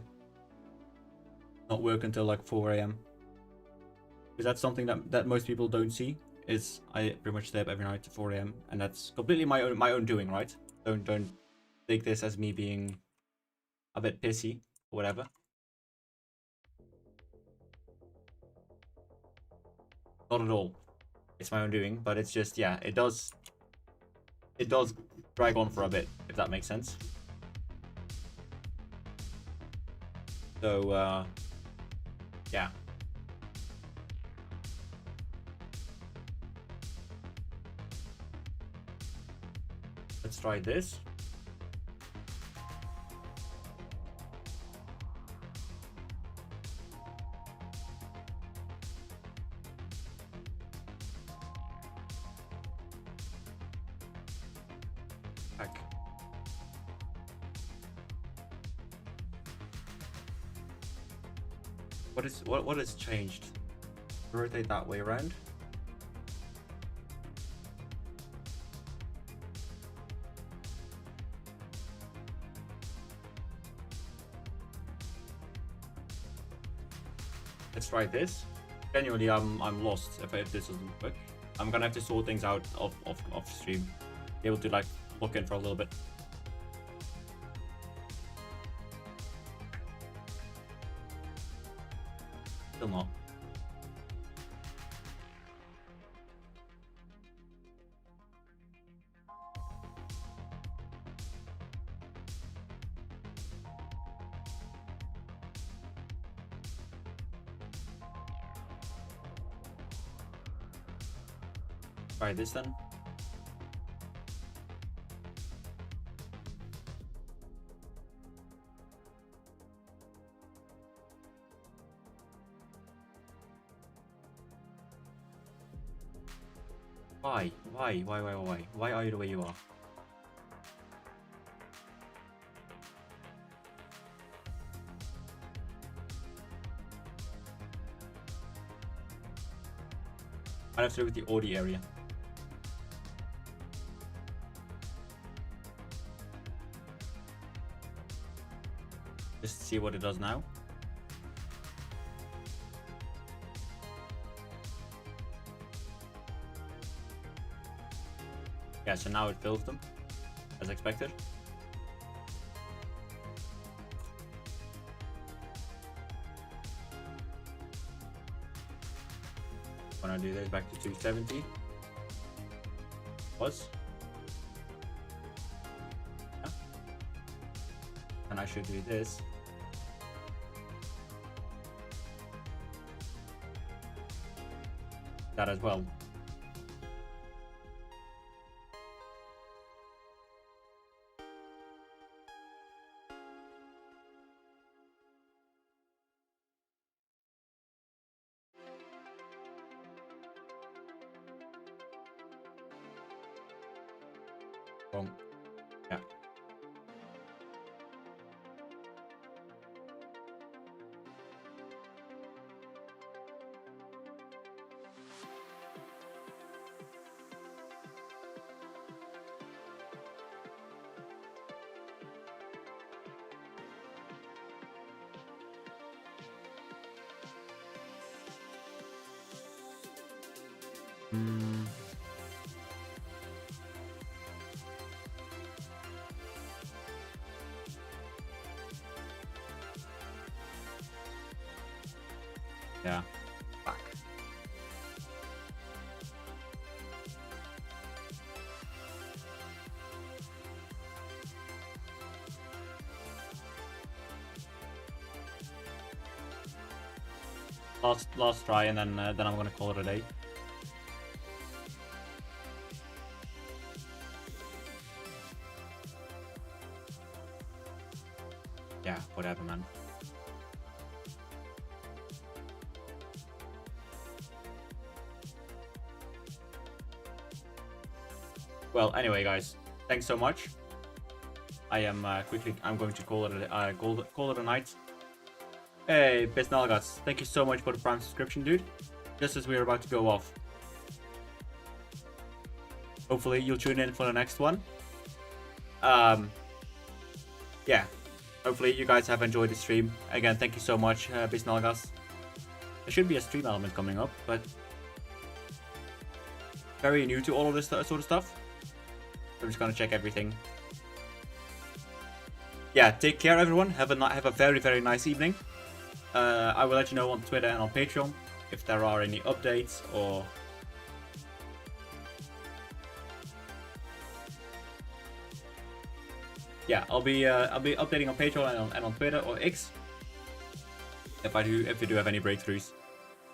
Not work until like 4 AM. Because that's something that most people don't see. Is I pretty much stay up every night to 4 AM, and that's completely my own doing, right? Don't take this as me being a bit pissy or whatever. Not at all. It's my own doing, but it's just, yeah, it does drag on for a bit, if that makes sense. So yeah. Let's try this. Back. What has changed? Rotate that way around. Let's try this. Genuinely, I'm lost if this doesn't work. I'm gonna have to sort things out off stream. Be able to like look in for a little bit. Still not. Try this then. Why? Why are you the way you are? I have to do with the audio area. Just see what it does now. Yeah, so now it fills them, as expected. gonna do this back to 270. Was. Yeah. And I should do this. That as well. Wrong. Yeah. Yeah. Fuck. Last try, and then I'm gonna call it a day. Yeah, whatever, man. Well, anyway, guys, thanks so much. I am I'm going to call it a night. Hey, Besnalgas, thank you so much for the Prime subscription, dude. Just as we were about to go off. Hopefully you'll tune in for the next one. Yeah. Hopefully you guys have enjoyed the stream. Again, thank you so much, Besnalgas. There should be a stream element coming up, but very new to all of this sort of stuff. I'm just gonna check everything. Yeah, take care, everyone. Have a very, very nice evening. I will let you know on Twitter and on Patreon if there are any updates or yeah, I'll be updating on Patreon and on Twitter or X if we do have any breakthroughs.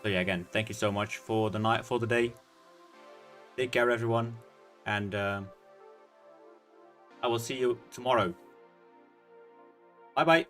So yeah, again, thank you so much for the day. Take care, everyone, and I will see you tomorrow. Bye bye.